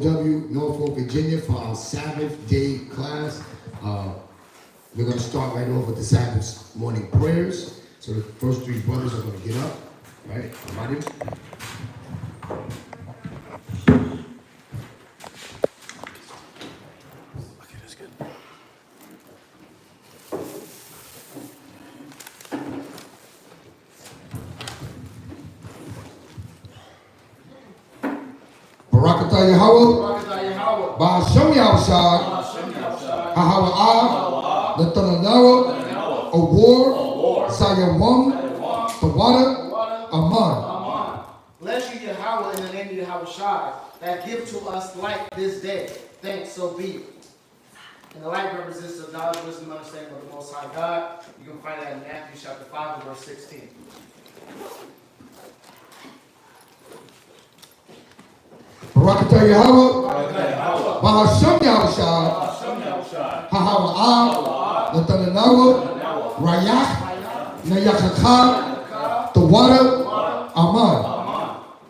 S.O.W. Norfolk, Virginia for our Sabbath day class. We're going to start right off with the Sabbath morning prayers. So the first three brothers are going to get up. Right? Everybody? Barakatah Yahweh, Ba'ashem Yahushai, Hahawa'ah, Natananawa, Awar, Sayawam, the water, Aman. Bless you, Yahweh, in the name of Yahushai, that give to us light this day. Thanks, so be it. And the light represents the knowledge, wisdom, and understanding of the Most High God. You can find that in Matthew chapter 5 and verse 16. Barakatah Yahweh, Ba'ashem Yahushai, Hahawa'ah, Natananawa, Rayach, Nayachachah, the water, Aman.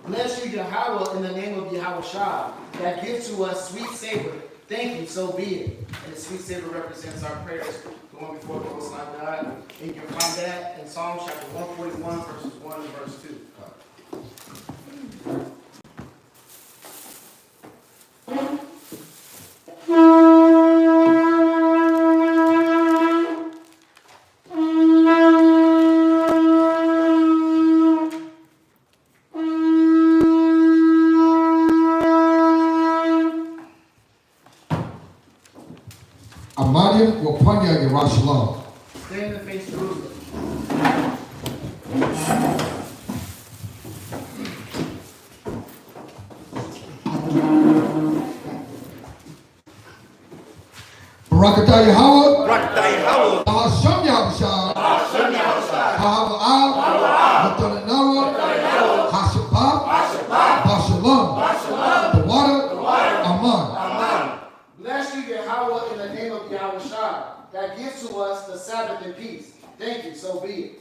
Bless you, Yahweh, in the name of Yahushai, that gives to us sweet savor. Thank you, so be it. And the sweet savor represents our prayers going before the Most High God. And you can find that in Psalm chapter 141, verses 1 and verse 2. Amadim Wapanya Yerushalayim. Stay in the face of Jerusalem. Barakatah Yahweh, Ba'ashem Yahushai, Hahawa'ah, Natananawa, Hashabah, Bashalom, the water, Aman. Bless you, Yahweh, in the name of Yahushai, that gives to us the Sabbath in peace. Thank you, so be it.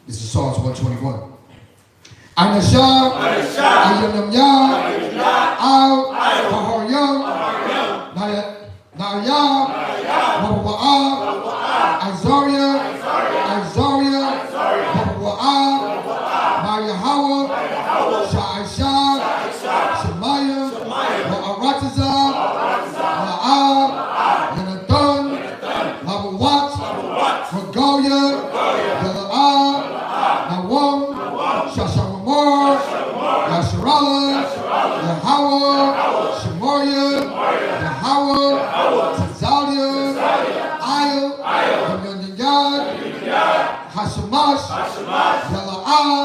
This is Psalms 121. Anashah, Ayanam Yah, Al, Paharyam, Nayah, Wawa'ah, Azaria, Wawa'ah, Mayahawa, Sha'ashah, Shemaiah, Wa'aratazah, La'ah, Yanadun, Labawat, Regalia, Yala'ah, Nawam, Shasharamar, Yasharala, Yahweh, Shemoria, Yahweh, Tazalia, Ayel, Yanyanyad, Hashemash, Yala'ah,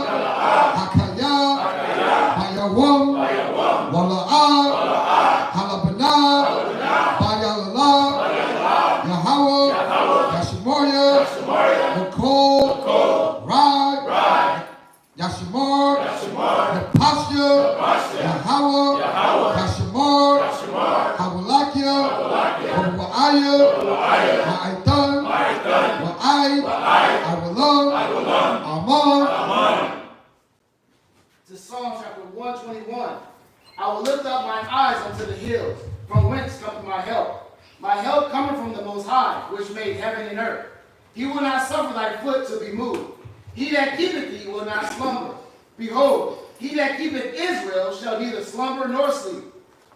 Hakayah, Hayawam, Wala'ah, Halabanah, Bayalallah, Yahweh, Yashemoria, Nicole, Rad, Yashimar, Nepashia, Yahweh, Yashimar, Hawalakia, Wa'aya, Ma'aitan, Wa'ai, Awalam, Aman. To Psalm chapter 121. I will lift up mine eyes unto the hills, from whence cometh my help. My help cometh from the Most High, which made heaven and earth. He will not suffer thy foot to be moved. He that keepeth thee will not slumber. Behold, he that keepeth Israel shall neither slumber nor sleep.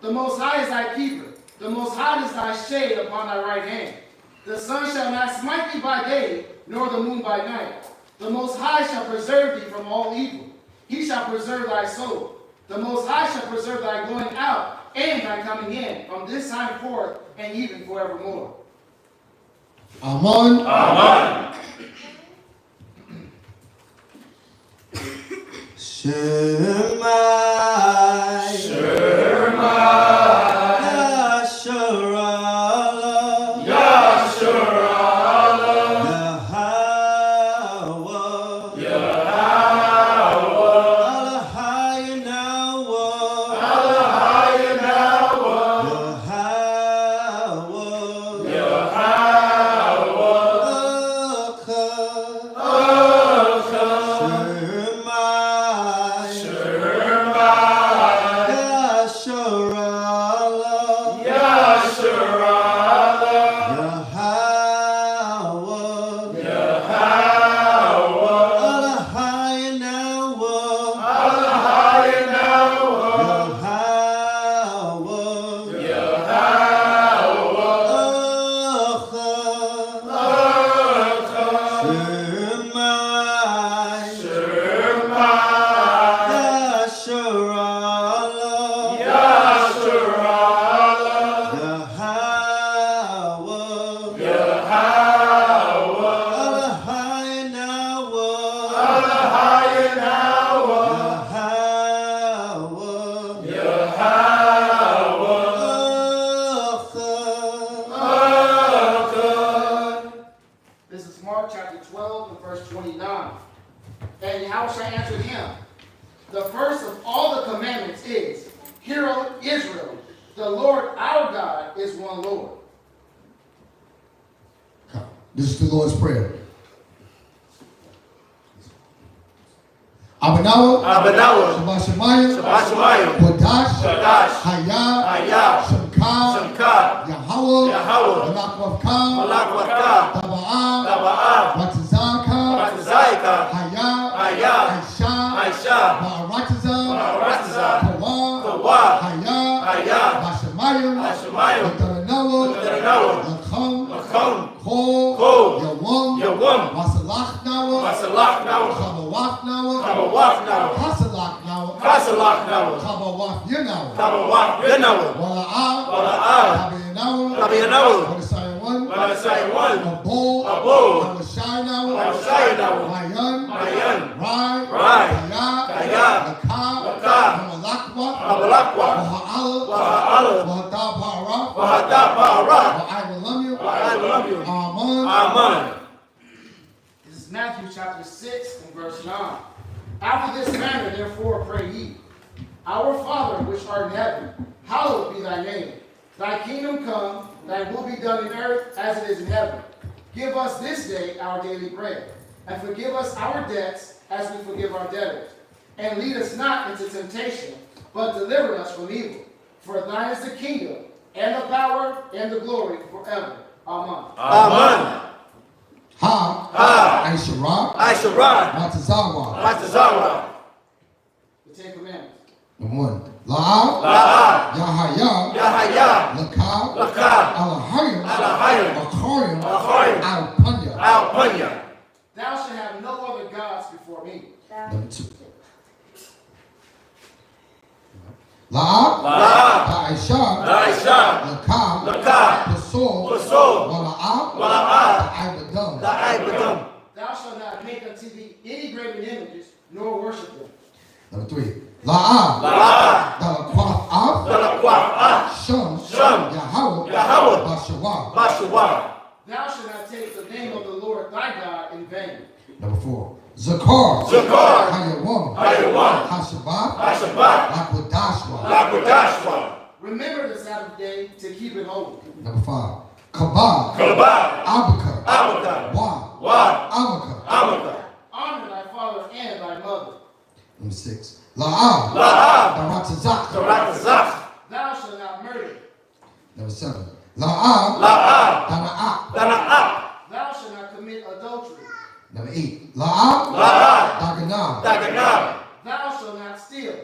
The Most High is thy keeper. The Most High is thy shade upon thy right hand. The sun shall not smite thee by day, nor the moon by night. The Most High shall preserve thee from all evil. He shall preserve thy soul. The Most High shall preserve thy going out and thy coming in, from this time forth and even forevermore. Aman. Amen. Shemai, Yasharala, Yahweh, Alahayanawa, Yahweh, Shemai, Yasharala. Yasharala. Yahweh. Yahweh. Alahayanawa. Alahayanawa. Yahweh. Yahweh. Shemai. Shemai. Yasharala. Yasharala. Yahweh. Yahweh. Alahayanawa. Alahayanawa. Yahweh. Yahweh. This is Mark chapter 12 and verse 29. And Yahushua answered him, the first of all the commandments is, Hear, O Israel, the Lord our God is one Lord. This is the Lord's Prayer. Abanawa, Abanawa. Shabbat Shemayim, Shabbat Shemayim. Kodash, Kodash. Hayah, Hayah. Shemkah, Shemkah. Yahweh, Yahweh. Malak Wavkah, Malak Wavkah. Taba'ah, Taba'ah. Ratazaka, Ratazaka. Hayah, Hayah. Aisha, Aisha. Ba'arataza, Ba'arataza. Kawah, Kawah. Hayah, Hayah. Bashemayim, Bashemayim. Bataranawa, Bataranawa. Lacham, Lacham. Kol, Kol. Yawam, Yawam. Wasalach Nawa, Wasalach Nawa. Kabawaf Nawa, Kabawaf Nawa. Hasalach Nawa, Kasalach Nawa. Kabawaf Yanawa, Kabawaf Yanawa. Wala'ah, Wala'ah. Kabiyanawa, Kabiyanawa. Wadasaya one, Wadasaya one. Abol, Abol. Hawashai Nawa, Hawashai Nawa. Mayan, Mayan. Rai, Rai. Kaya, Kaya. Lakah, Lakah. Wamalakwa, Abalakwa. Waha'ala, Waha'ala. Wahadab Ha'araf, Wahadab Ha'araf. Wa'aywalamyu, Wa'aywalamyu. Aman, Amen. This is Matthew chapter 6 and verse 9. After this manner, therefore, pray ye, Our Father which art in heaven, hallowed be thy name. Thy kingdom come, thy will be done in earth as it is in heaven. Give us this day our daily bread, and forgive us our debts as we forgive our debtors. And lead us not into temptation, but deliver us from evil. For thine is the kingdom, and the power, and the glory forever. Amen. Amen. Aisharah, Aisharah. Matazawa. Matazawa. The Ten Commandments. Number one. La'ah, La'ah. Yahaya, Yahaya. Lakah, Lakah. Alahayim, Alahayim. Akarim, Akarim. Alpanya. Alpanya. Thou shalt have no other gods before me. Number two. La'ah, La'ah. Aisha, Aisha. Lakah, Lakah. Pasol, Pasol. Wala'ah, Wala'ah. Ibadam. La'ibadam. Thou shalt not make unto thee any graven images, nor worship them. Number three. La'ah, La'ah. Dalakwaf Av, Dalakwaf. Sham, Sham. Yahweh, Yahweh. Bashawah. Bashawah. Thou shalt not take the name of the Lord thy God in vain. Number four. Zakar, Zakar. Hayawam, Hayawam. Hashabat, Hashabat. Lakwadashwa. Lakwadashwa. Remember the Sabbath day to keep it holy. Number five. Kabah, Kabah. Abaka, Abaka. Wa, Wa. Amaka. Amaka. Honor thy father and thy mother. Number six. La'ah, La'ah. Daratazak. Karatazak. Thou shalt not murder. Number seven. La'ah, La'ah. Dana'ah. Dana'ah. Thou shalt not commit adultery. Number eight. La'ah, La'ah. Daganah. Daganah. Thou shalt not steal.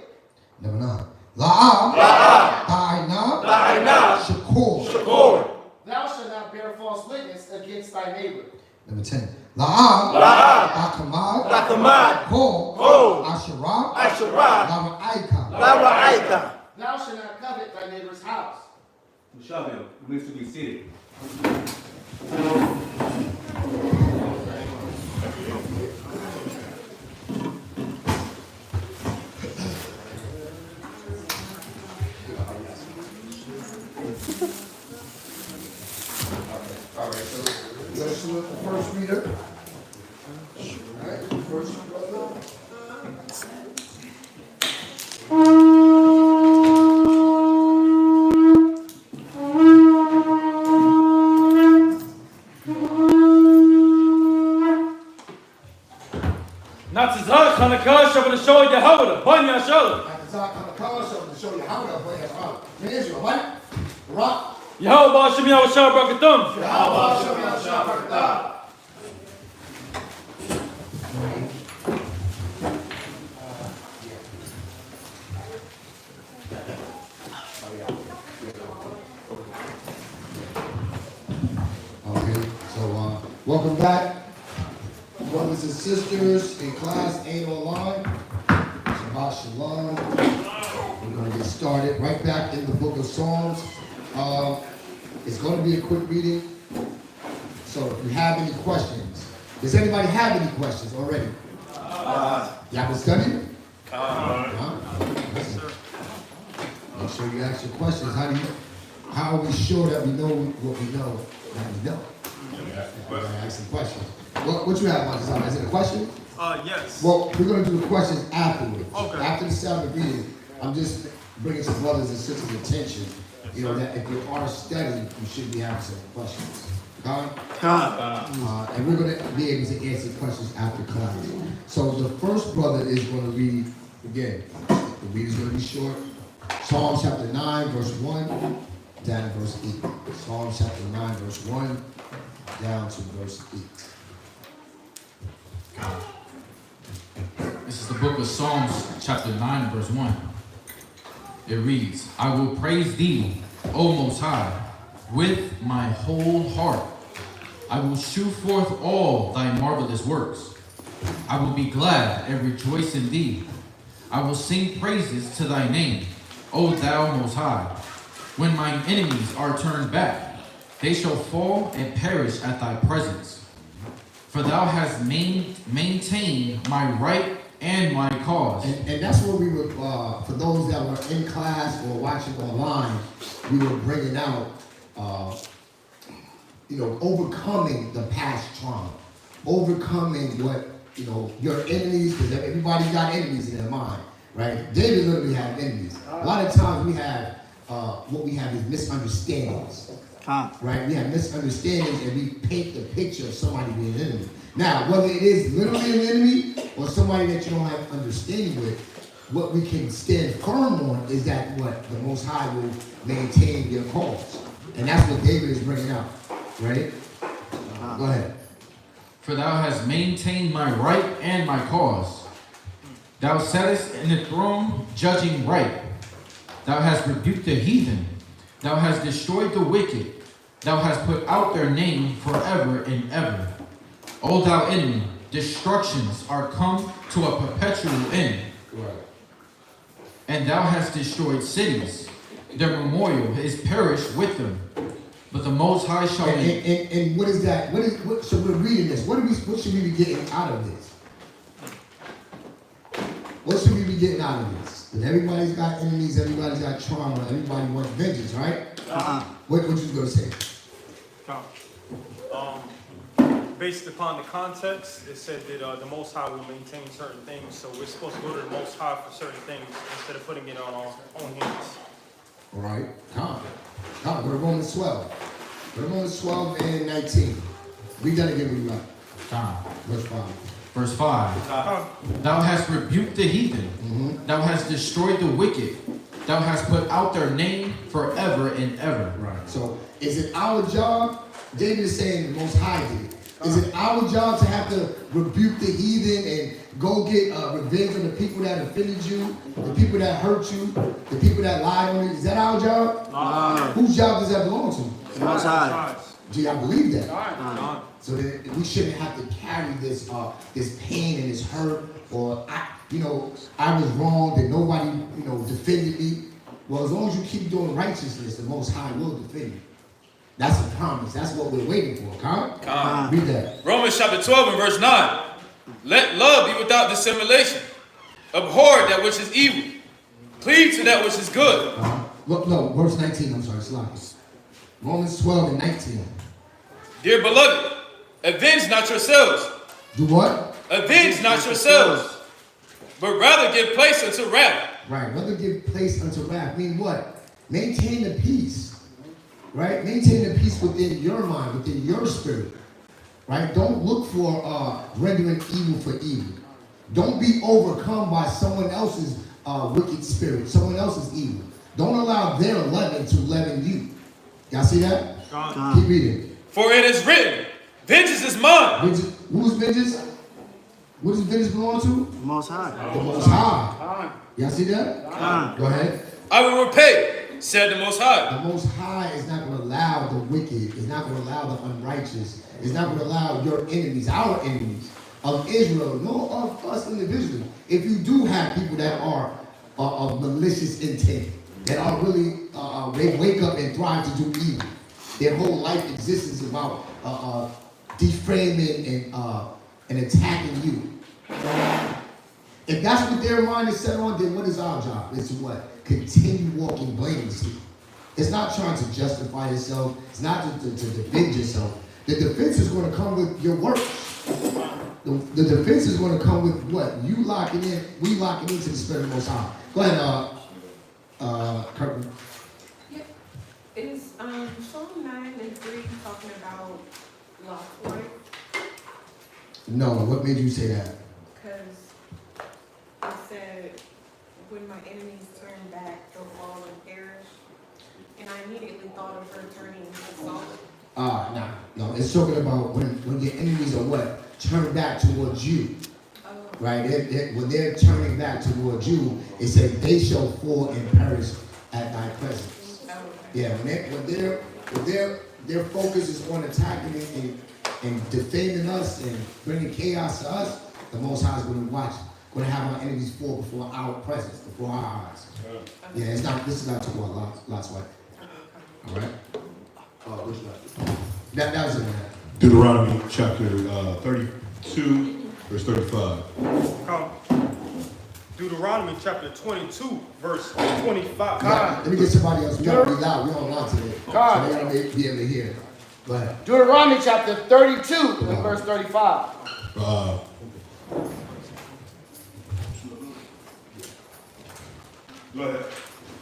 Number nine. La'ah, La'ah. Da'inah, La'inah. Shakur. Shakur. Thou shalt not bear false witness against thy neighbor. Number 10. La'ah, La'ah. Dakamad, Dakamad. Kol, Kol. Asherah, Asherah. Lara'aika. Lara'aika. Thou shalt not covet thy neighbor's house. Shavim, it needs to be seated. All right, so let's do the first reader. All right, first brother. Natzizah Chanukah Shabbat Show Yehovah, Panya Show. After Zach on the collar, so I'm going to show you how to play it out. in Israel, right? Rock. Yahweh Shem Yahweh Shah Barakatum. Yahweh Shem Yahweh Shah Barakatah. Okay, so welcome back, brothers and sisters in class 8 online. Shabbat Shalom. We're going to get started right back in the book of Psalms. It's going to be a quick reading. So if you have any questions, does anybody have any questions already? Y'all been studying? Listen. Make sure you ask your questions. How are we sure that we know what we know that we know? Ask some questions. What you have, Marcus? Is it a question? Yes. Well, we're going to do the questions afterwards. Okay. After the Sabbath reading, I'm just bringing some brothers and sisters' attention. You know, that if you are studying, you should be having some questions. And we're going to be able to answer questions after class. So the first brother is going to read, again, the read is going to be short. Psalm chapter 9, verse 1, down to verse 8. Psalm chapter 9, verse 1, down to verse 8. This is the book of Psalms, chapter 9, verse 1. It reads, I will praise thee, O Most High, with my whole heart. I will shew forth all thy marvelous works. I will be glad and rejoice in thee. I will sing praises to thy name, O thou Most High. When mine enemies are turned back, they shall fall and perish at thy presence. For thou hast maintained my right and my cause. And that's what we were, for those that were in class or watching online, we were bringing out, overcoming the past trauma. Overcoming what, your enemies, because everybody got enemies in their mind, right? David literally had enemies. A lot of times we have, what we have is misunderstandings. Right? We have misunderstandings and we paint the picture of somebody being an enemy. Now, whether it is literally an enemy or somebody that you don't have understanding with, what we can stand firm on is that what the Most High will maintain their cause. And that's what David is bringing out. Ready? Go ahead. For thou hast maintained my right and my cause. Thou sattest in the throne judging right. Thou hast rebuked the heathen. Thou hast destroyed the wicked. Thou hast put out their name forever and ever. O thou enemy, destructions are come to a perpetual end. Right. And thou hast destroyed cities. Their memorial is perished with them. But the Most High shall be. And what is that? So we're reading this. What should we be getting out of this? What should we be getting out of this? Because everybody's got enemies, everybody's got trauma, everybody wants vengeance, right? What you going to say? Based upon the context, it said that the Most High will maintain certain things, so we're supposed to go to the Most High for certain things instead of putting it on our own hands. All right, come. Go to Romans 12. Go to Romans 12 and 19. Read that again when you right. Verse 5. Verse 5. Thou hast rebuked the heathen. Mm-hmm. Thou hast destroyed the wicked. Thou hast put out their name forever and ever. Right. So is it our job? David is saying the Most High did it. Is it our job to have to rebuke the heathen and go get revenge on the people that offended you, the people that hurt you, the people that lied on you? Is that our job? Whose job does that belong to? Most High. Do y'all believe that? So that we shouldn't have to carry this this pain and this hurt, or I was wrong, that nobody defended me. Well, as long as you keep doing righteousness, the Most High will defend you. That's a promise. That's what we're waiting for. Read that. Romans chapter 12 and verse 9. Let love be without dissimulation. Abhor that which is evil. Cleave to that which is good. Look, no, verse 19. I'm sorry, slide. Romans 12 and 19. Dear beloved, avenge not yourselves. Do what? Avenge not yourselves, but rather give place unto wrath. Right. Rather give place unto wrath. Mean what? Maintain the peace. Right? Maintain the peace within your mind, within your spirit. Right? Don't look for rendering evil for evil. Don't be overcome by someone else's wicked spirit, someone else's evil. Don't allow their light Y'all see that? Gone. Keep reading. For it is written, vengeance is mine. Vengeance, whose vengeance? What does vengeance belong to? Most High. The Most High. Y'all see that? Gone. Go ahead. I will repay, said the Most High. The Most High is not going to allow the wicked, is not going to allow the unrighteous, is not going to allow your enemies, our enemies of Israel, nor of us individually. If you do have people that are of malicious intent, that are really, they wake up and thrive to do evil. Their whole life existence is about deframing and attacking you. If that's what their mind is set on, then what is our job? It's to what? Continue walking blamelessly. It's not trying to justify yourself. It's not to defend yourself. The defense is going to come with your works. The defense is going to come with what? You locking in, we locking into the Spirit of the Most High. Go ahead, Kirkman. Yep. Is Psalm 9:3 talking about Lot's wife? No, what made you say that? Because it said, when my enemies turn back, they'll fall and perish. And I immediately thought of her turning into salt. No, it's talking about when your enemies are what? Turn back towards you. Oh. Right? When they're turning back towards you, it said they shall fall and perish at thy presence. Oh, okay. Yeah, when their focus is on attacking and defaming us and bringing chaos to us, the Most High is going to have our enemies fall before our presence, before our eyes. Yeah, this is not talking about Lot's wife. All right? Which one? That was it. Deuteronomy chapter 32, verse 35. Come. Deuteronomy chapter 22, verse 25. Let me get somebody else. We gotta be loud. We don't lot today. So they gotta be able to hear. Go ahead. Deuteronomy chapter 32 and verse 35. Go ahead.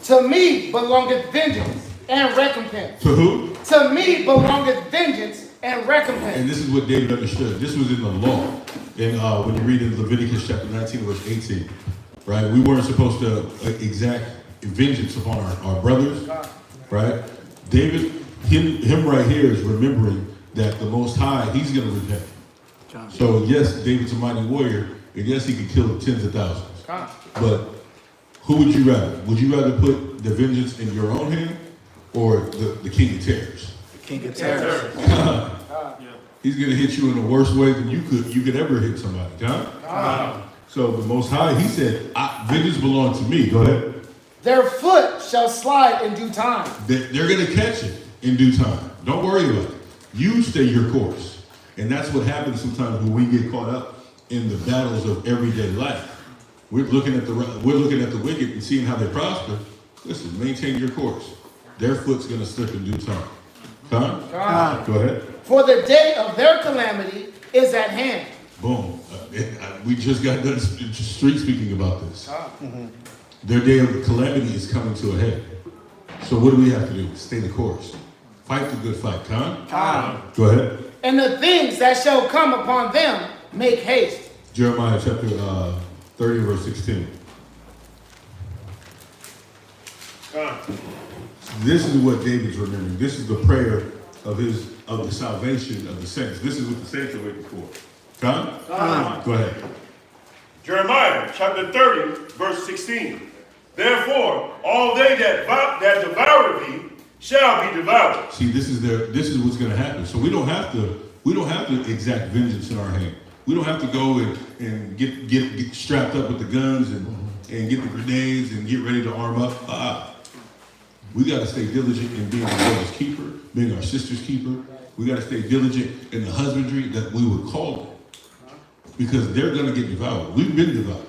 To me belongeth vengeance and recompense. To who? To me belongeth vengeance and recompense. And this is what David understood. This was in the law. And when you read in Leviticus chapter 19, verse 18, right? We weren't supposed to exact vengeance upon our brothers, right? David, him right here is remembering that the Most High, he's going to repay. So yes, David's a mighty warrior, and yes, he could kill tens of thousands. But who would you rather? Would you rather put the vengeance in your own hand or the king of terrors? The king of terrors. He's going to hit you in a worse way than you could ever hit somebody. So the Most High, he said, vengeance belongs to me. Go ahead. Their foot shall slide in due time. They're going to catch it in due time. Don't worry about it. You stay your course. And that's what happens sometimes when we get caught up in the battles of everyday life. We're looking at the wicked and seeing how they prosper. Listen, maintain your course. Their foot's going to slip in due time. Go ahead. For the day of their calamity is at hand. Boom. We just got done street speaking about this. Their day of calamity is coming to a head. So what do we have to do? Stay the course. Fight the good fight. Go ahead. And the things that shall come upon them make haste. Jeremiah chapter 30, verse 16. This is what David's remembering. This is the prayer of the salvation of the saints. This is what the saints are waiting for. Go ahead. Jeremiah chapter 30, verse 16. Therefore, all they that devour thee shall be devoured. See, this is what's going to happen. So we don't have to exact vengeance in our hand. We don't have to go and get strapped up with the guns and get the grenades and get ready to arm up. We got to stay diligent in being our brother's keeper, being our sister's keeper. We got to stay diligent in the husbandry that we would call it. Because they're going to get devoured. We've been devoured.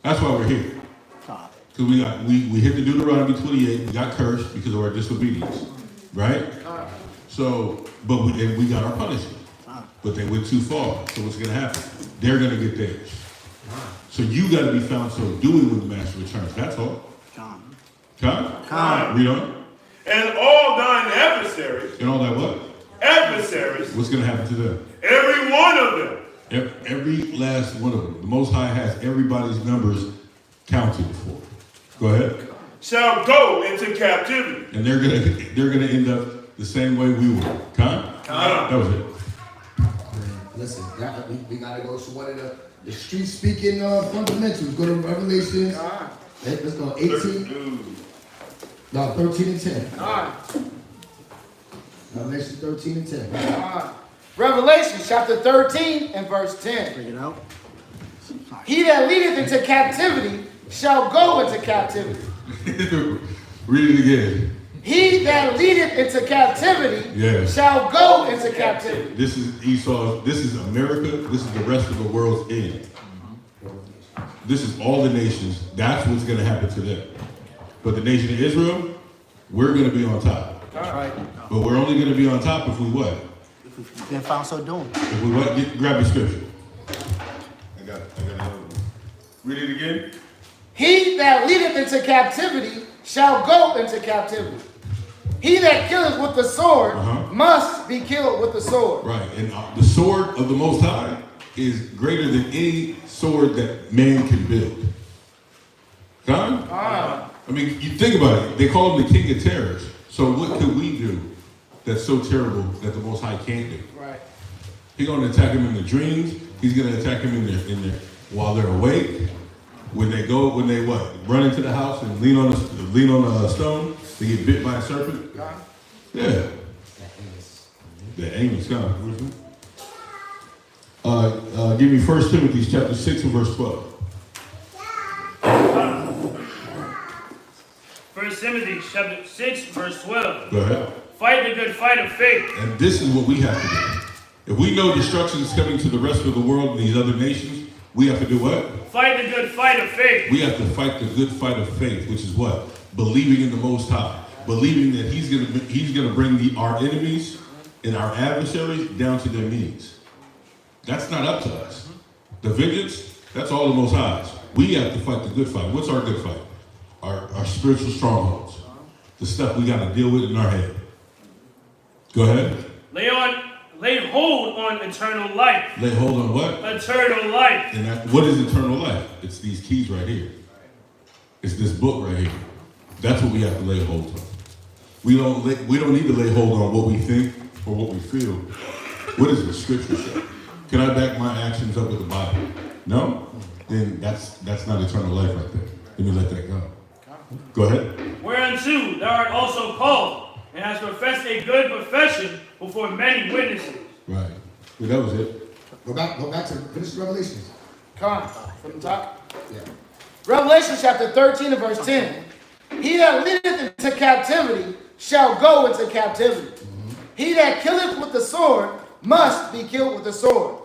That's why we're here. Because we hit the Deuteronomy 28, we got cursed because of our disobedience. Right? So, but we got our punishment. But they went too far. So what's going to happen? They're going to get theirs. So you got to be found so doing when the master returns. That's all. Read on. And all thine adversaries. And all that what? Adversaries. What's going to happen to them? Every one of them. Every last one of them. The Most High has everybody's numbers counted for. Go ahead. Shall go into captivity. And they're gonna end up the same way we were. That was it. Listen, we gotta go to one of the street speaking fundamentals. Go to Revelation. Let's go 18. No, 13 and 10. Revelation 13 and 10. Revelation chapter 13 and verse 10. Bring it out. He that leadeth into captivity shall go into captivity. Read it again. He that leadeth into captivity shall go into captivity. This is Esau. This is America. This is the rest of the world's end. This is all the nations. That's what's going to happen to them. But the nation of Israel, we're going to be on top. That's right. But we're only going to be on top if we what? If we've been found so doing. If we what? Grab the scripture. I got another one. Read it again. He that leadeth into captivity shall go into captivity. He that killeth with the sword must be killed with the sword. Right, and the sword of the Most High is greater than any sword that man can build. I mean, you think about it. They call him the king of terrors. So what could we do that's so terrible that the Most High can't do? Right. He's going to attack him in the dreams. He's going to attack him in their while they're awake. When they what? Run into the house and lean on a stone. They get bit by a serpent. Yeah. The Amos God. Give me 1 Timothy chapter 6 and verse 12. 1 Timothy chapter 6, verse 12. Go ahead. Fight the good fight of faith. And this is what we have to do. If we know destruction is coming to the rest of the world and these other nations, we have to do what? Fight the good fight of faith. We have to fight the good fight of faith, which is what? Believing in the Most High. Believing that He's gonna bring our enemies and our adversaries down to their knees. That's not up to us. The vengeance, that's all the Most High's. We have to fight the good fight. What's our good fight? Our spiritual strongholds. The stuff we got to deal with in our head. Go ahead. Lay hold on eternal life. Lay hold on what? Eternal life. And what is eternal life? It's these keys right here. It's this book right here. That's what we have to lay hold on. We don't need to lay hold on what we think or what we feel. What does the scripture say? Can I back my actions up with the Bible? No? Then that's not eternal life right there. Let me let that go. Go ahead. Whereunto thou art also called, and hast professed a good profession before many witnesses. Right. Well, that was it. Go back to finish Revelations. Come on, from the top. Yeah. Revelation chapter 13 and verse 10. He that leadeth into captivity shall go into captivity. He that killeth with the sword must be killed with the sword.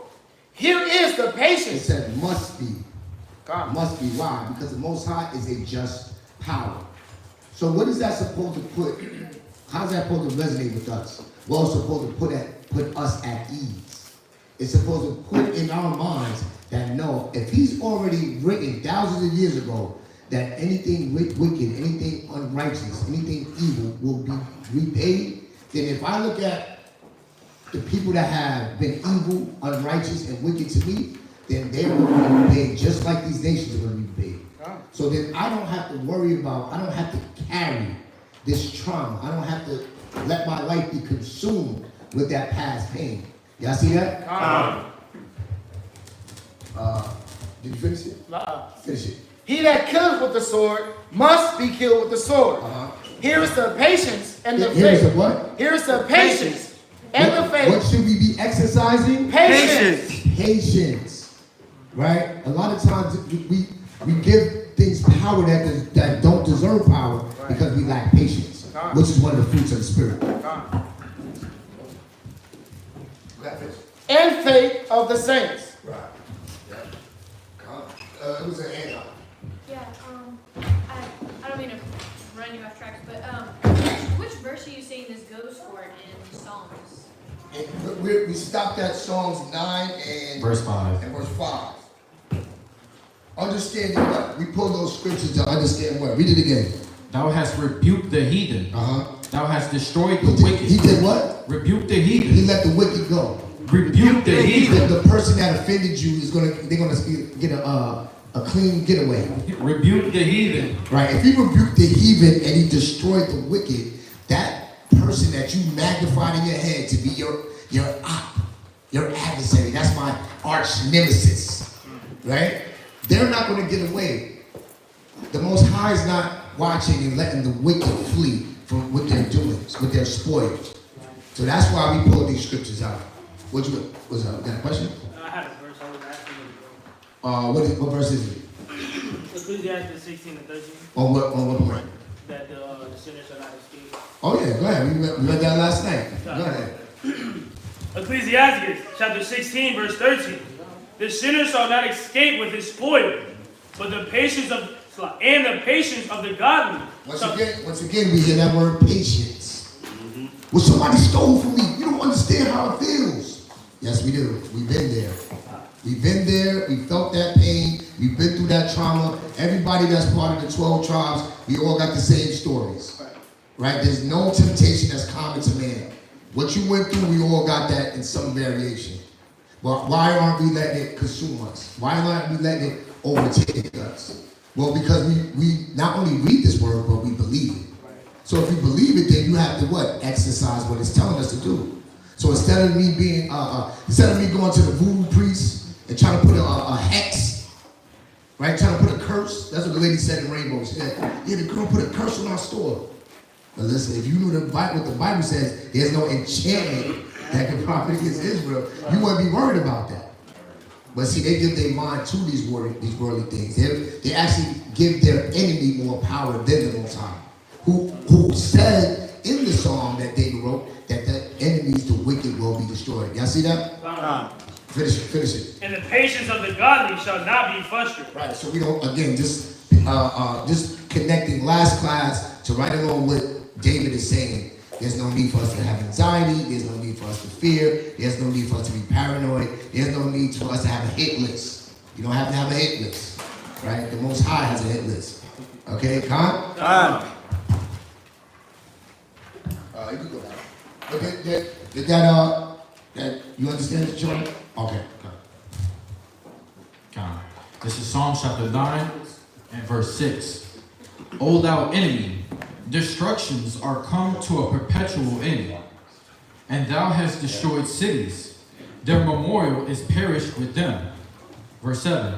Here is the It patience. said must be. God. Must be. Why? Because the Most High is a just power. So what is that supposed to put? How's that supposed to resonate with us? Well, it's supposed to put us at ease. It's supposed to put in our minds that no, if He's already written thousands of years ago that anything wicked, anything unrighteous, anything evil will be repaid, then if I look at the people that have been evil, unrighteous, and wicked to me, then they're going to be repaid just like these nations are going to be repaid. So then I don't have to worry about, I don't have to carry this trauma. I don't have to let my life be consumed with that past pain. Y'all see that? Did you finish it? Finish it. He that killeth with the sword must be killed with the sword. Here is the patience and the faith. Here's the what? Here is the patience and the faith. What should we be exercising? Patience. Patience. Right? A lot of times we give things power that don't deserve power because we lack patience, which is one of the fruits of the Spirit. And faith of the saints. Right. Yeah. It was an and. Yeah, I don't mean to run you off track, but which verse are you saying this goes for in Psalms? We stopped at Psalms 9 and Verse 5. And verse 5. Understanding what? We pull those scriptures to understand what? Read it again. Thou hast rebuked the heathen. Thou hast destroyed the wicked. He did what? Rebuke the heathen. He let the wicked go. Rebuke the heathen. The person that offended you is they're gonna get a clean getaway. Rebuke the heathen. Right. If he rebuked the heathen and he destroyed the wicked, that person person that you magnified in your head to be your adversary. That's my arch nemesis, right? They're not going to get away. The Most High is not watching and letting the wicked flee from what they're doing, what they're spoiling. So that's why we pull these scriptures out. Was that a question? I had a verse I was asking you. What verse is it? Ecclesiastes 16 and 13. On what point? That the sinner shall not escape. Oh yeah, go ahead. We read that last night. Go ahead. Ecclesiastes chapter 16, verse 13. The sinner shall not escape with his spoil, but the patience of the godly. Once again, we hear that word patience. Well, somebody stole from me. You don't understand how it feels. Yes, we do. We've been there. We've been there. We felt that pain. We've been through that trauma. Everybody that's part of the 12 tribes, we all got the same stories. Right? There's no temptation that's common to man. What you went through, we all got that in some variation. But why aren't we letting it consume us? Why aren't we letting it overtake us? Well, because we not only read this word, but we believe it. So if you believe it, then you have to what? Exercise what it's telling us to do. So instead of me going to the voodoo priest and trying to put a hex, right? Trying to put a curse. That's what the lady said in Rainbow. She said, yeah, the girl put a curse on our store. But listen, if you knew what the Bible says, there's no enchantment that can profit against Israel, you wouldn't be worried about that. But see, they give their mind to these worldly things. They actually give their enemy more power than the Most High, who said in the psalm that David wrote that the enemies, the wicked, will be destroyed. Y'all see that? Finish it. And the patience of the godly shall not be frustrated. Right. So we don't, again, just connecting last class to right along what David is saying. There's no need for us to have anxiety. There's no need for us to fear. There's no need for us to be paranoid. There's no need for us to have a hit list. You don't have to have a hit list, right? The Most High has a hit list. Okay, Khan? You can go down. Okay, did that you understand the children? Okay, Khan. This is Psalm chapter 9 and verse 6. O thou enemy, destructions are come to a perpetual end, and thou hast destroyed cities. Their memorial is perished with them. Verse 7.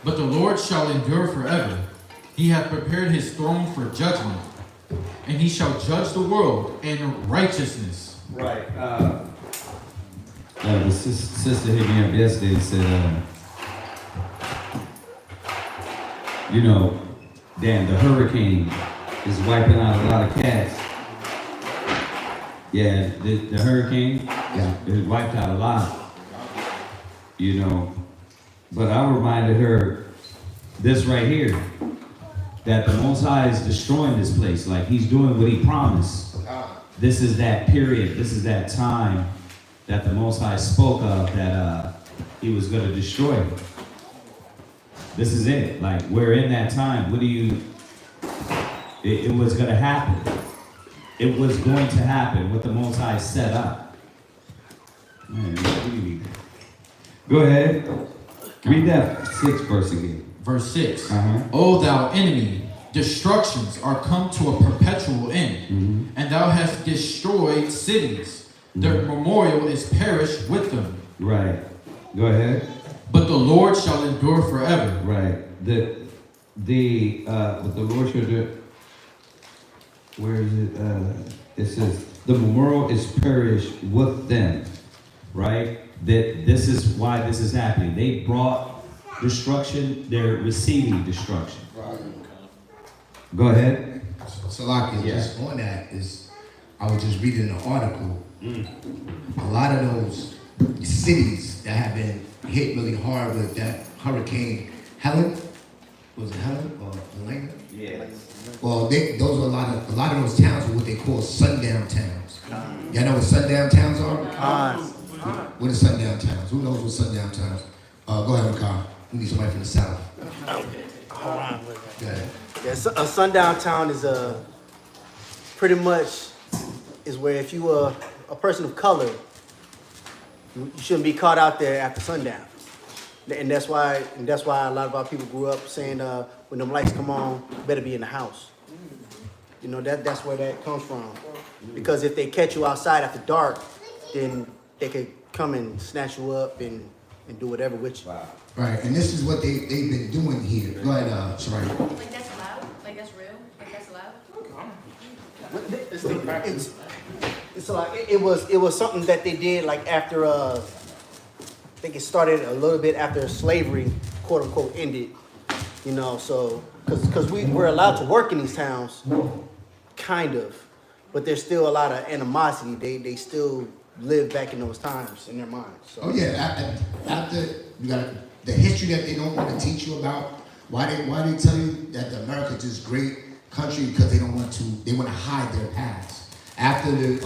But the Lord shall endure forever. He hath prepared his throne for judgment, and he shall judge the world in righteousness. Right. The sister hit me up yesterday and said, damn, the hurricane is wiping out a lot of cats. Yeah, the hurricane it wiped out a lot. But I reminded her this right here, that the Most High is destroying this place. Like he's doing what he promised. This is that period. This is that time that the Most High spoke of that he was going to destroy. This is it. Like we're in that time. It was going to happen. It was going to happen. What the Most High set up. Man, what do you need? Go ahead. Read that 6th verse again. Verse 6. O thou enemy, destructions are come to a perpetual end, and thou hast destroyed cities. Their memorial is perished with them. Right. Go ahead. But the Lord shall endure forever. Right. But the Lord shall do. Where is it? It says the memorial is perished with them. Right. That this is why this is happening. They brought destruction. They're receiving destruction. Right. Go ahead. Salaki, just on that is, I was just reading an article. A lot of those cities that have been hit really hard with that Hurricane Helen, was it Helen or Elena? Yeah. Well, those are a lot of those towns are what they call sundown towns. Y'all know what sundown towns are? What are sundown towns? Who knows what sundown towns? Go ahead, Makar. We need somebody from the south. Go ahead. Yeah, a sundown town is pretty much is where if you were a person of color, you shouldn't be caught out there after sundown. And that's why a lot of our people grew up saying when them lights come on, you better be in the house. That's where that comes from. Because if they catch you outside after dark, then they could come and snatch you up and do whatever with you. Right, and this is what they've been doing here. Go ahead, sorry. Like that's allowed? Like that's real? Like that's allowed? It's like it was something that they did like after I think it started a little bit after slavery, quote unquote, ended. You know, so because we're allowed to work in these towns, kind of, but there's still a lot of animosity. They still live back in those times in their minds. So. Oh yeah, after you got the history that they don't want to teach you about. Why they tell you that America is a great country? Because they want to hide their past. After the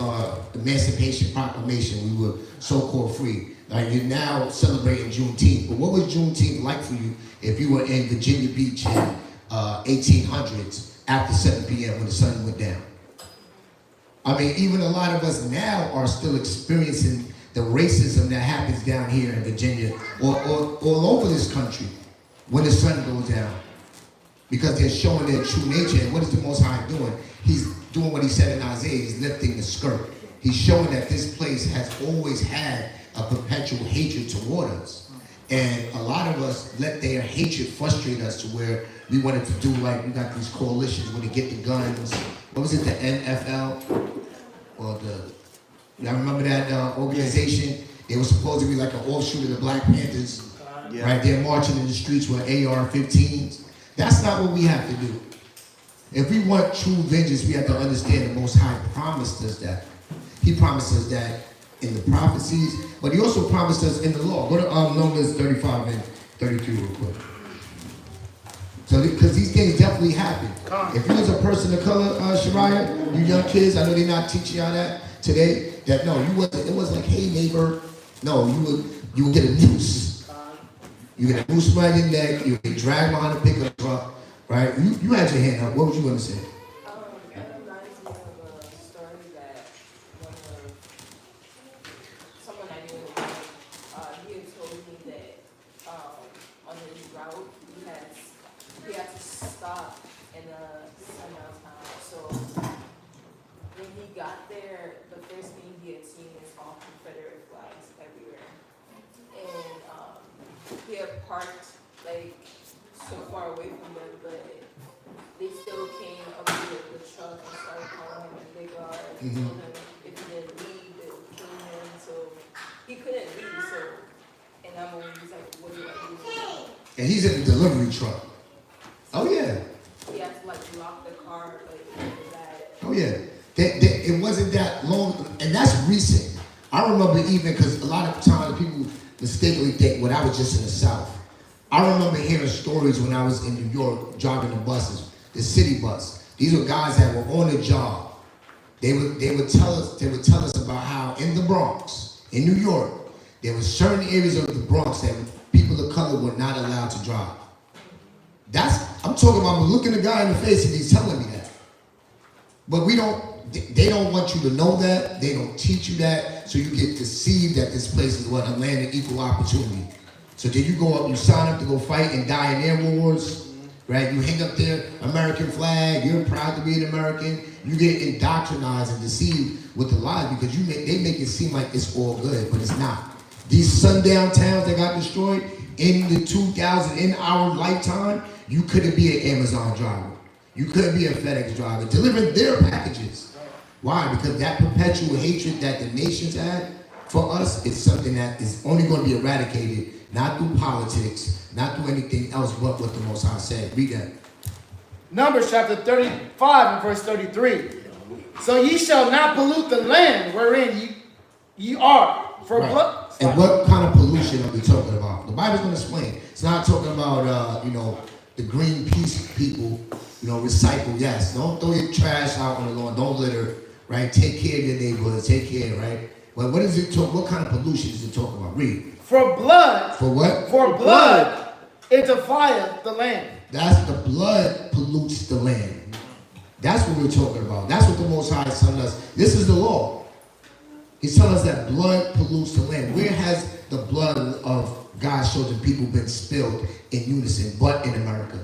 Emancipation Proclamation, we were so-called free. Like you're now celebrating Juneteenth. But what was Juneteenth like for you if you were in Virginia Beach in 1800s after 7 p.m. when the sun went down? I mean, even a lot of us now are still experiencing the racism that happens down here in Virginia or all over this country when the sun goes down. Because they're showing their true nature. And what is the Most High doing? He's doing what he said in Isaiah. He's lifting the skirt. He's showing that this place has always had a perpetual hatred toward us. And a lot of us let their hatred frustrate us to where we wanted to do like, we got these coalitions where they get the guns. What was it, the NFL? Or y'all remember that organization? It was supposed to be like an offshoot of the Black Panthers. Yeah. Right? They're marching in the streets with AR-15s. That's not what we have to do. If we want true vengeance, we have to understand the Most High promised us that. He promised us that in the prophecies, but he also promised us in the law. Go to Numbers 35 and 32 real quick. So, because these things definitely happen. If you was a person of color, Shariah, you young kids, I know they're not teaching y'all that today, that no, you wasn't, it wasn't like, hey neighbor, no, you would get a noose. You get a noose around your neck, you get dragged behind a pickup truck, right? You had your hand up, what was you gonna say? It reminds me of a story that someone I knew, he had told me that on his route, he had to stop in a sundown town. So when he got there, the first thing he had seen is all Confederate flags everywhere. And he had parked like so far away from them, but they still came up to the truck and started calling him a big guard and told him if he didn't leave, they would kill him. So he couldn't leave. So, and that moment he's like, what do I do? And he's in the delivery truck. Oh yeah. He had to like lock the car, like that. Oh yeah. It wasn't that long, and that's recent. I remember even, because a lot of times people mistakenly think, well, I was just in the South. I remember hearing stories when I was in New York driving the buses, the city bus. These were guys that were on the job. They would tell us about how in the Bronx, in New York, there were certain areas of the Bronx that people of color were not allowed to drive. I'm talking about looking the guy in the face and he's telling me that. But they don't want you to know that. They don't teach you that. So you get deceived that this place is what, a land of equal opportunity. So then you go up, you sign up to go fight and die in air wars, right? You hang up their American flag, you're proud to be an American. You get indoctrinized and deceived with the lies because they make it seem like it's all good, but it's not. These sundown towns that got destroyed in the 2000, in our lifetime, you couldn't be an Amazon driver. You couldn't be a FedEx driver delivering their packages. Why? Because that perpetual hatred that the nations had for us is something that is only going to be eradicated, not through politics, not through anything else but what the Most High said. Read that. Numbers chapter 35 and verse 33. So ye shall not pollute the land wherein ye are. For right. blood. And what kind of pollution are we talking about? The Bible's going to explain. It's not talking about, the Greenpeace people, recycle. Yes, don't throw your trash out on the lawn. Don't litter, right? Take care of your neighborhood. Take care, right? But what is it talk? What kind of pollution is it talking about? Read. For blood. For what? For blood. It defileth the land. That's the blood pollutes the land. That's what we're talking about. That's what the Most High is telling us. This is the law. He's telling us that blood pollutes the land. Where has the blood of God's chosen people been spilled in unison, but in America?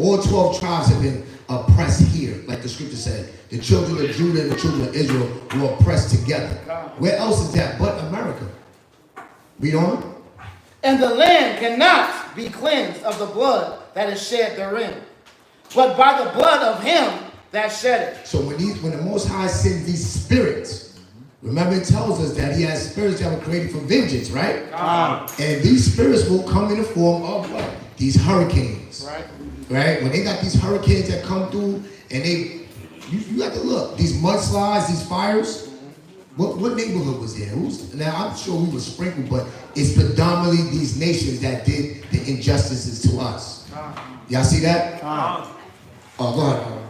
All 12 tribes have been oppressed here, like the scripture said. The children of Judah and the children of Israel were oppressed together. Where else is that but America? Read on. And the land cannot be cleansed of the blood that is shed therein, but by the blood of him that shed it. So when the Most High sends these spirits, remember it tells us that he has spirits that were created for vengeance, right? And these spirits will come in the form of what? These hurricanes. Right? When they got these hurricanes that come through and you have to look, these mudslides, these fires, what neighborhood was there? Now I'm sure we were sprinkled, but it's predominantly these nations that did the injustices to us. Y'all see that? Oh, go ahead.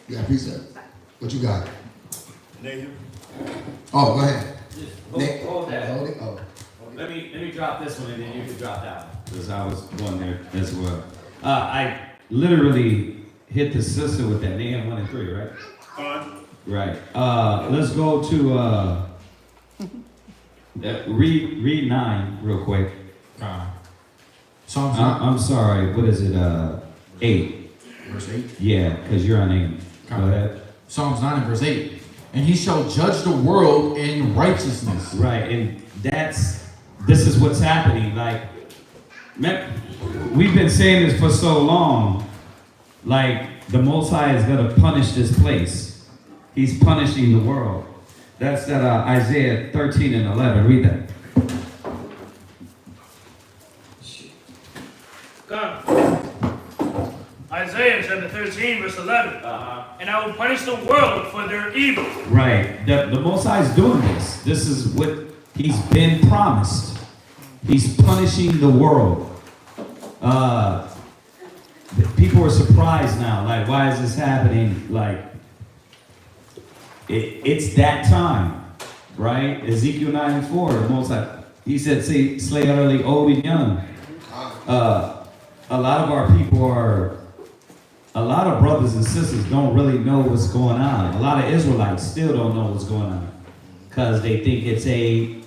You got a precept? What you got? Nathan. Oh, go ahead. Hold that. Hold it. Oh. Let me drop this one and then you can drop that one. Because I was going there as well. I literally hit the sister with that. Nahum 1 and 3, right? Right. Let's go to read 9 real quick. Psalms I'm sorry. What is it? 8. Verse 8. Yeah, because you're on 8. Go ahead. Psalms 9 and verse 8. And he shall judge the world in righteousness. Right, and this is what's happening. Like, we've been saying this for so long. Like, the Most High is going to punish this place. He's punishing the world. That's that Isaiah 13 and 11. Read that. Isaiah chapter 13, verse 11. And I will punish the world for their evil. Right. The Most High is doing this. This is what he's been promised. He's punishing the world. People are surprised now. Like, why is this happening? Like, it's that time, right? Ezekiel 9 and 4, the Most High, he said, slay utterly old and young. A lot of our people a lot of brothers and sisters don't really know what's going on. A lot of Israelites still don't know what's going on because they think it's a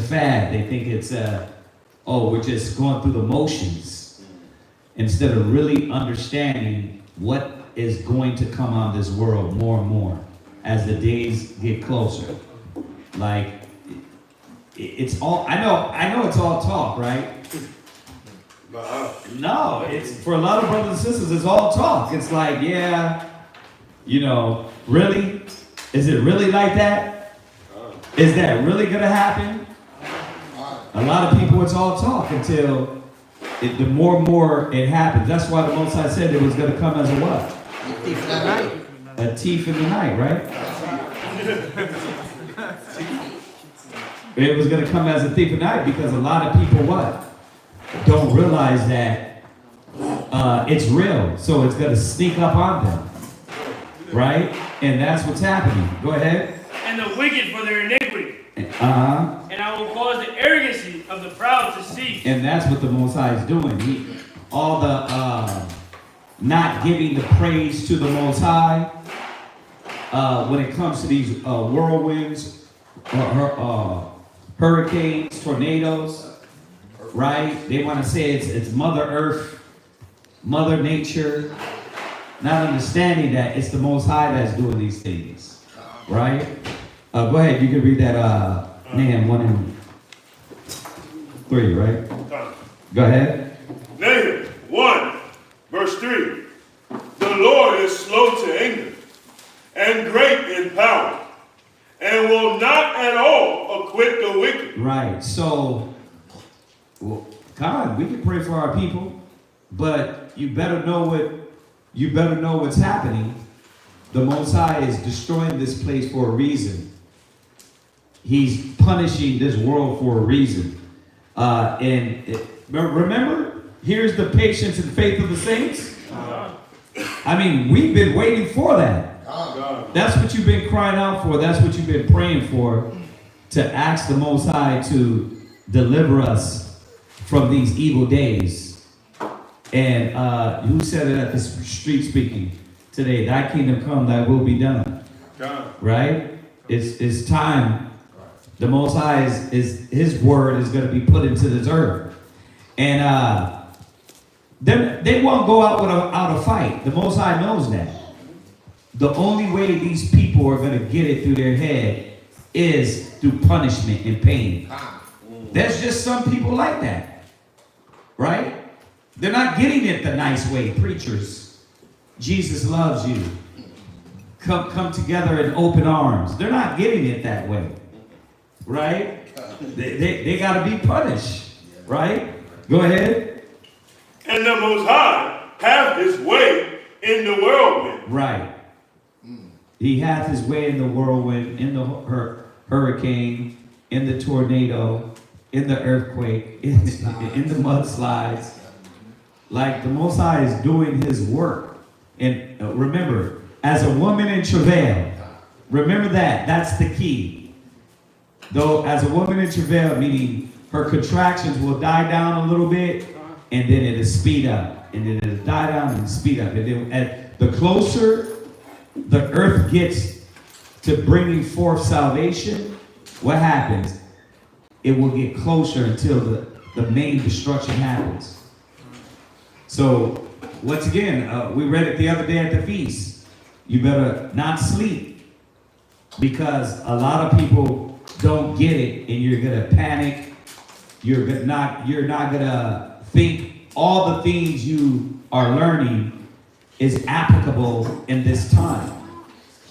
fad. They think it's we're just going through the motions instead of really understanding what is going to come on this world more and more as the days get closer. Like, it's all, I know it's all talk, right? No, it's for a lot of brothers and sisters, it's all talk. It's like, yeah, really? Is it really like that? Is that really gonna happen? A lot of people, it's all talk until the more and more it happens. That's why the Most High said it was gonna come as a what? A thief in the night. A thief in the night, right? It was gonna come as a thief in the night because a lot of people what? Don't realize that it's real, so it's going to sneak up on them, right? And that's what's happening. Go ahead. And the wicked for their iniquity. And I will cause the arrogancy of the proud to cease. And that's what the Most High is doing. All the not giving the praise to the Most High when it comes to these whirlwinds, hurricanes, tornadoes. Right? They want to say it's Mother Earth, Mother Nature, not understanding that it's the Most High that's doing these things. Right? Go ahead, you can read that Nahum 1 and 3, right? Go ahead. Nahum 1, verse 3. The Lord is slow to anger and great in power, and will not at all acquit the wicked. Right. So, God, we can pray for our people, but you better know what's happening. The Most High is destroying this place for a reason. He's punishing this world for a reason. Remember, here's the patience and faith of the saints. I mean, we've been waiting for that. That's what you've been crying out for. That's what you've been praying for, to ask the Most High to deliver us from these evil days. And who said it at the street speaking today? Thy kingdom come, thy will be done. Right? It's time. The Most High is his word is going to be put into this earth. And they won't go out without a fight. The Most High knows that. The only way these people are going to get it through their head is through punishment and pain. There's just some people like that, right? They're not getting it the nice way. Preachers, Jesus loves you. Come together in open arms. They're not getting it that way, right? They got to be punished, right? Go ahead. And the Most High hath his way in the whirlwind. Right. He hath his way in the whirlwind, in the hurricane, in the tornado, in the earthquake, in the mudslides. Like the Most High is doing his work. And remember, as a woman in travail, remember that. That's the key. Though, as a woman in travail, meaning her contractions will die down a little bit, and then it'll speed up. And then it'll die down and speed up. And then the closer the earth gets to bringing forth salvation, what happens? It will get closer until the main destruction happens. So, once again, we read it the other day at the feast. You better not sleep, because a lot of people don't get it, and you're gonna panic. You're not gonna think all the things you are learning is applicable in this time.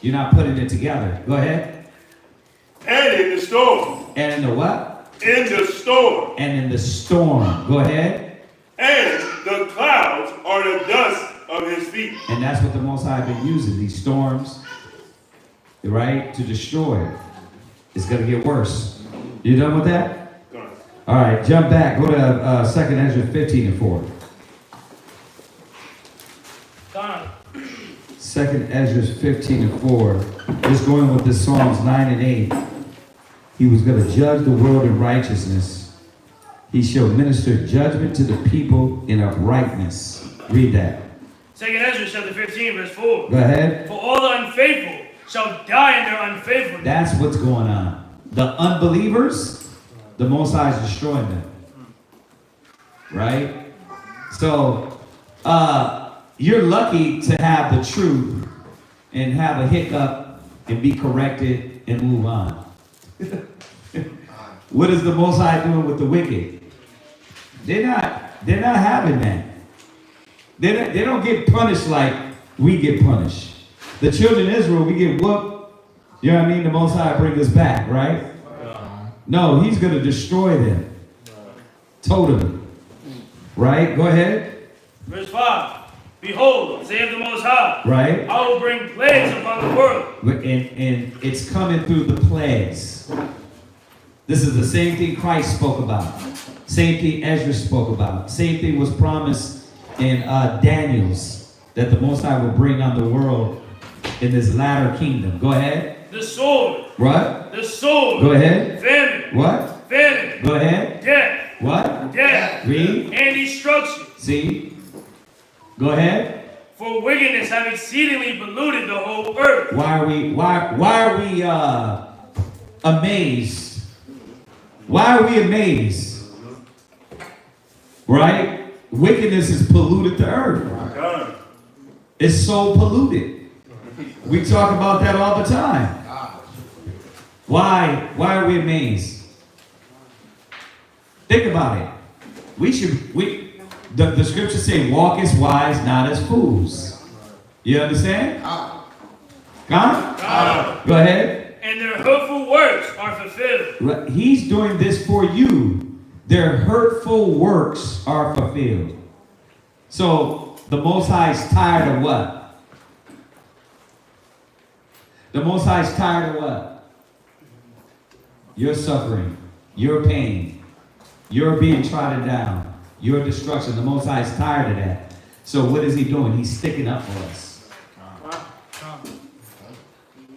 You're not putting it together. Go ahead. And in the storm. And in the what? In the storm. And in the storm. Go ahead. And the clouds are the dust of his feet. And that's what the Most High been using, these storms, right, to destroy. It's going to get worse. You done with that? Go on. All right, jump back. Go to 2nd Ezra 15:4. Gone. 2nd Ezra 15:4. Just going with the Psalms 9 and 8. He was going to judge the world in righteousness. He shall minister judgment to the people in uprightness. Read that. 2nd Ezra chapter 15, verse 4. Go ahead. For all the unfaithful shall die in their unfaithfulness. That's what's going on. The unbelievers, the Most High is destroying them. Right? So, you're lucky to have the truth and have a hiccup and be corrected and move on. What is the Most High doing with the wicked? They're not having that. They don't get punished like we get punished. The children of Israel, we get whooped. You know what I mean? The Most High bring us back, right? No, he's going to destroy them. Totally. Right? Go ahead. Verse 5. Behold, saith the Most High. Right. I will bring plagues upon the world. And it's coming through the plagues. This is the same thing Christ spoke about. Same thing Ezra spoke about. Same thing was promised in Daniel's, that the Most High will bring on the world in this latter kingdom. Go ahead. The sword. What? The sword. Go ahead. Famine. What? Famine. Go ahead. Death. What? Death. Read. And destruction. See? Go ahead. For wickedness have exceedingly polluted the whole earth. Why are we amazed? Why are we amazed? Right? Wickedness has polluted the earth. It's so polluted. We talk about that all the time. Why are we amazed? Think about it. The scriptures say, walk as wise, not as fools. You understand? Huh? Go ahead. And their hurtful works are fulfilled. He's doing this for you. Their hurtful works are fulfilled. So the Most High is tired of what? The Most High is tired of what? Your suffering, your pain, your being trodden down, your destruction. The Most High is tired of that. So what is he doing? He's sticking up for us.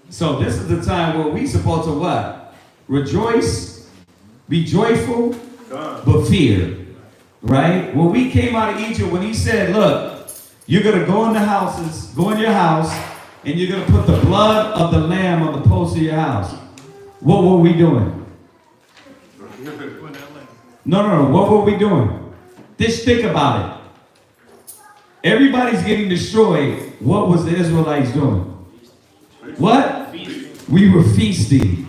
So this is the time where we're supposed to what? Rejoice, be joyful, but fear. Right? When we came out of Egypt, when he said, look, you're going to go in the houses, go in your house, and you're going to put the blood of the lamb on the post of your house. What were we doing? No. What were we doing? Just think about it. everybody's getting destroyed. What was the Israelites doing? What? We were feasting.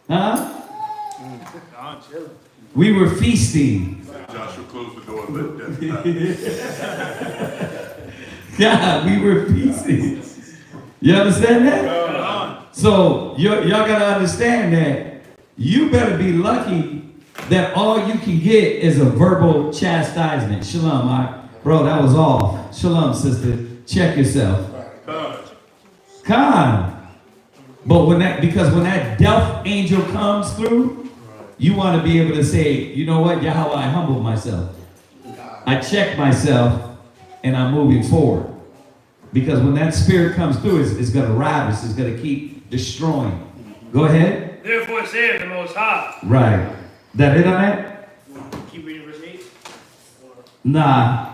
Huh? We were feasting. Joshua closed the door and let death pass. God, we were feasting. You understand that? So y'all gotta understand that you better be lucky that all you can get is a verbal chastisement. Shalom, bro, that was all. Shalom, sister. Check yourself. Come on. But when that death angel comes through, you want to be able to say, you know what, Yahweh, I humbled myself. I checked myself, and I'm moving forward. Because when that spirit comes through, it's going to ravage. It's going to keep destroying. Go ahead. Therefore saith the Most High. Right. That it on that? Keep reading verse 8. Nah.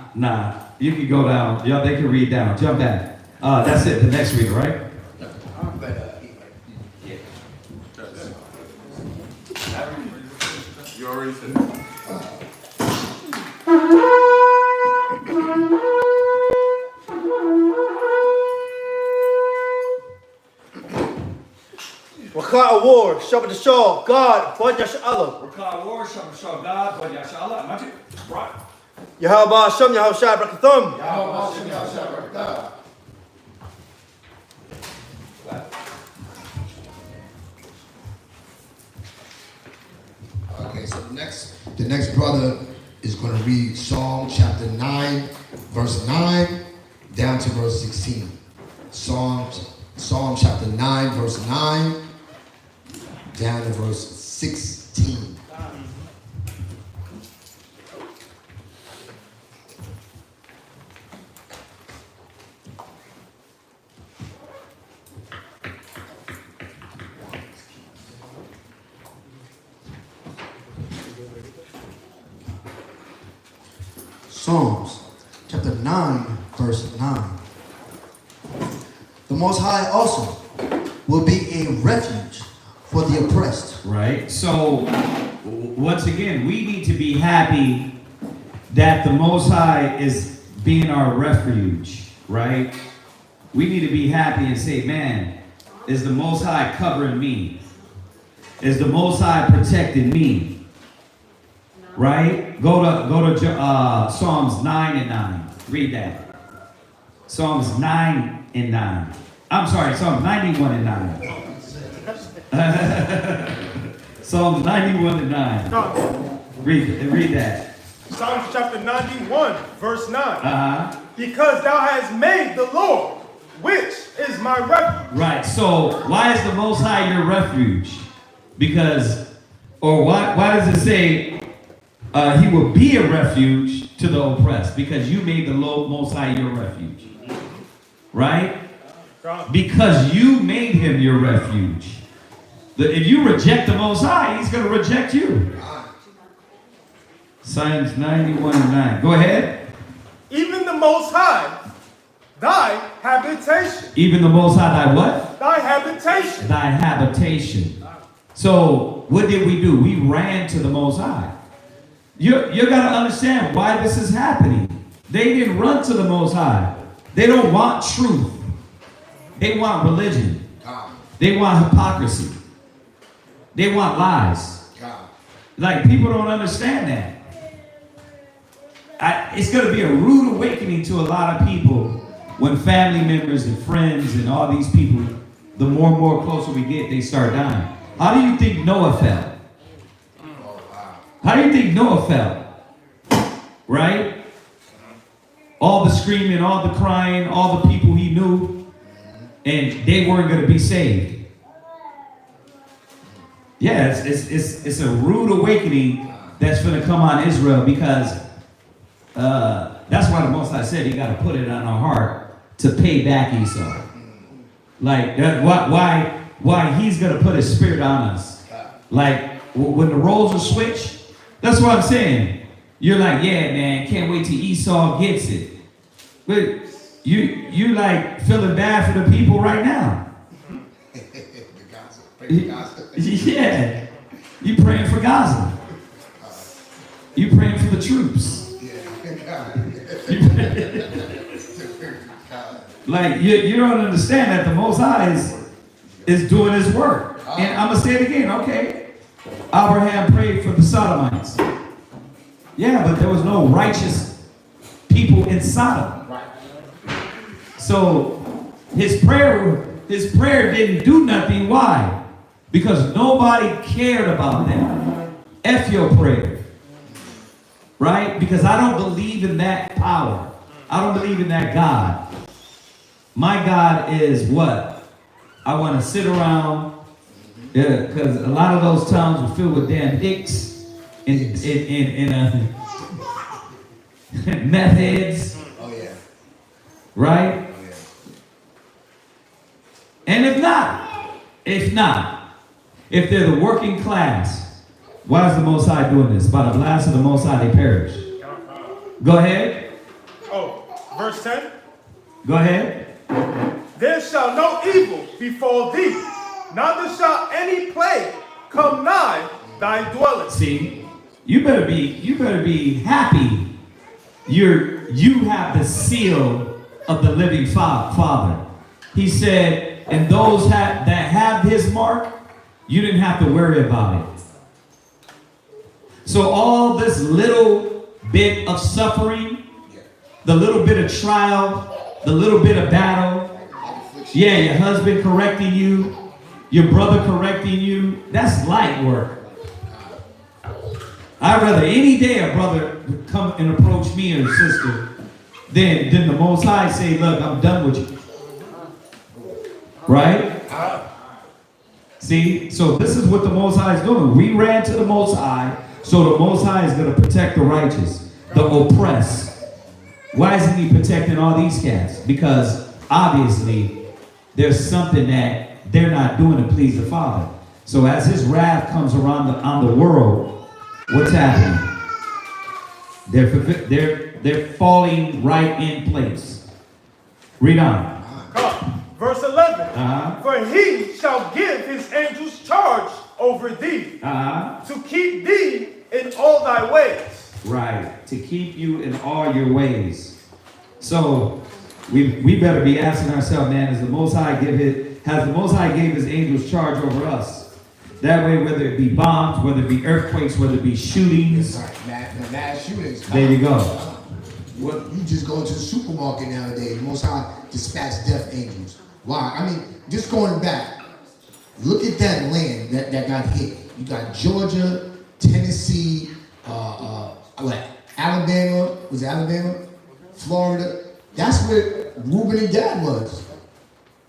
You can go down. Y'all, they can read down. Jump back. That's it. The next reader, right? You already said Wakar War, Shabbat Shaw, God, Bojash Allah. Wakar War, Shabbat Shaw, God, Bojash Allah. Right. Yahweh Hashem, Yahweh Shai Brakathum. Okay, so the next brother is going to read Psalm chapter 9, verse 9, down to verse 16. Psalm chapter 9, verse 9, down to verse 16. Psalms chapter 9, verse 9. The Most High also will be a refuge for the oppressed. Right. So, once again, we need to be happy that the Most High is being our refuge, right? We need to be happy and say, man, is the Most High covering me? Is the Most High protecting me? Right? Go to Psalms 9 and 9. Read that. Psalms 9 and 9. I'm sorry, Psalms 91 and 9. Psalms 91 and 9. Read that. Psalms chapter 91, verse 9. Uh-huh. Because thou hast made the Lord, which is my refuge. Right. So why is the Most High your refuge? Because, or why does it say he will be a refuge to the oppressed? Because you made the Most High your refuge. Right? Because you made him your refuge. If you reject the Most High, he's going to reject you. Psalms 91 and 9. Go ahead. Even the Most High, thy habitation. Even the Most High, thy what? Thy habitation. Thy habitation. So what did we do? We ran to the Most High. You got to understand why this is happening. They didn't run to the Most High. They don't want truth. They want religion. They want hypocrisy. They want lies. Like, people don't understand that. It's going to be a rude awakening to a lot of people when family members and friends and all these people, the more and more closer we get, they start dying. How do you think Noah felt? How do you think Noah felt? Right? All the screaming, all the crying, all the people he knew, and they weren't going to be saved. Yeah, it's a rude awakening that's going to come on Israel, because that's why the Most High said he got to put it on our heart to pay back Esau. Like, why he's going to put his spirit on us. Like, when the roles are switched, that's what I'm saying. You're like, yeah, man, can't wait till Esau gets it. But you like feeling bad for the people right now. Yeah, you praying for Gaza. You praying for the troops. Like, you don't understand that the Most High is doing his work. And I'm going to say it again, okay? Abraham prayed for the Sodomites. Yeah, but there was no righteous people in Sodom. So his prayer didn't do nothing. Why? Because nobody cared about them. F your prayer. Right? Because I don't believe in that power. I don't believe in that God. My God is what? I want to sit around, because a lot of those towns were filled with damn dicks and meth heads. Oh, yeah. Right? Oh, yeah. And if they're the working class, why is the Most High doing this? By the blast of the Most High, they perish. Go ahead. Oh, verse 10. Go ahead. There shall no evil befall thee, neither shall any plague come nigh thy dwelling. See, you better be happy. You have the seal of the living Father. He said, and those that have his mark, you didn't have to worry about it. So all this little bit of suffering, the little bit of trial, the little bit of battle, yeah, your husband correcting you, your brother correcting you, that's light work. I'd rather any day a brother come and approach me or sister than the Most High say, look, I'm done with you. Right? See, so this is what the Most High is doing. We ran to the Most High, so the Most High is going to protect the righteous, the oppressed. Why isn't he protecting all these cats? Because obviously there's something that they're not doing to please the Father. So as his wrath comes around on the world, what's happening? They're falling right in place. Read on. Verse 11. For he shall give his angels charge over thee, to keep thee in all thy ways. Right, to keep you in all your ways. So we better be asking ourselves, man, has the Most High gave his angels charge over us? That way, whether it be bombs, whether it be earthquakes, whether it be shootings. Right, mass shootings. There you go. What, you just go into the supermarket nowadays, the Most High dispatch death angels. Why? I mean, just going back, look at that land that got hit. You got Georgia, Tennessee, Alabama, was it Alabama? Florida. That's where Reuben and Gad was.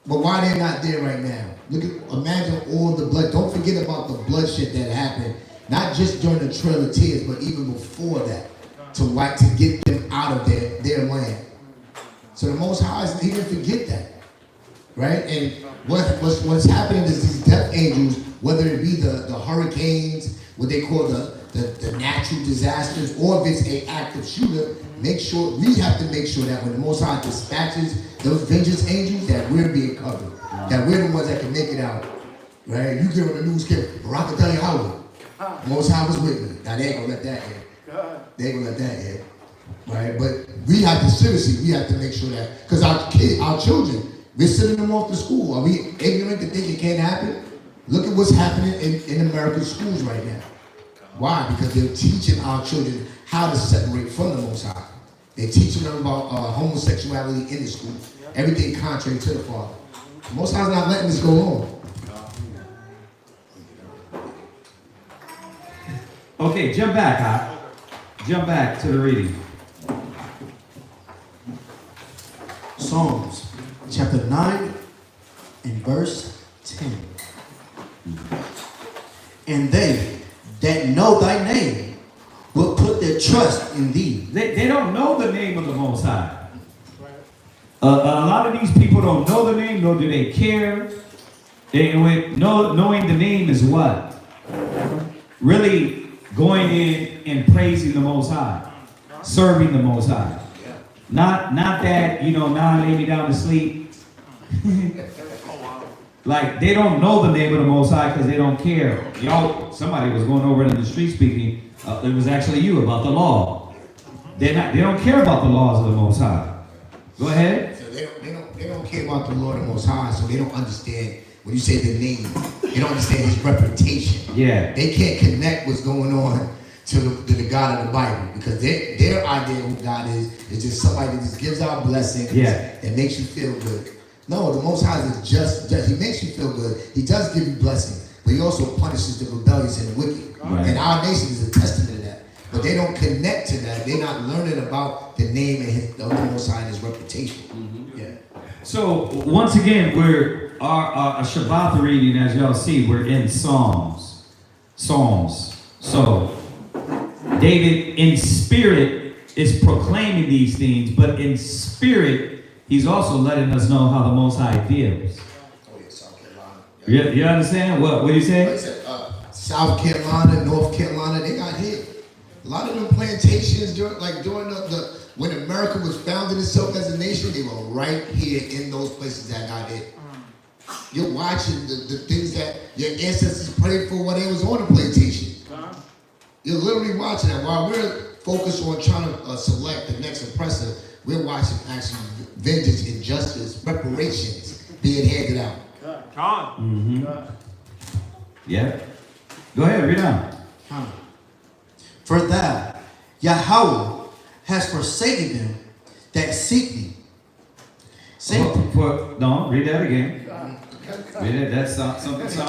But why they're not there right now? Imagine all the blood. Don't forget about the bloodshed that happened, not just during the Trail of Tears, but even before that, to get them out of their land. So the Most High, he didn't forget that, right? And what's happening is these death angels, whether it be the hurricanes, what they call the natural disasters, or if it's an active shooter, we have to make sure that when the Most High dispatches those vengeance angels, that we're being covered, that we're the ones that can make it out, right? You get on the news, Barakatah Yahweh, Most High was with me. Now they ain't gonna let that in. They ain't gonna let that in, right? But we have to make sure that, because our children, we're sending them off to school. Are we ignorant to think it can't happen? Look at what's happening in American schools right now. Why? Because they're teaching our children how to separate from the Most High. They're teaching them about homosexuality in the school. Everything contrary to the Father. The Most High's not letting this go on. Okay, jump back, huh? Jump back to the reading. Psalms chapter 9 and verse 10. And they that know thy name will put their trust in thee. They don't know the name of the Most High. A lot of these people don't know the name, nor do they care. Knowing the name is what? Really going in and praising the Most High. Serving the Most High. Not that, now I lay me down to sleep. Like, they don't know the name of the Most High because they don't care. Somebody was going over in the street speaking. It was actually you about the law. They don't care about the laws of the Most High. Go ahead. So they don't care about the Lord the Most High, so they don't understand when you say the name, they don't understand his reputation. Yeah. They can't connect what's going on to the God of the Bible, because their idea of who God is just somebody that just gives out blessings and makes you feel good. No, the Most High is just. He makes you feel good. He does give you blessings, but he also punishes the rebellious and the wicked. Right. And our nation is a testament to that. But they don't connect to that. They're not learning about the name and the Most High and his reputation. Mm-hmm. Yeah. So once again, we're our Shabbat reading, as y'all see, we're in Psalms. So David in spirit is proclaiming these things, but in spirit, he's also letting us know how the Most High feels. Oh yeah, South Carolina. You understand? What do you say? Like I said, South Carolina, North Carolina, they got hit. A lot of them plantations during the when America was founded itself as a nation, they were right here in those places that got hit. You're watching the things that your ancestors prayed for while they was on the plantation. You're literally watching that. While we're focused on trying to select the next oppressor, we're watching actually vengeance, injustice, reparations being handed out. Mm-hmm. Yeah. Go ahead, read on. For thou, Yahweh, has forsaken them that seek thee. No, read that again. Read it. That's something. For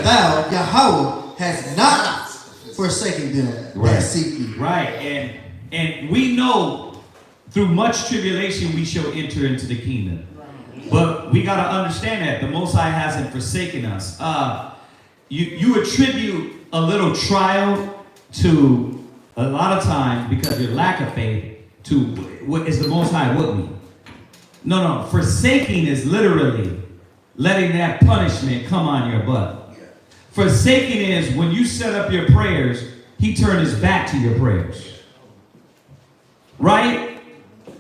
thou, Yahweh, has not forsaken them that seek thee. Right, and we know through much tribulation we shall enter into the kingdom. But we got to understand that the Most High hasn't forsaken us. You attribute a little trial to a lot of times because of your lack of faith to what is the Most High with me. No, forsaking is literally letting that punishment come on your butt. Forsaking is when you set up your prayers, he turned his back to your prayers. Right?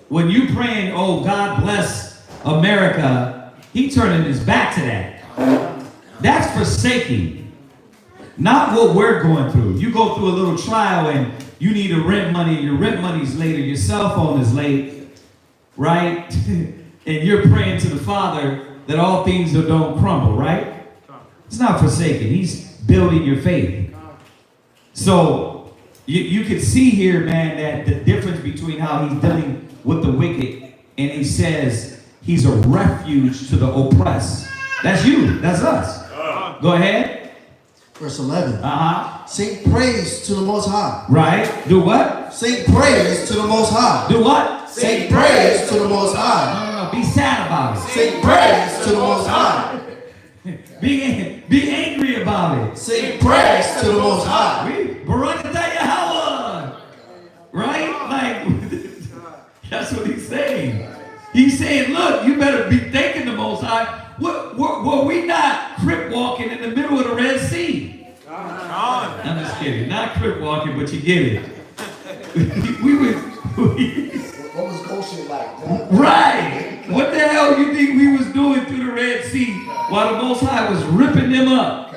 When you praying, oh God bless America, he turning his back to that. That's forsaking. Not what we're going through. You go through a little trial and you need a rent money, and your rent money's late, or your cell phone is late, right? And you're praying to the Father that all things don't crumble, right? It's not forsaken. He's building your faith. So you can see here, man, that the difference between how he's dealing with the wicked, and he says he's a refuge to the oppressed. That's you. That's us. Go ahead. Verse 11. Sing praise to the Most High. Right. Do what? Sing praise to the Most High. Do what? Sing praise to the Most High. No. Be sad about it. Sing praise to the Most High. Be angry about it. Sing praise to the Most High. Barakatah Yahweh. Right? Like, that's what he's saying. He's saying, look, you better be thanking the Most High. Were we not crip walking in the middle of the Red Sea? I'm just kidding. Not crip walking, but you get it. What was Goshen like? Right. What the hell you think we was doing through the Red Sea while the Most High was ripping them up?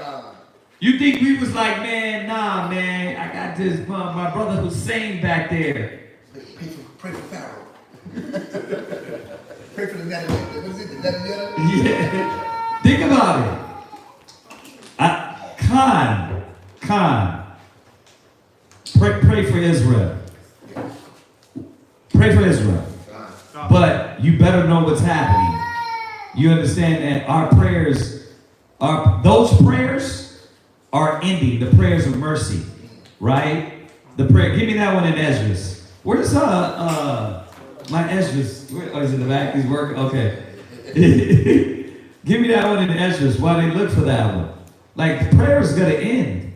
You think we was like, man, nah, man, I got this, my brother Hussein back there. Pray for Pharaoh. Pray for the what is it? The Nebuchadnezzar? Yeah. Think about it. Khan. Pray for Israel. Pray for Israel. But you better know what's happening. You understand that our prayers those prayers are ending, the prayers of mercy. Right? The prayer. Give me that one in Esdras. Where's my Esdras? Oh, he's in the back. He's working. Okay. Give me that one in Esdras while they look for that one. Like, the prayer is going to end,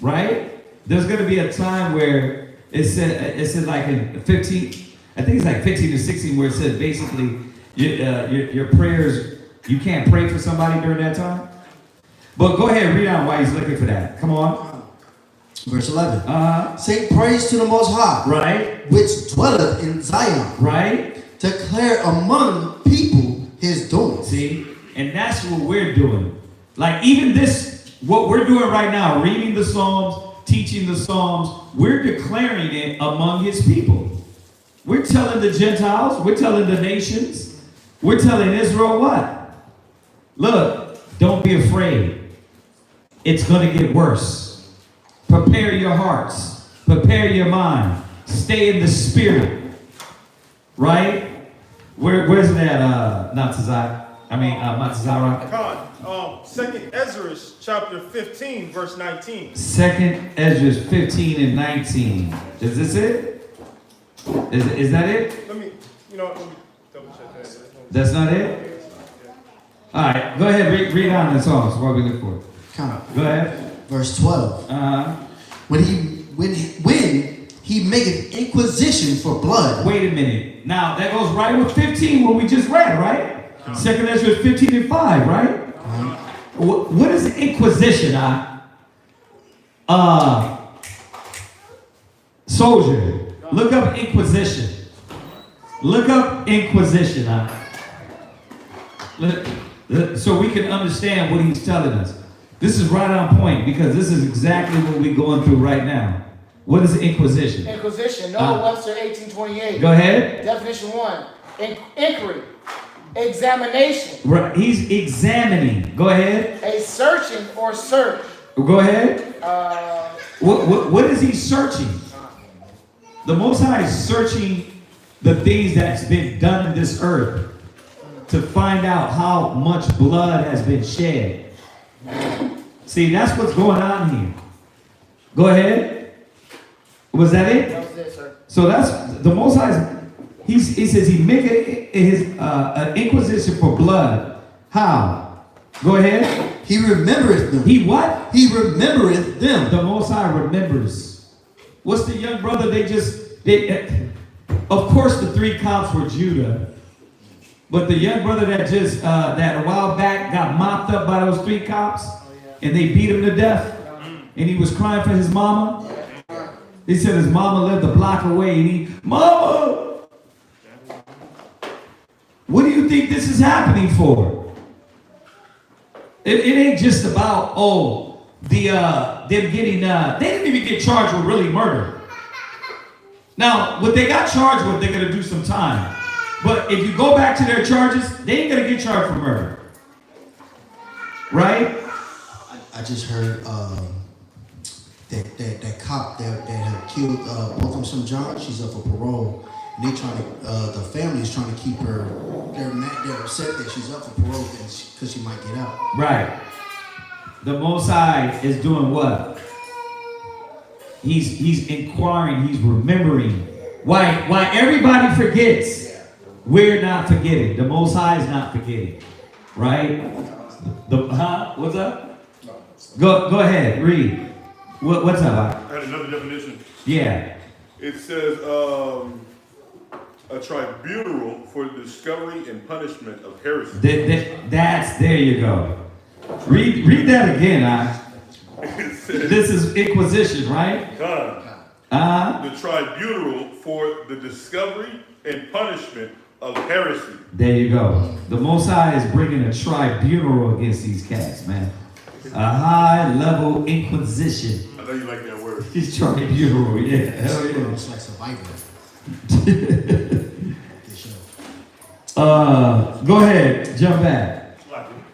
right? There's going to be a time where it said like in 15, I think it's like 15 to 16, where it says basically your prayers, you can't pray for somebody during that time. But go ahead and read on why he's looking for that. Come on. Verse 11. Sing praise to the Most High. Right. Which dwelleth in Zion. Right. Declare among people his doings. See? And that's what we're doing. Like, even this, what we're doing right now, reading the Psalms, teaching the Psalms, we're declaring it among his people. We're telling the Gentiles, we're telling the nations, we're telling Israel what? Look, don't be afraid. It's going to get worse. Prepare your hearts. Prepare your mind. Stay in the spirit. Right? Where's that, Matazara? Con, 2nd Ezra chapter 15, verse 19. 2nd Ezra 15 and 19. Is this it? Is that it? Let me double check that. That's not it? All right, go ahead, read on the songs while we look for it. Go ahead. Verse 12. When he maketh inquisition for blood. Wait a minute. Now, that goes right with 15 what we just read, right? 2nd Ezra 15 and 5, right? What is inquisition? Soldier, look up inquisition. Look up inquisition. So we can understand what he's telling us. This is right on point because this is exactly what we're going through right now. What is Inquisition? Inquisition, Noah Webster 1828. Go ahead. Definition 1, inquiry, examination. Right, he's examining. Go ahead. A searching or search. Go ahead. What is he searching? The Most High is searching the things that's been done in this earth to find out how much blood has been shed. See, that's what's going on here. Go ahead. Was that it? That was it, sir. So that's the Most High. He says he make an inquisition for blood. How? Go ahead. He remembereth them. He what? He remembereth them. The Most High remembers. What's the young brother? Of course, the 3 cops were Judah. But the young brother that a while back got mopped up by those 3 cops, and they beat him to death, and he was crying for his mama. He said his mama lived a block away, and Mama! What do you think this is happening for? It ain't just about, them getting, they didn't even get charged with really murder. Now, what they got charged with, they're gonna do some time. But if you go back to their charges, they ain't gonna get charged for murder. Right? I just heard that cop that had killed Welcome Some John, she's up for parole. And they trying to, the family is trying to keep her, they're upset that she's up for parole because she might get out. Right. The Most High is doing what? He's inquiring, he's remembering. Why everybody forgets, we're not forgetting. The Most High is not forgetting. Right? What's up? Go ahead, read. What's up? I had another definition. Yeah. It says a tribunal for the discovery and punishment of heresy. There you go. Read that again. This is Inquisition, right? The tribunal for the discovery and punishment of heresy. There you go. The Most High is bringing a tribunal against these cats, man. A high-level inquisition. I know you like that word. He's tribunal, yeah. Hell yeah. It's like Survivor. Go ahead, jump back.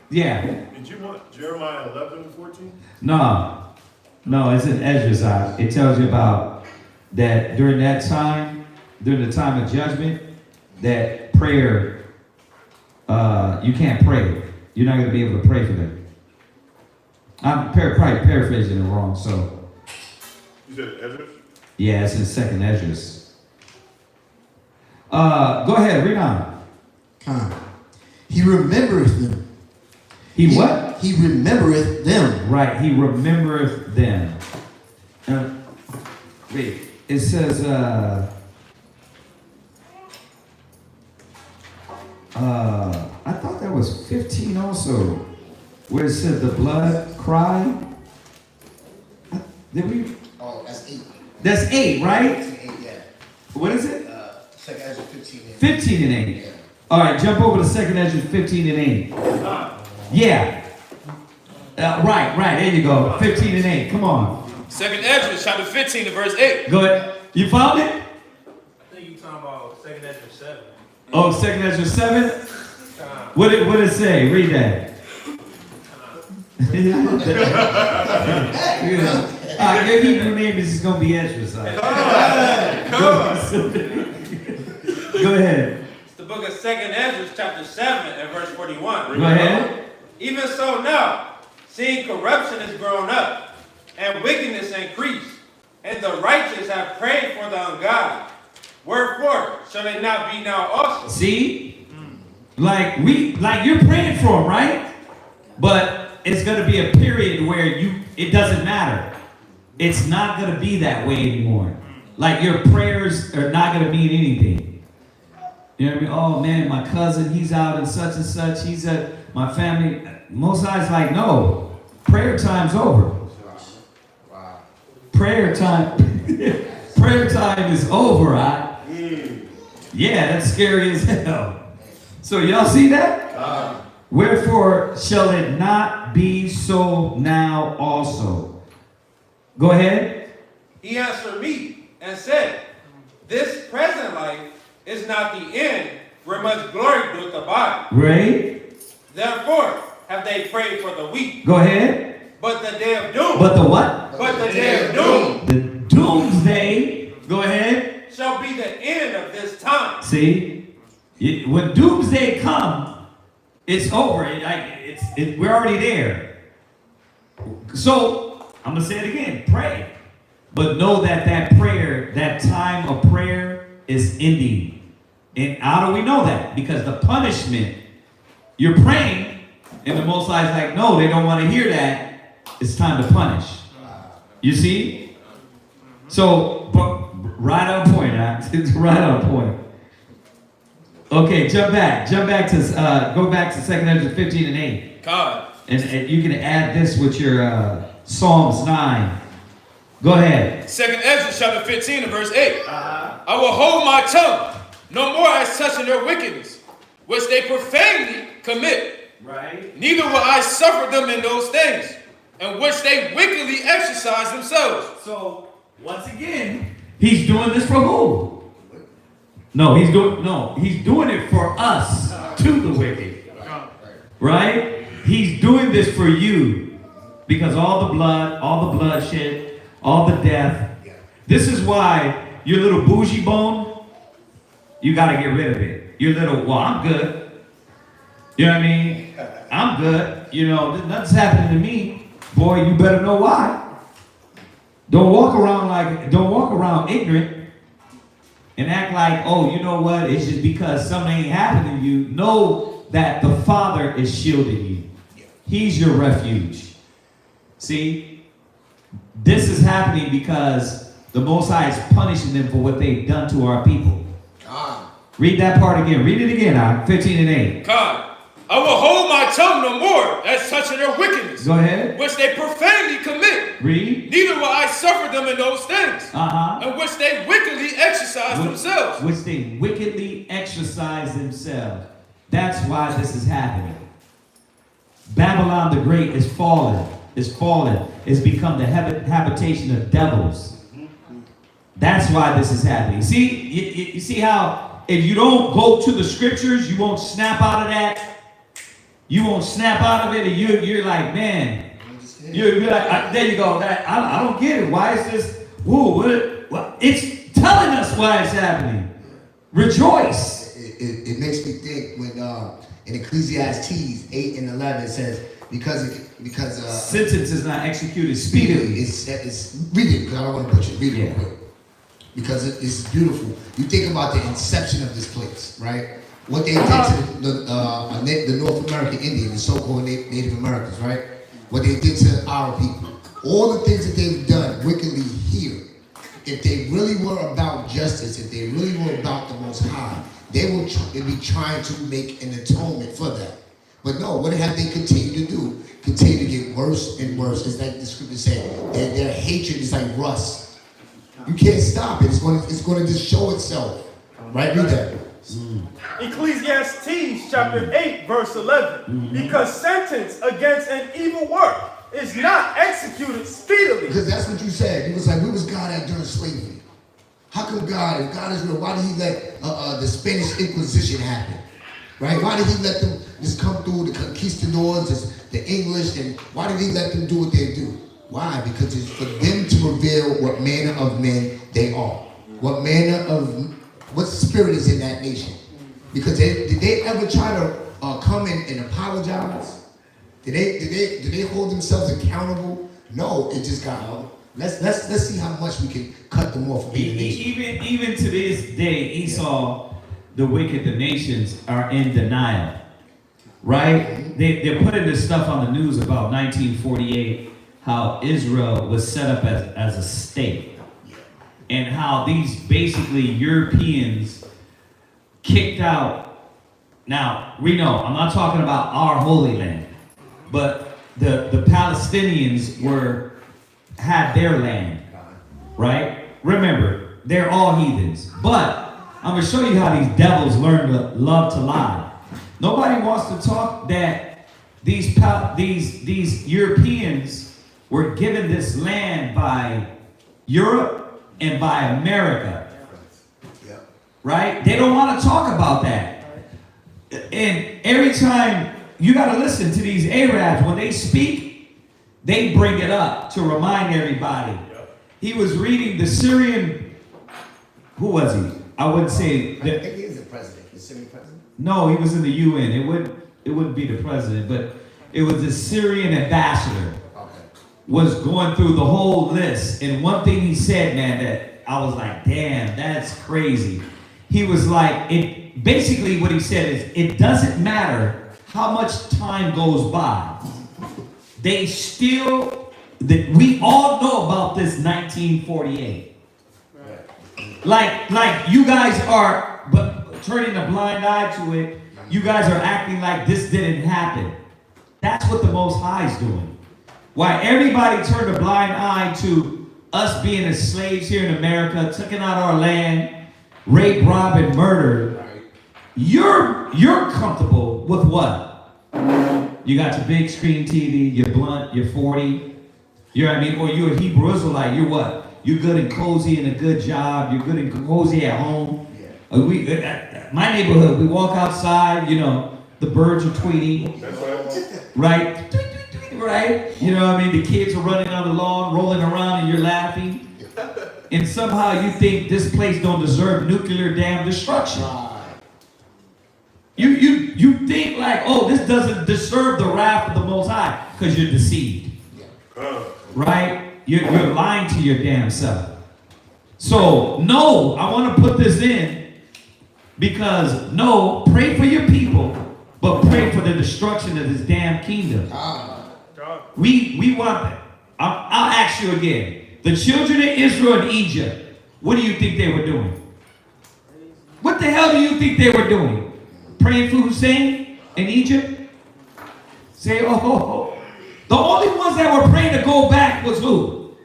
Yeah. Did you want Jeremiah 11 and 14? No, it's in Ezra's eye. It tells you about that during that time, during the time of judgment, that prayer, you can't pray. You're not going to be able to pray for them. I'm probably paraphrasing it wrong, so. You said Ezra? Yeah, it's in 2nd Ezra's. Go ahead, read on. He remembereth them. He what? He remembereth them. Right, he remembereth them. Wait, it says, I thought that was 15 also, where it said the blood cry. Did we? Oh, that's 8. That's 8, right? 8, yeah. What is it? 2nd Ezra 15 and 8. 15 and 8. Yeah. All right, jump over to 2nd Ezra 15 and 8. Yeah. Right, there you go. 15 and 8. Come on. 2nd Ezra chapter 15 and verse 8. Go ahead. You found it? I think you're talking about 2nd Ezra 7. Oh, 2nd Ezra 7? What did it say? Read that. Your Hebrew name is going to be Ezra. Go ahead. It's the book of 2nd Ezra, chapter 7 and verse 41. Go ahead. Even so now, seeing corruption has grown up, and wickedness increased, and the righteous have prayed for the ungodly. Wherefore shall they not be now also? See? Like you're praying for them, right? But it's going to be a period where it doesn't matter. It's not going to be that way anymore. Like your prayers are not going to mean anything. You know what I mean? Oh man, my cousin, he's out and such. He's at my family. Most High's like, no, prayer time's over. Wow. Prayer time is over, right? Yeah, that's scary as hell. So y'all see that? Wherefore shall it not be so now also? Go ahead. He answered me and said, this present life is not the end where much glory doeth abide. Right. Therefore have they prayed for the weak. Go ahead. But the day of doom. But the what? But the day of doom. The doomsday. Go ahead. Shall be the end of this time. See, when doomsday comes, it's over. We're already there. So I'm gonna say it again. Pray, but know that prayer, that time of prayer, is ending. And how do we know that? Because the punishment, you're praying, and the Most High is like, no, they don't want to hear that. It's time to punish. You see? So, right on point, huh? It's right on point. Okay, jump back to, go back to 2nd Ezra 15 and 8. God. And you can add this with your Psalms 9. Go ahead. 2nd Ezra chapter 15 and verse 8. I will hold my tongue no more as touching their wickedness, which they profanely commit. Right. Neither will I suffer them in those things, in which they wickedly exercise themselves. So, once again, he's doing this for who? He's doing it for us, to the wicked. Right? He's doing this for you. Because all the blood, all the bloodshed, all the death. This is why your little bougie bone, you got to get rid of it. Your little, well, I'm good. You know what I mean? I'm good. You know, nothing's happening to me. Boy, you better know why. Don't walk around ignorant and act like, oh, you know what? It's just because something ain't happening to you. Know that the Father is shielding you. He's your refuge. See? This is happening because the Most High is punishing them for what they've done to our people. God. Read that part again. Read it again, 15 and 8. God, I will hold my tongue no more as touching their wickedness. Go ahead. Which they profanely commit. Read. Neither will I suffer them in those things. In which they wickedly exercise themselves. Which they wickedly exercise themselves. That's why this is happening. Babylon the Great is fallen. It's become the habitation of devils. That's why this is happening. See, you see how if you don't go to the scriptures, you won't snap out of that. You won't snap out of it, and you're like, man, you're like, there you go. I don't get it. Why is this? What? It's telling us why it's happening. Rejoice. It makes me think when in Ecclesiastes 8 and 11 it says because sentence is not executed speedily. It's read it because I don't want to butcher it. Read it real quick because it's beautiful. You think about the inception of this place, right? What they did to the North American Indians, the so-called Native Americans, right? What they did to our people. All the things that they've done wickedly here. If they really were about justice, if they really were about the Most High, they will be trying to make an atonement for that. But no, what have they continued to do? Continue to get worse and worse. It's like the scripture said, their hatred is like rust. You can't stop it. It's going to just show itself. Right? Read that. Ecclesiastes chapter 8 verse 11. Because sentence against an evil work is not executed speedily. Because that's what you said. It was like, where was God at during slavery? How come God, if God is real, why did he let the Spanish Inquisition happen? Right? Why did he let them just come through, the conquistadors, the English, and why did he let them do what they do? Why? Because it's for them to reveal what manner of men they are. What spirit is in that nation. Because did they ever try to come in and apologize? Did they hold themselves accountable? No, it just got, let's see how much we can cut them off from being a nation. Even to this day, Esau, the wicked, the nations are in denial, right? They're putting this stuff on the news about 1948, how Israel was set up as a state, and how these basically Europeans kicked out. Now, we know, I'm not talking about our Holy Land, but the Palestinians had their land, right? Remember, they're all heathens, but I'm going to show you how these devils learn to love to lie. Nobody wants to talk that these Europeans were given this land by Europe and by America. Right? They don't want to talk about that. And every time, you got to listen to these Arabs. When they speak, they bring it up to remind everybody. He was reading the Syrian, who was he? I wouldn't say. I think he is the president. The Syrian president? No, he was in the UN. It wouldn't be the president, but it was the Syrian ambassador. Was going through the whole list, and one thing he said, man, that I was like, damn, that's crazy. He was like, basically what he said is, it doesn't matter how much time goes by. We all know about this 1948. Like you guys are turning a blind eye to it. You guys are acting like this didn't happen. That's what the Most High is doing. Why everybody turned a blind eye to us being as slaves here in America, taking out our land, rape, rob, and murder. You're comfortable with what? You got your big screen TV, you're blunt, you're 40. You know what I mean? Or you're a Hebrew Israelite, you're what? You're good and cozy in a good job. You're good and cozy at home. My neighborhood, we walk outside, you know, the birds are tweeting. Right? Right? You know what I mean? The kids are running on the lawn, rolling around, and you're laughing. And somehow you think this place don't deserve nuclear damn destruction. You think like, oh, this doesn't deserve the wrath of the Most High, because you're deceived. Right? You're lying to your damn self. So, no, I want to put this in because, no, pray for your people, but pray for the destruction of this damn kingdom. We want that. I'll ask you again. The children of Israel in Egypt, what do you think they were doing? What the hell do you think they were doing? Praying for Hussein in Egypt? Say, oh. The only ones that were praying to go back was who?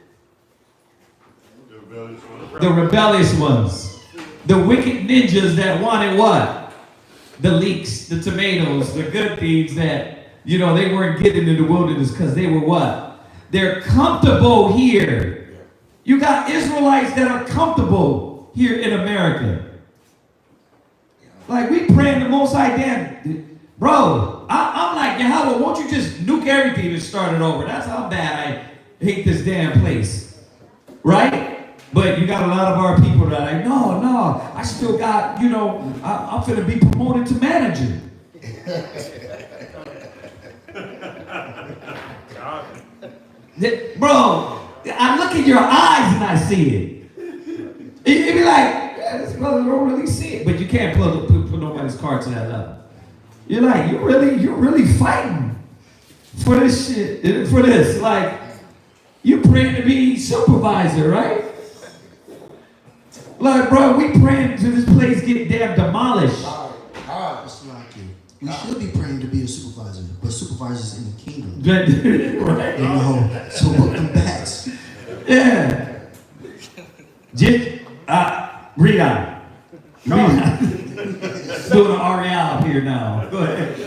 The rebellious ones. The wicked ninjas that wanted what? The leeks, the tomatoes, the good things that, you know, they weren't getting in the wilderness because they were what? They're comfortable here. You got Israelites that are comfortable here in America. Like, we praying the Most High damn. Bro, I'm like, Yahweh, won't you just nuke everything and start it over? That's how bad I hate this damn place. Right? But you got a lot of our people that are like, no, I still got, you know, I'm going to be promoted to manager. Bro, I look in your eyes and I see it. You'd be like, yeah, this brother don't really see it. But you can't put nobody's card to that level. You're like, you're really fighting for this shit, for this. Like, you praying to be supervisor, right? Like, bro, we praying to this place get damn demolished. We should be praying to be a supervisor, but supervisors in the kingdom. Right. You know, so whoop them backs. Yeah. Just, read on. Doing an Ariel up here now. Go ahead.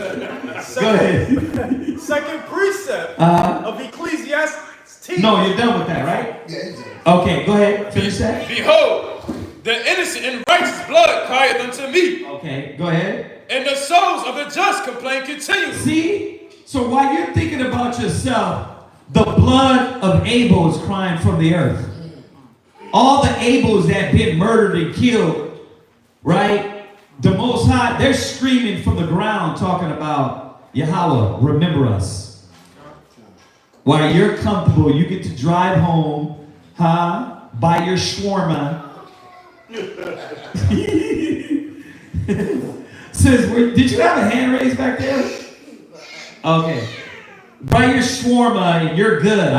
Second precept of Ecclesiastes me. No, you're done with that, right? Yeah, it's done. Okay, go ahead. Finish that. Behold, the innocent and righteous blood crieth unto me. Okay, go ahead. And the souls of the just complain continually. See? So while you're thinking about yourself, the blood of Abel is crying from the earth. All the Abels that been murdered and killed, right? The Most High, they're screaming from the ground talking about Yahweh, remember us. While you're comfortable, you get to drive home, buy your shawarma. Sis, did you have a hand raised back there? Okay. Buy your shawarma and you're good.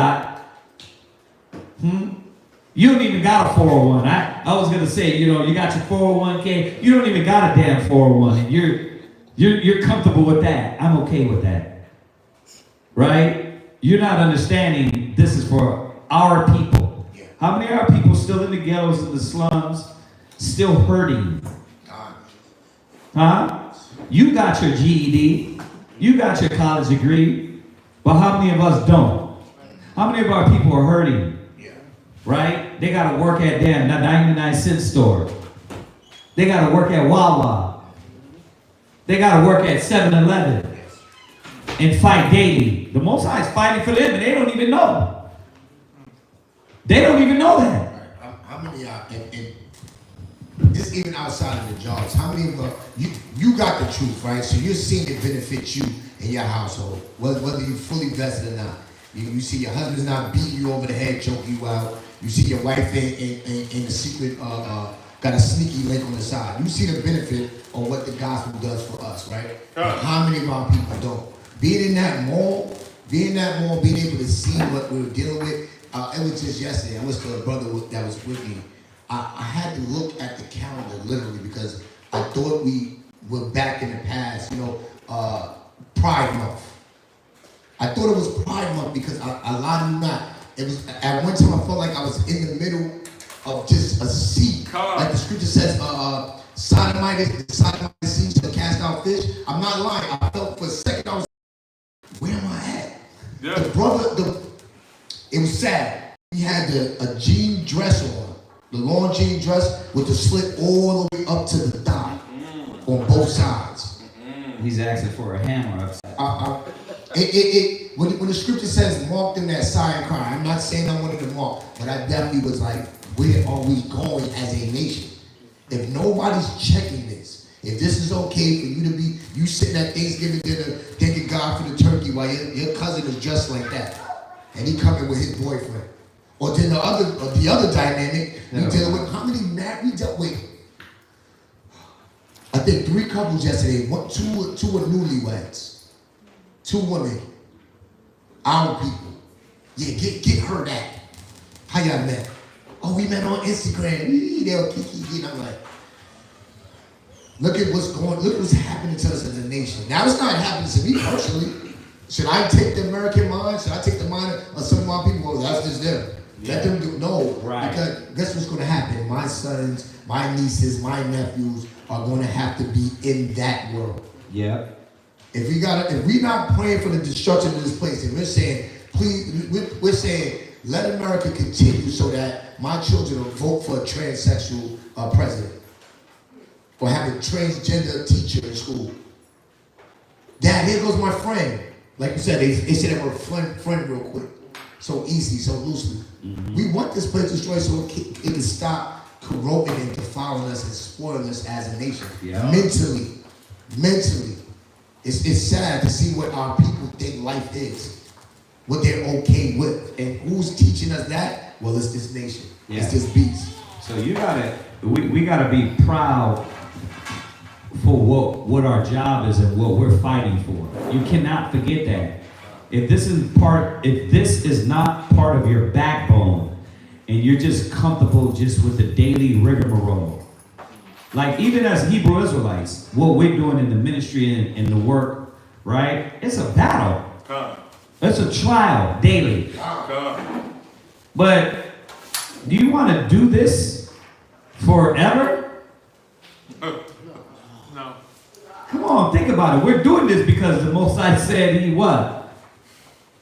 You don't even got a 401. I was gonna say, you got your 401k. You don't even got a damn 401. You're comfortable with that. I'm okay with that. Right? You're not understanding this is for our people. How many of our people still in the ghettos and the slums, still hurting? You got your GED, you got your college degree, but how many of us don't? How many of our people are hurting? Right? They got to work at damn 99-cent store. They got to work at Wawa. They got to work at 7-Eleven and fight daily. The Most High is fighting for them and they don't even know. They don't even know that. How many of y'all, and this even outside of the jobs, how many of you got the truth, right? So you're seeing it benefit you in your household, whether you're fully vested or not. You see your husband's not beating you over the head, choking you out. You see your wife in the secret, got a sneaky link on the side. You see the benefit of what the gospel does for us, right? How many of our people don't? Being in that mall, being able to see what we were dealing with. It was just yesterday. I was to a brother that was with me. I had to look at the calendar literally because I thought we were back in the past, Pride Month. I thought it was Pride Month because I lied to you not. It was at one time I felt like I was in the middle of just a sea. Like the scripture says, sodomite sea shall cast out fish. I'm not lying. I felt for a second I was, where am I at? Yeah. The brother, it was sad. He had a jean dress on, the long jean dress with the slit all the way up to the thigh on both sides. He's asking for a hammer upside. When the scripture says mark them that sigh and cry, I'm not saying I wanted to mark, but I definitely was like, where are we going as a nation? If nobody's checking this, if this is okay for you to be, you sitting at Thanksgiving dinner thanking God for the turkey while your cousin is dressed like that, and he coming with his boyfriend. Or then the other dynamic, we dealing with how many we dealt with. I think 3 couples yesterday, two were newlyweds. 2 women, our people. Yeah, get her that. How y'all met? Oh, we met on Instagram. They'll kiki. And I'm like, look at what's happening to us as a nation. Now it's not happening to me personally. Should I take the American mind? Should I take the mind of some of my people? Well, that's just them. Let them do. No, right. Because guess what's going to happen? My sons, my nieces, my nephews are going to have to be in that world. Yeah. If we're not praying for the destruction of this place, and we're saying, please, we're saying, let America continue so that my children will vote for a transsexual president or have a transgender teacher in school. Dad, here goes my friend. Like you said, they said that word friend real quick. So easy, so loosely. We want this place destroyed so it can stop corroding and defiling us and spoiling us as a nation. Yeah. Mentally. It's sad to see what our people think life is, what they're okay with, and who's teaching us that? Well, it's this nation. Yeah. It's this beast. So we gotta be proud for what our job is and what we're fighting for. You cannot forget that. If this is not part of your backbone, and you're just comfortable just with the daily rigmarole. Like even as Hebrew Israelites, what we're doing in the ministry and the work, right? It's a battle. It's a trial daily. But do you want to do this forever? No. Come on, think about it. We're doing this because the Most High said he what?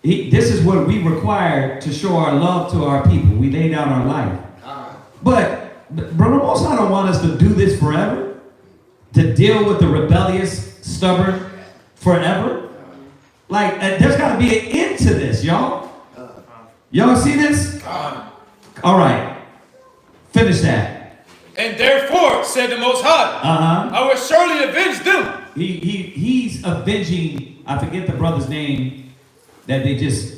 This is what we require to show our love to our people. We lay down our life. But Brother Most High don't want us to do this forever. To deal with the rebellious, stubborn forever. Like, there's got to be an end to this, y'all. Y'all see this? All right. Finish that. And therefore, said the Most High, I will surely avenge them. He's avenging, I forget the brother's name, that they just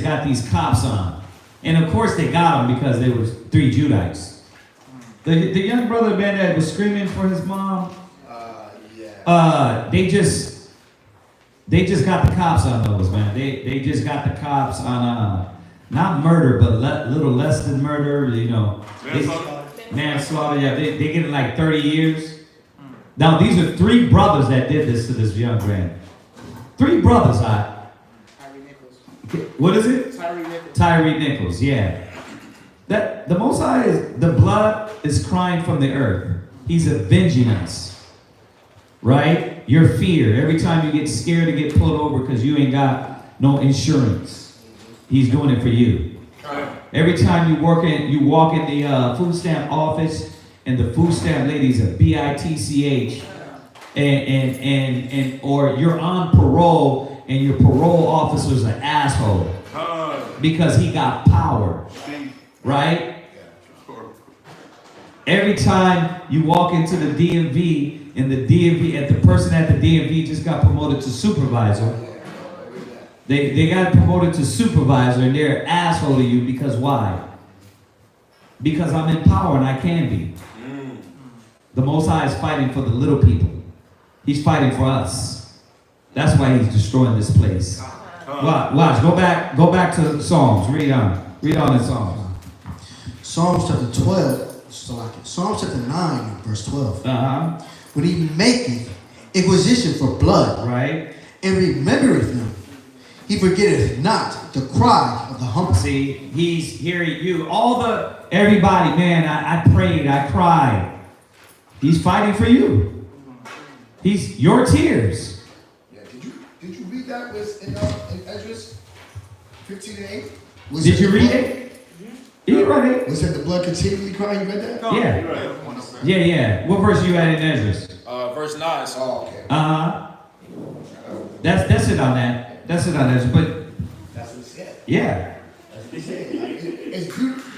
got these cops on. And of course they got them because there was 3 Judites. The young brother, man, that was screaming for his mom, they just got the cops on those, man. They just got the cops on, not murder, but little less than murder, you know. Manslaughter, yeah. They get it like 30 years. Now, these are 3 brothers that did this to this young man. 3 brothers, What is it? Tyree Nichols, yeah. That the Most High is, the blood is crying from the earth. He's avenging us. Right? Your fear. Every time you get scared to get pulled over because you ain't got no insurance. He's doing it for you. Every time you walk in the food stamp office and the food stamp lady's a BITCH and or you're on parole and your parole officer's an asshole because he got power, right? Every time you walk into the DMV and the person at the DMV just got promoted to supervisor. They got promoted to supervisor and they're an asshole to you because why? Because I'm in power and I can be. The Most High is fighting for the little people. He's fighting for us. That's why he's destroying this place. Watch. Go back to Psalms. Read on in Psalms. Psalms chapter 12. Psalms chapter 9, verse 12. When he maketh inquisition for blood, right, and remembereth them, he forgetteth not the cry of the humble. See, he's hearing you. Everybody, man, I prayed, I cried. He's fighting for you. He's your tears. Yeah, did you read that in Esdras 15 and 8? Did you read it? You read it. Was that the blood continually crying? You read that? Yeah. What verse you at in Esdras? Verse 9. Oh, okay. That's it on that. That's it on Esdras. But that's what it said. Yeah. That's what it said.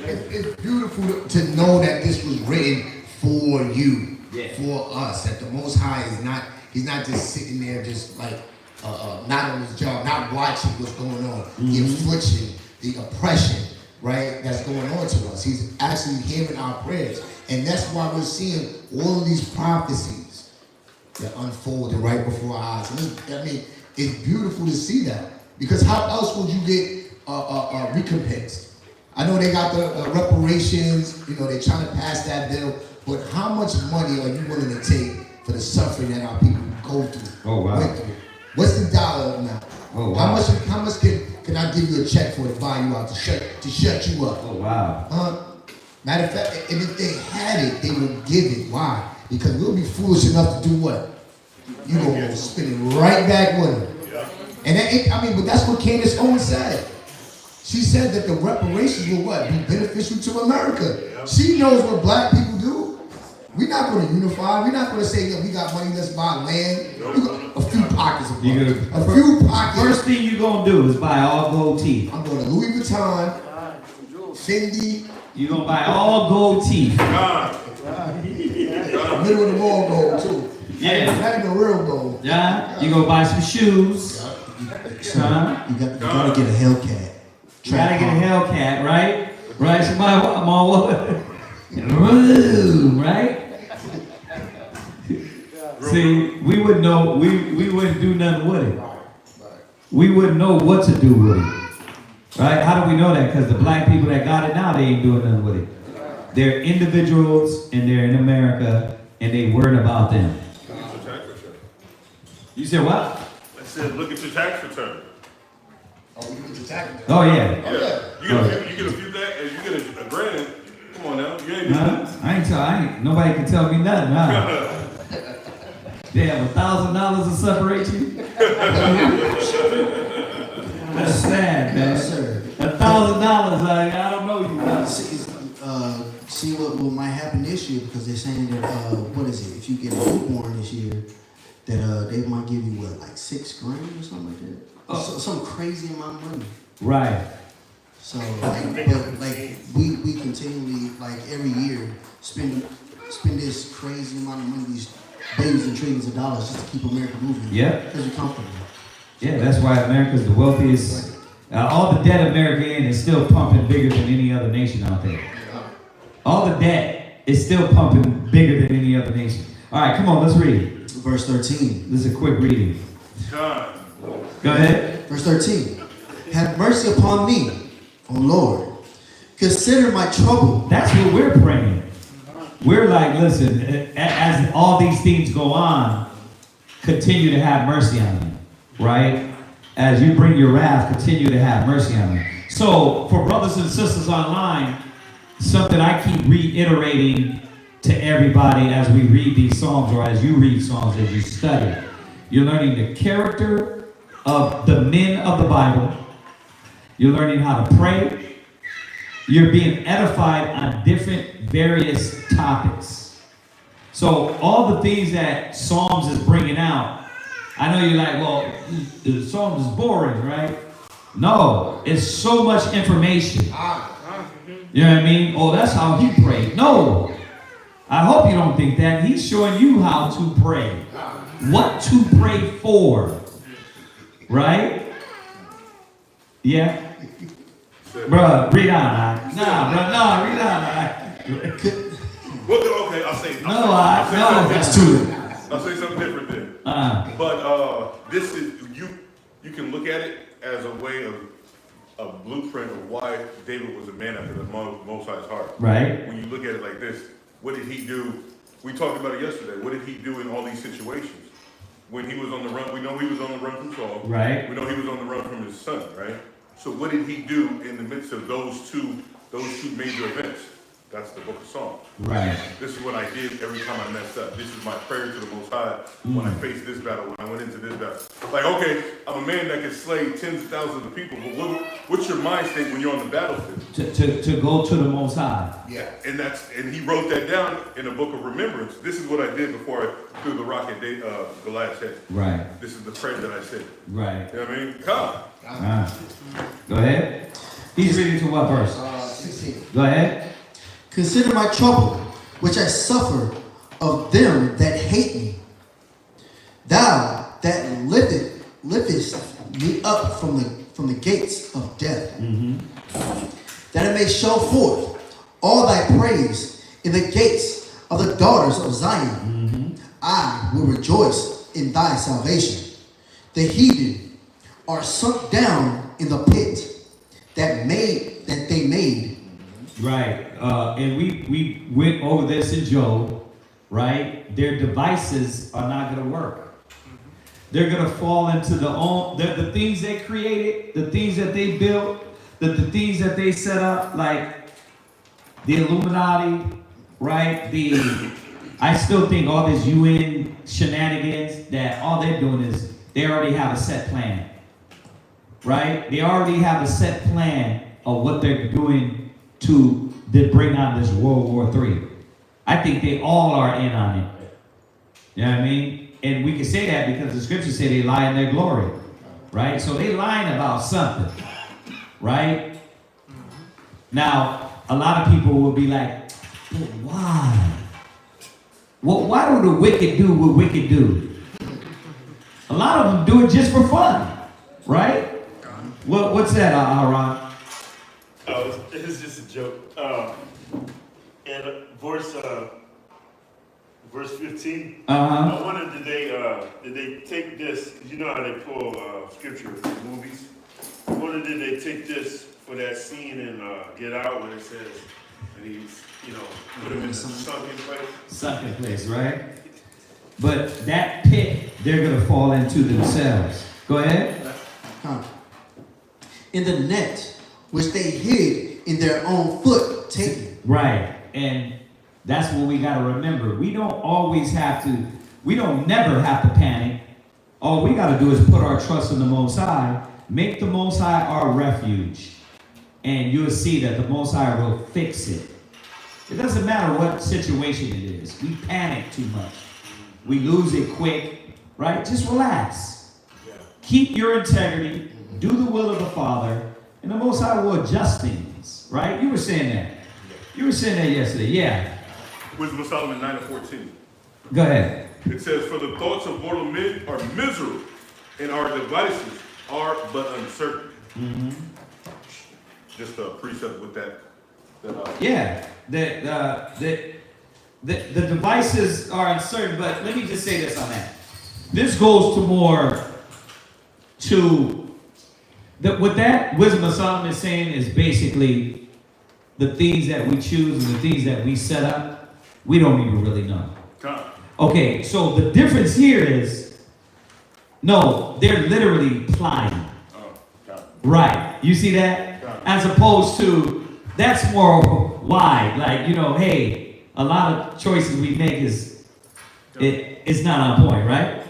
It's beautiful to know that this was written for you, for us. That the Most High is not. He's not just sitting there, just like not on his job, not watching what's going on, the affliction, the oppression, right? That's going on to us. He's actually hearing our prayers, and that's why we're seeing all of these prophecies that unfolding right before our eyes. And it's beautiful to see that, because how else would you get recompensed? I know they got the reparations, they're trying to pass that bill, but how much money are you willing to take for the suffering that our people go through? Went through? What's the dollar amount? How much can I give you a check for to buy you out, to shut you up? Matter of fact, if they had it, they would give it. Why? Because we'll be foolish enough to do what? You gonna go spin it right back with them. And but that's what Candace Owens said. She said that the reparations will what? Be beneficial to America. She knows what black people do. We're not going to unify. We're not going to say that we got money, let's buy land. We got a few pockets of money. A few pockets. First thing you're going to do is buy all gold teeth. I'm going to Louis Vuitton, Fendi. You're going to buy all gold teeth. Middle of the wall gold, too. Yeah. Not even real gold. Yeah. You're going to buy some shoes. You gotta get a Hellcat. You gotta get a Hellcat, right? Right? Somebody want more right? See, we wouldn't know, we wouldn't do nothing with it. We wouldn't know what to do with it. Right? How do we know that? Because the black people that got it now, they ain't doing nothing with it. They're individuals and they're in America and they worried about them. You said what? I said, look at your tax return. Oh, you get your tax return. Oh, yeah. You get a few things, you get a grand. Come on now. You ain't doing I ain't nobody can tell me nothing, huh? Damn, $1,000 to separate you? That's sad, man. Yes, sir. $1,000, I don't know you. See what might happen this year, because they're saying that what is it? If you get a newborn this year, that they might give you what, like $6 grand or something like that. So, some crazy amount of money. Right. So like we continually, like, every year spend this crazy amount of money, these billions and trillions of dollars, just to keep America moving. Yeah. Because we're comfortable. Yeah, that's why America's the wealthiest. All the debt America in is still pumping bigger than any other nation out there. All the debt is still pumping bigger than any other nation. All right, come on, let's read. Verse 13. This is a quick reading. John. Go ahead. Verse 13. Have mercy upon me, O Lord. Consider my trouble. That's what we're praying. We're like, listen, as all these things go on, continue to have mercy on me, right? As you bring your wrath, continue to have mercy on me. So, for brothers and sisters online, something I keep reiterating to everybody as we read these Psalms, or as you read Psalms, as you study. You're learning the character of the men of the Bible. You're learning how to pray. You're being edified on different various topics. So all the things that Psalms is bringing out, I know you're like, well, the Psalms is boring, right? No, it's so much information. You know what I mean? Oh, that's how he prayed. No, I hope you don't think that. He's showing you how to pray. What to pray for. Right? Yeah? Bruh, read on. Read on. Well, okay, I'll say. I'll say something different then. But this is you can look at it as a way of a blueprint of why David was a man after the Most High's heart. Right. When you look at it like this, what did he do? We talked about it yesterday. What did he do in all these situations? When he was on the run, we know he was on the run from Saul. Right. We know he was on the run from his son, right? So what did he do in the midst of those two major events? That's the book of Psalms. Right. This is what I did every time I messed up. This is my prayer to the Most High when I faced this battle, when I went into this battle. Like, okay, I'm a man that can slay tens of thousands of people, but what's your mind state when you're on the battlefield? To go to the Most High. Yeah, and he wrote that down in a book of remembrance. This is what I did before I threw the rock at Goliath's head. Right. This is the prayer that I said. Right. You know what I mean? Come. Go ahead. He's reading to what verse? 16. Go ahead. Consider my trouble, which I suffer of them that hate me. Thou that liftest me up from the gates of death, that I may show forth all thy praise in the gates of the daughters of Zion. I will rejoice in thy salvation. The heathen are sunk down in the pit that they made. Right. And we went over this in Job, right? Their devices are not going to work. They're going to fall into the things they created, the things that they built, the things that they set up, like the Illuminati, right? I still think all this UN shenanigans, that all they're doing is they already have a set plan, right? They already have a set plan of what they're doing to bring on this World War III. I think they all are in on it. You know what I mean? And we can say that because the scriptures say they lie in their glory, right? So they lying about something, right? Now, a lot of people will be like, but why? Well, why do the wicked do what wicked do? A lot of them do it just for fun, right? What's that, Aaron? It's just a joke. And verse 15. I wonder did they take this? You know how they pull scripture in movies. I wonder did they take this for that scene in Get Out where it says that he's put him in a sunken place. Sunken place, right? But that pit they're gonna fall into themselves. Go ahead. In the net which they hid in their own foot taken. Right. And that's what we got to remember. We don't always have to We don't never have to panic. All we got to do is put our trust in the Most High, make the Most High our refuge, and you'll see that the Most High will fix it. It doesn't matter what situation it is. We panic too much. We lose it quick, right? Just relax. Keep your integrity. Do the will of the Father, and the Most High will adjust things, right? You were saying that. You were saying that yesterday, yeah. Wisdom of Solomon 9:14. Go ahead. It says, for the thoughts of mortal men are miserable, and our devices are but uncertain. Mm-hmm. Just a precept with that. Yeah, the devices are uncertain, but let me just say this on that. This goes to more to what that Wisdom of Solomon is saying is basically the things that we choose and the things that we set up, we don't even really know. Okay, so the difference here is, no, they're literally plotting. Right, you see that? As opposed to, that's more wide, like, you know, hey, a lot of choices we make it's not on point, right?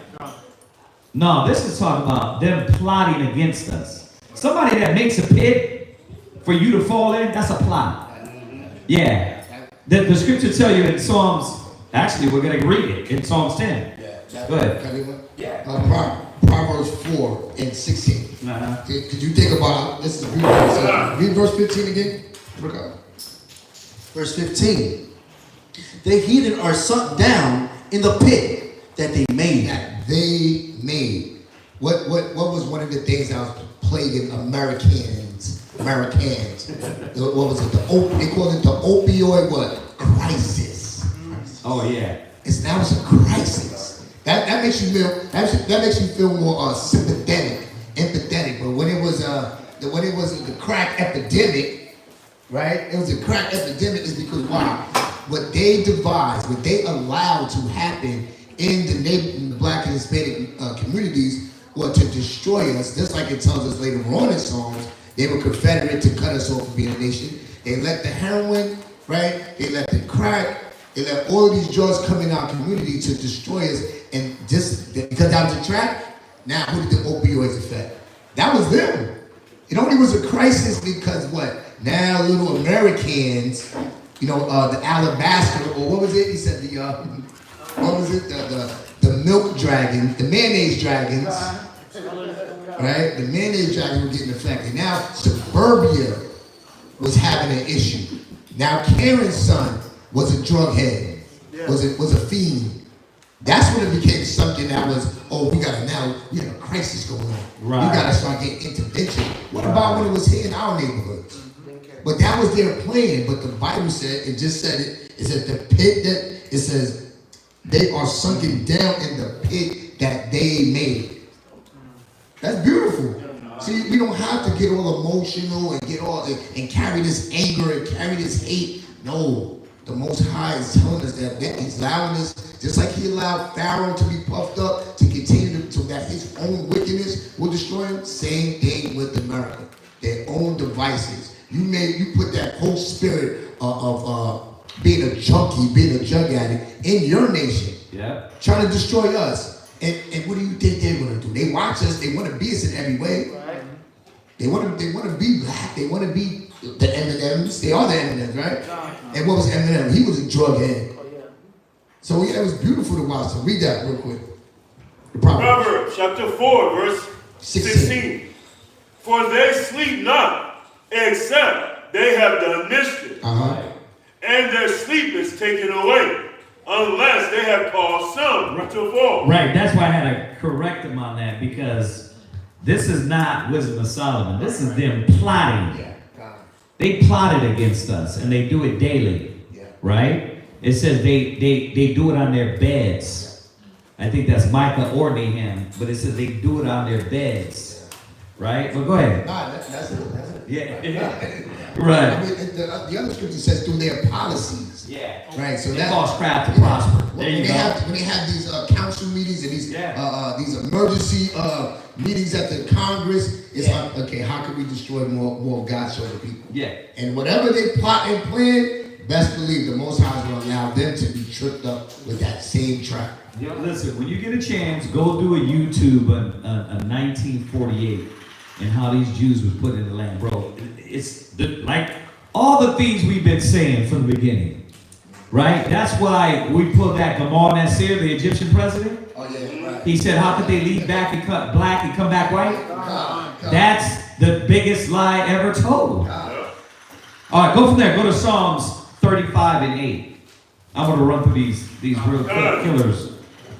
No, this is talking about them plotting against us. Somebody that makes a pit for you to fall in, that's a plot. Yeah. The scripture tell you in Psalms, actually we're going to read it in Psalms 10. Go ahead. Proverbs 4:16. Could you think about, this is beautiful. Read verse 15 again. Verse 15. The heathen are sunk down in the pit that they made. That they made. What was one of the things that was plaguing Americans? What was it? They called it the opioid what? Crisis. Oh yeah. It's now a crisis. That makes you feel more sympathetic, empathetic. But when it was the crack epidemic, right? It was a crack epidemic is because why? What they devised, what they allowed to happen in the Black and Hispanic communities was to destroy us, just like it tells us later on in Psalms. They were Confederate to cut us off from being a nation. They let the heroin, right? They let the crack, they let all of these drugs come in our community to destroy us. And just because that was a trap, now who did the opioids affect? That was them. It only was a crisis because what? Now little Americans, you know, the alabaster, or what was it? He said what was it? The milk dragon, the mayonnaise dragons, right? The mayonnaise dragons were getting affected. Now suburbia was having an issue. Now Karen's son was a drug head, was a fiend. That's when it became something that was, we have a crisis going on. Right. We gotta start getting intervention. What about when it was here in our neighborhoods? But that was their plan. But the Bible said, it just said it said the pit that, it says, they are sunken down in the pit that they made. That's beautiful. See, we don't have to get all emotional and and carry this anger and carry this hate. No. The Most High is telling us that He's allowing us, just like He allowed Pharaoh to be puffed up, to continue so that his own wickedness will destroy him. Same thing with America. Their own devices. You put that whole spirit of being a junkie, being a drug addict in your nation. Yeah. Trying to destroy us. And what do you think they're going to do? They watch us. They want to be us in every way. Right. They want to be black. They want to be the M&Ms. They are the M&Ms, right? And what was Eminem? He was a drug head. So yeah, it was beautiful to watch. So read that real quick. Proverbs chapter 4, verse 16. For they sleep not, except they have done mischief. And their sleep is taken away, unless they have caused some to fall. Right, that's why I had to correct them on that, because this is not Wisdom of Solomon. This is them plotting. They plotted against us, and they do it daily, right? It says they do it on their beds. I think that's Micah or Nahum, but it says they do it on their beds, right? Well, go ahead. That's it. Yeah. Right. I mean, the other scripture says through their policies. Yeah. Right. So that cause craft to prosper. When they have these council meetings and these emergency meetings at the Congress, it's like, okay, how can we destroy more of God's chosen people? Yeah. And whatever they plot and plan, best believe the Most High is going to allow them to be tricked up with that same trap. Yeah, listen, when you get a chance, go do a YouTube on 1948 and how these Jews was put in the land, bro. It's like all the things we've been saying from the beginning, right? That's why we put that Gamal Nasser, the Egyptian president. Oh yeah, right. He said, how could they leave back and cut black and come back white? God. That's the biggest lie ever told. All right, go from there. Go to Psalms 35 and 8. I want to run through these real quick killers.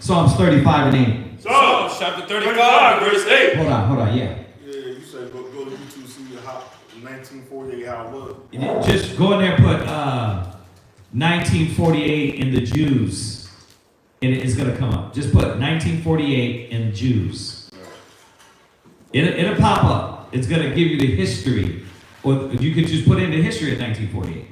Psalms 35 and 8. Psalms chapter 35, verse 8. Hold on, yeah. Yeah, you said go to YouTube, see how 1948 how it was. And then just go in there and put 1948 in the Jews, and it's going to come up. Just put 1948 in Jews. It'll pop up. It's going to give you the history. Or you could just put in the history of 1948.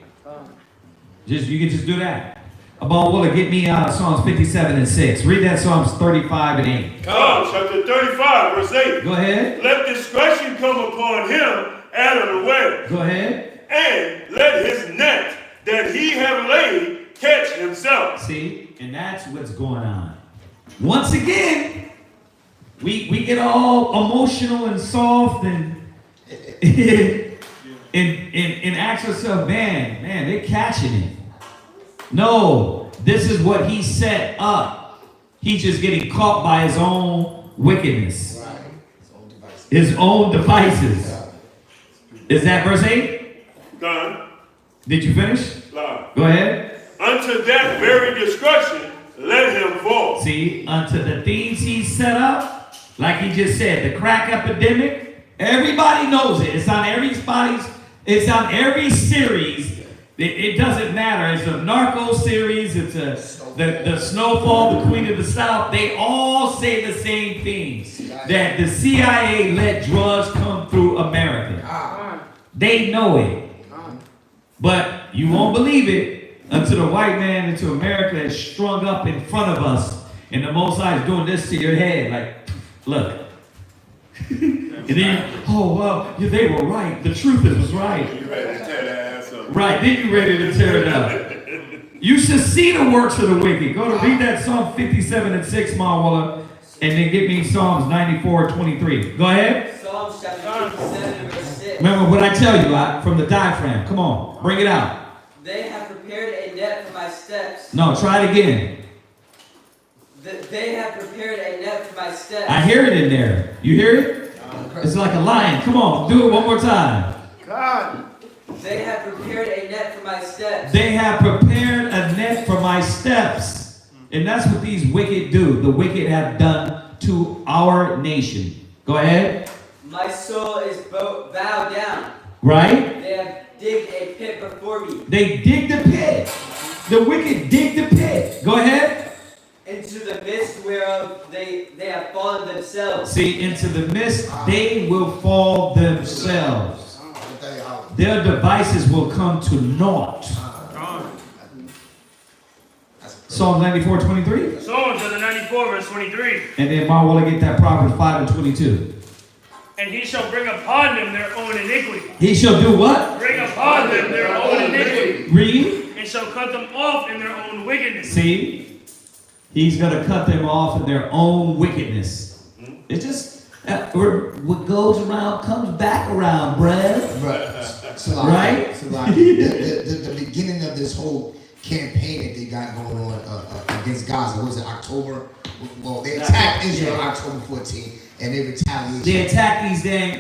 You can just do that. About will it get me Psalms 57 and 6. Read that Psalms 35 and 8. Psalms chapter 35, verse 8. Go ahead. Let discretion come upon him out of the way. Go ahead. And let his net that he have laid catch himself. See, and that's what's going on. Once again, we get all emotional and soft and and ask ourselves, man, they're catching it. No, this is what he set up. He's just getting caught by his own wickedness. Right. His own devices. Is that verse 8? Done. Did you finish? Done. Go ahead. Unto that very destruction, let him fall. See, unto the things he set up, like he just said, the crack epidemic, everybody knows it. It's on every series. It doesn't matter. It's a narco series. It's the Snowfall, the Queen of the South. They all say the same things. That the CIA let drugs come through America. They know it. But you won't believe it until the white man into America is strung up in front of us. And the Most High is doing this to your head. Like, look. And then, oh, well, yeah, they were right. The truth was right. You ready to tear that ass up. Right, then you ready to tear it up. You should see the works of the wicked. Go to read that Psalm 57 and 6, Mawala, and then get me Psalms 94 and 23. Go ahead. Psalms chapter 57 and verse 6. Remember what I tell you from the diaphragm. Come on, bring it out. They have prepared a net for my steps. No, try it again. They have prepared a net for my steps. I hear it in there. You hear it? It's like a lion. Come on, do it one more time. God. They have prepared a net for my steps. They have prepared a net for my steps. And that's what these wicked do. The wicked have done to our nation. Go ahead. My soul is bowed down. Right? They have digged a pit before me. They dig the pit. The wicked dig the pit. Go ahead. Into the midst whereof they have fallen themselves. See, into the mist they will fall themselves. Their devices will come to naught. Psalm 94, 23. Psalm chapter 94, verse 23. And then Mar will get that Proverbs 5 and 22. And he shall bring upon them their own iniquity. He shall do what? Bring upon them their own iniquity. Read. And shall cut them off in their own wickedness. See? He's going to cut them off in their own wickedness. It's just, what goes around comes back around, bruh. Right. Right? The beginning of this whole campaign that they got going on against Gaza, what was it, October? Well, they attacked Israel October 14th, and they retaliated. They attacked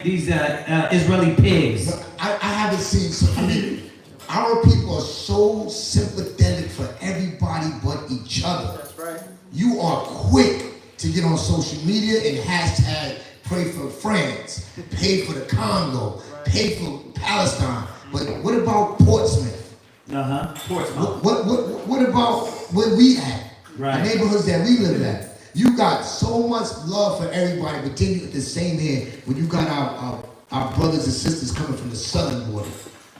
these Israeli pigs. But I haven't seen so. I mean, our people are so sympathetic for everybody but each other. That's right. You are quick to get on social media and hashtag pray for France, pay for the Congo, pay for Palestine. But what about Portsmouth? Portsmouth. What about where we at? Right. The neighborhoods that we live at. You got so much love for everybody, but then you at the same hand, when you got our brothers and sisters coming from the southern border,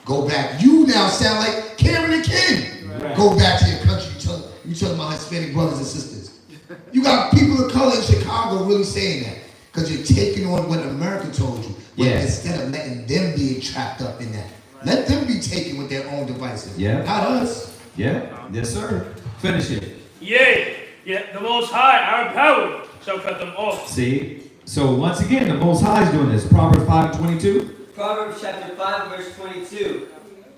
go back. You now sound like Karen and Ken. Right. Go back to your country. You tell my Hispanic brothers and sisters. You got people of color in Chicago really saying that because you're taking on what America told you. Yeah. Instead of letting them be trapped up in that. Let them be taken with their own devices. Yeah. Not us. Yeah. Yes, sir. Finish it. Yea, Yet the Most High, our power, shall cut them off. See? So once again, the Most High is doing this. Proverbs 5:22. Proverbs chapter 5, verse 22.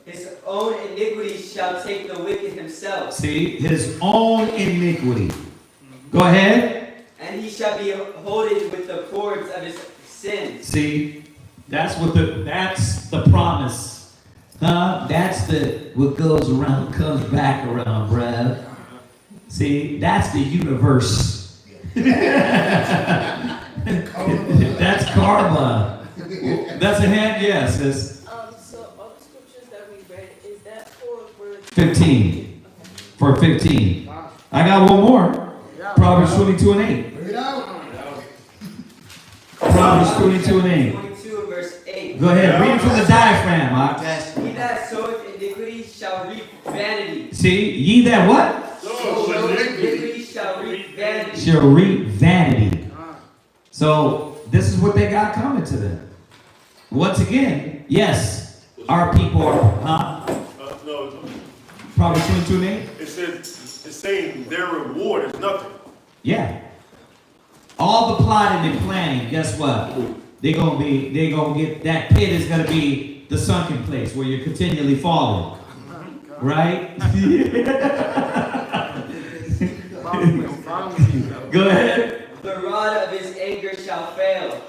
His own iniquity shall take the wicked himself. See? His own iniquity. Go ahead. And he shall be holden with the cords of his sins. See? That's the promise. Huh? That's what goes around comes back around, bruh. See? That's the universe. That's karma. That's a hand, yes. So all the scriptures that we read, is that for 15. For 15. I got one more. Proverbs 22 and 8. Bring it out. Proverbs 22 and 8. 22 and verse 8. Go ahead, read it from the diaphragm. He that soweth iniquity shall reap vanity. See, ye that what? Iniquity shall reap vanity. Shall reap vanity. So this is what they got coming to them. Once again, yes, our people are, No, Proverbs 22 and 8. it says, it's saying their reward is nothing. Yeah. All the plotting and planning, guess what? They gonna get, that pit is gonna be the sunken place where you're continually falling. Right? Go ahead. The rod of his anger shall fail.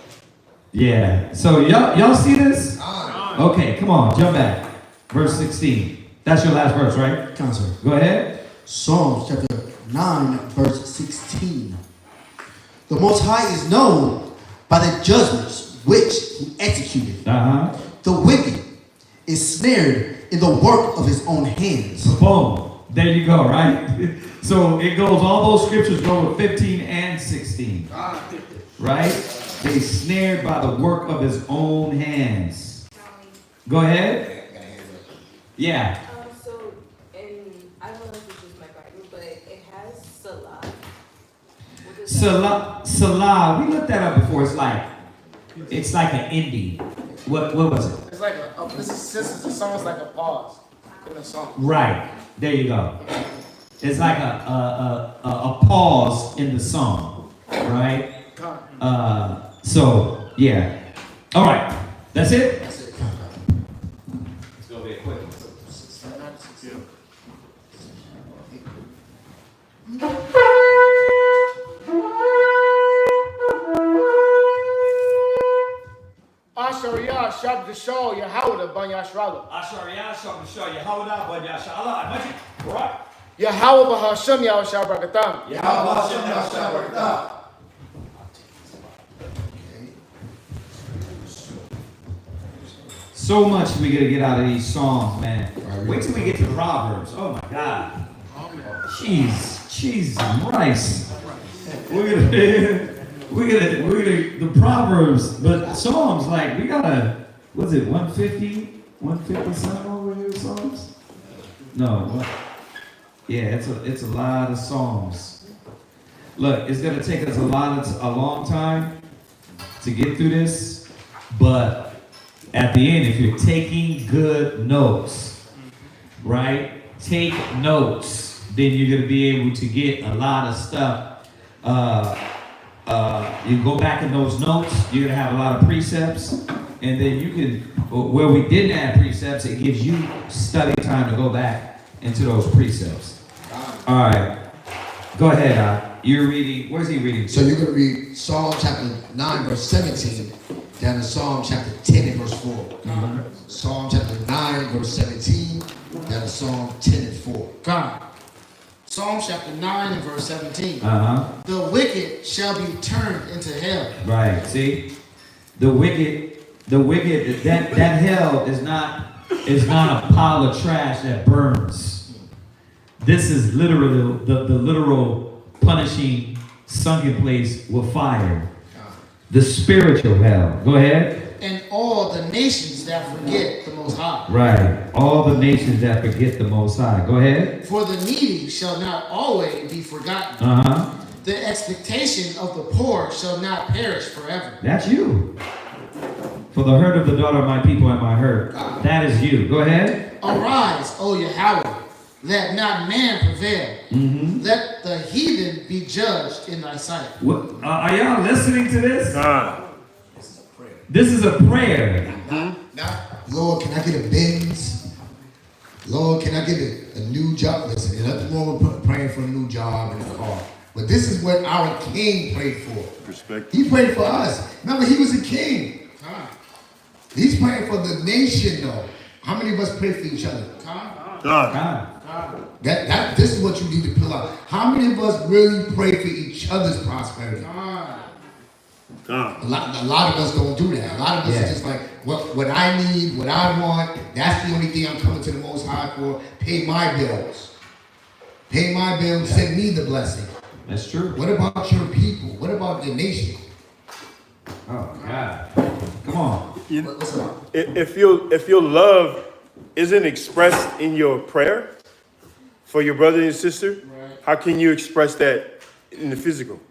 Yeah. So y'all see this? Okay, come on, jump back. Verse 16. That's your last verse, right? Come on, sir. Go ahead. Psalms chapter 9, verse 16. The Most High is known by the judgments which he executed. The wicked is snared in the work of his own hands. Boom. There you go, right? So it goes, all those scriptures go with 15 and 16. Right? They snared by the work of his own hands. Go ahead. Yeah. So, I don't know if this is my Bible, but it has Salah. Salah. We looked that up before. It's like an ending. What was it? It's like this is the song is like a pause in a song. Right. There you go. It's like a pause in the song, right? So yeah. All right. That's it. It's gonna be a quick one. Ashariyah Shab Dishol Yahawda Ban Yashraga. Ashariyah Shab Dishol Yahawda Ban Yashraga. Right. Yahawah Bahasham Yahshab Brakatam. Yahweh Hashem Yahshab Brakatam. So much we gotta get out of these songs, man. Wait till we get to Proverbs. Oh my God. Jesus Christ. We're gonna the Proverbs, but Psalms, like we gotta, what's it, 150 something over here Psalms? No, what? Yeah, it's a lot of Psalms. Look, it's gonna take us a long time to get through this, but at the end, if you're taking good notes, right? Take notes, then you're gonna be able to get a lot of stuff. You go back in those notes, you're gonna have a lot of precepts, and then you can, where we didn't have precepts, it gives you study time to go back into those precepts. All right, go ahead. You're reading. Where's he reading? So you're going to read Psalm chapter 9, verse 17, down to Psalm chapter 10 and verse 4. Psalm chapter 9, verse 17, down to Psalm 10 and 4. God. Psalm chapter 9 and verse 17. The wicked shall be turned into hell. Right. See, the wicked. That hell is not a pile of trash that burns. This is literally the literal punishing sunken place with fire. The spiritual hell. Go ahead. And all the nations that forget the Most High. Right. All the nations that forget the Most High. Go ahead. For the needy shall not always be forgotten. The expectation of the poor shall not perish forever. That's you. For the hurt of the daughter of my people and my hurt. That is you. Go ahead. Arise, O Yahweh, let not man prevail. Mm-hmm. Let the heathen be judged in thy sight. What, are y'all listening to this? This is a prayer. Lord, can I get a Benz? Lord, can I get a new job? Listen, there's nothing wrong with praying for a new job and a car. But this is what our king prayed for. Respect. He prayed for us. Remember, he was a king. He's praying for the nation, though. How many of us pray for each other? This is what you need to pull out. How many of us really pray for each other's prosperity? A lot of us don't do that. A lot of us are just like, what I need, what I want, that's the only thing I'm coming to the Most High for. Pay my bills. Pay my bills, send me the blessing. That's true. What about your people? What about the nation? Oh, God. Come on. What's up? If your love isn't expressed in your prayer for your brother and sister, how can you express that in the physical?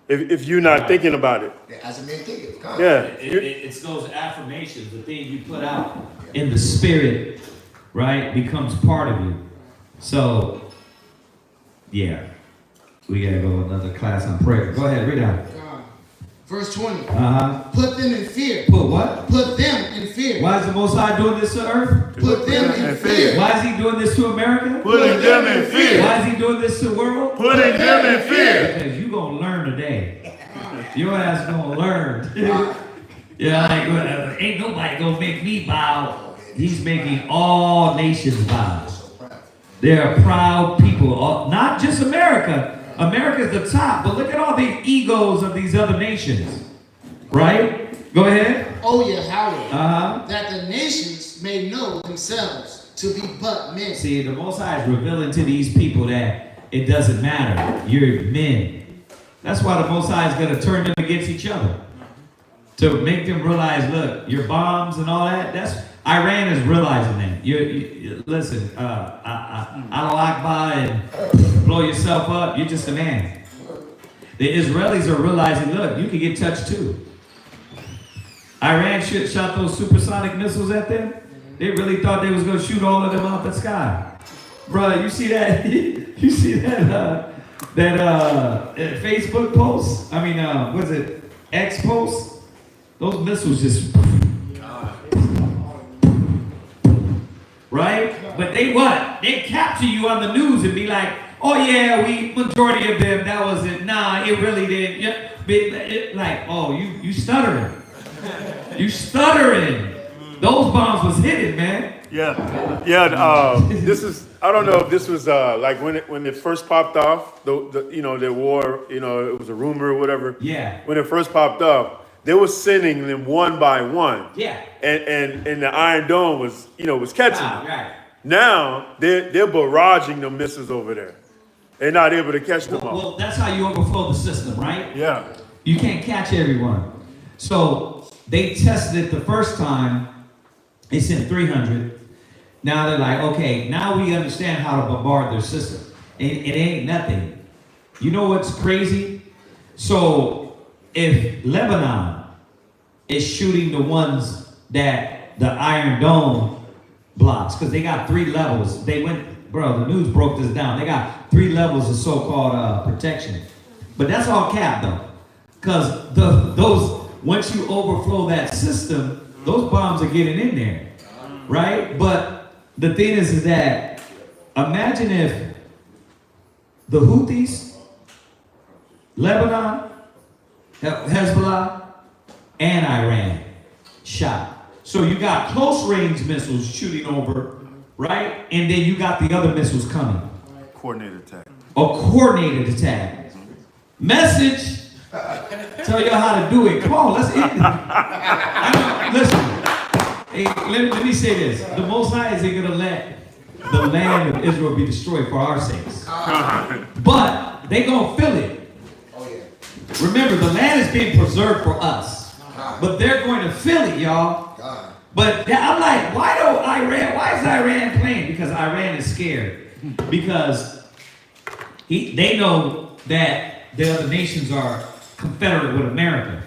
If you're not thinking about it. As a man thinking. Yeah. It's those affirmations, the things you put out in the spirit, right, becomes part of you. So, yeah. We gotta go another class on prayer. Go ahead, read out. Verse 20. Uh-huh. Put them in fear. Put what? Put them in fear. Why is the Most High doing this to earth? Put them in fear. Why is he doing this to America? Putting them in fear. Why is he doing this to the world? Putting them in fear. Because you're going to learn today. Your ass going to learn. Yeah, like, ain't nobody going to make me bow. He's making all nations bow. They're proud people. Not just America. America's the top, but look at all the egos of these other nations. Right? Go ahead. Oh, Yahweh, that the nations may know themselves to be but men. See, the Most High is revealing to these people that it doesn't matter. You're men. That's why the Most High is going to turn them against each other. To make them realize, look, your bombs and all that, that's Iran is realizing that. Listen, Allah Akbar and blow yourself up, you're just a man. The Israelis are realizing, look, you can get touched too. Iran shot those supersonic missiles at them. They really thought they was going to shoot all of them out the sky. Bruh, you see that? You see that Facebook post? I mean, what is it? X post? Those missiles just... Right? But they what? They capture you on the news and be like, oh yeah, majority of them, that was it. Nah, it really didn't. Yeah, like, oh, you stuttering. You stuttering. Those bombs was hidden, man. Yeah. This is, I don't know if this was like when it first popped off, the war, it was a rumor or whatever. Yeah. When it first popped off, they were sending them one by one. Yeah. And the Iron Dome was catching them. Right. Now they're barraging the missiles over there. They're not able to catch them all. Well, that's how you overflow the system, right? Yeah. You can't catch everyone. So they tested it the first time. They sent 300. Now they're like, okay, now we understand how to bombard their system. It ain't nothing. You know what's crazy? So if Lebanon is shooting the ones that the Iron Dome blocks, because they got 3 levels. They went, bro, the news broke this down. They got 3 levels of so-called protection. But that's all cap though. Because those once you overflow that system, those bombs are getting in there. Right? But the thing is that imagine if the Houthis, Lebanon, Hezbollah, and Iran shot. So you got close range missiles shooting over, right? And then you got the other missiles coming. Coordinated attack. A coordinated attack. Message. Tell y'all how to do it. Come on, let's end it. Listen. Hey, let me say this. The Most High isn't going to let the land of Israel be destroyed for our sakes. But they going to feel it. Remember, the land is being preserved for us. But they're going to feel it, y'all. But I'm like, why is Iran playing? Because Iran is scared. Because they know that the other nations are confederate with America.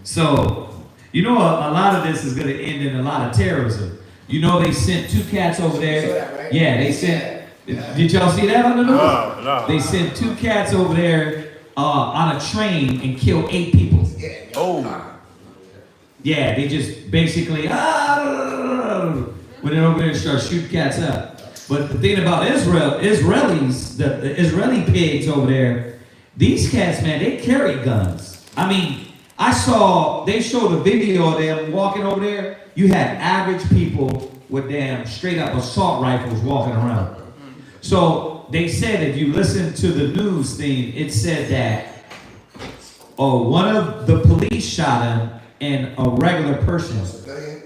So, you know, a lot of this is going to end in a lot of terrorism. You know they sent 2 cats over there. saw that, right? Yeah, they sent. Did y'all see that on the news? No. They sent 2 cats over there on a train and killed 8 people. Oh. Yeah, they just basically went over there and started shooting cats up. But the thing about Israelis, the Israeli pigs over there, these cats, man, they carry guns. I mean, they showed a video of them walking over there. You had average people with damn straight up assault rifles walking around. So they said, if you listen to the news thing, it said that one of the police shot him and a regular person,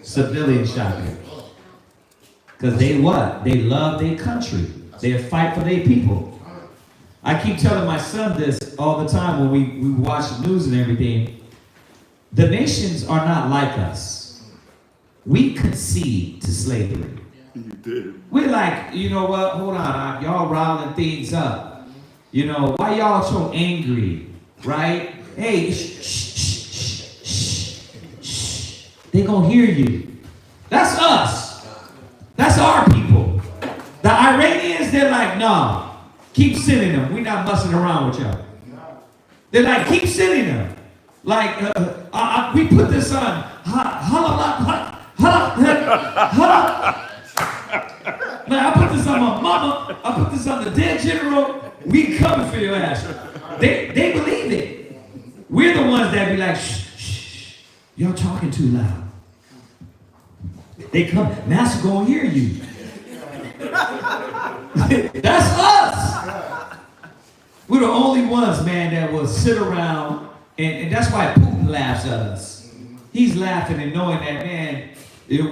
civilian shot him. Because they what? They love their country. They fight for their people. I keep telling my son this all the time when we watch the news and everything. The nations are not like us. We concede to slavery. You did. We're like, you know what? Hold on, y'all riling things up. You know, why y'all so angry, right? Hey, shh. They gonna hear you. That's us. That's our people. The Iranians, they're like, nah, keep sending them. We're not messing around with y'all. They're like, keep sending them. Like, we put this on. Man, I put this on my mama. I put this on the dead general. We coming for your ass. They believe it. We're the ones that be like, shh. Y'all talking too loud. They come, Master gonna hear you. That's us. We're the only ones, man, that will sit around, and that's why Putin laughs at us. He's laughing and knowing that, man,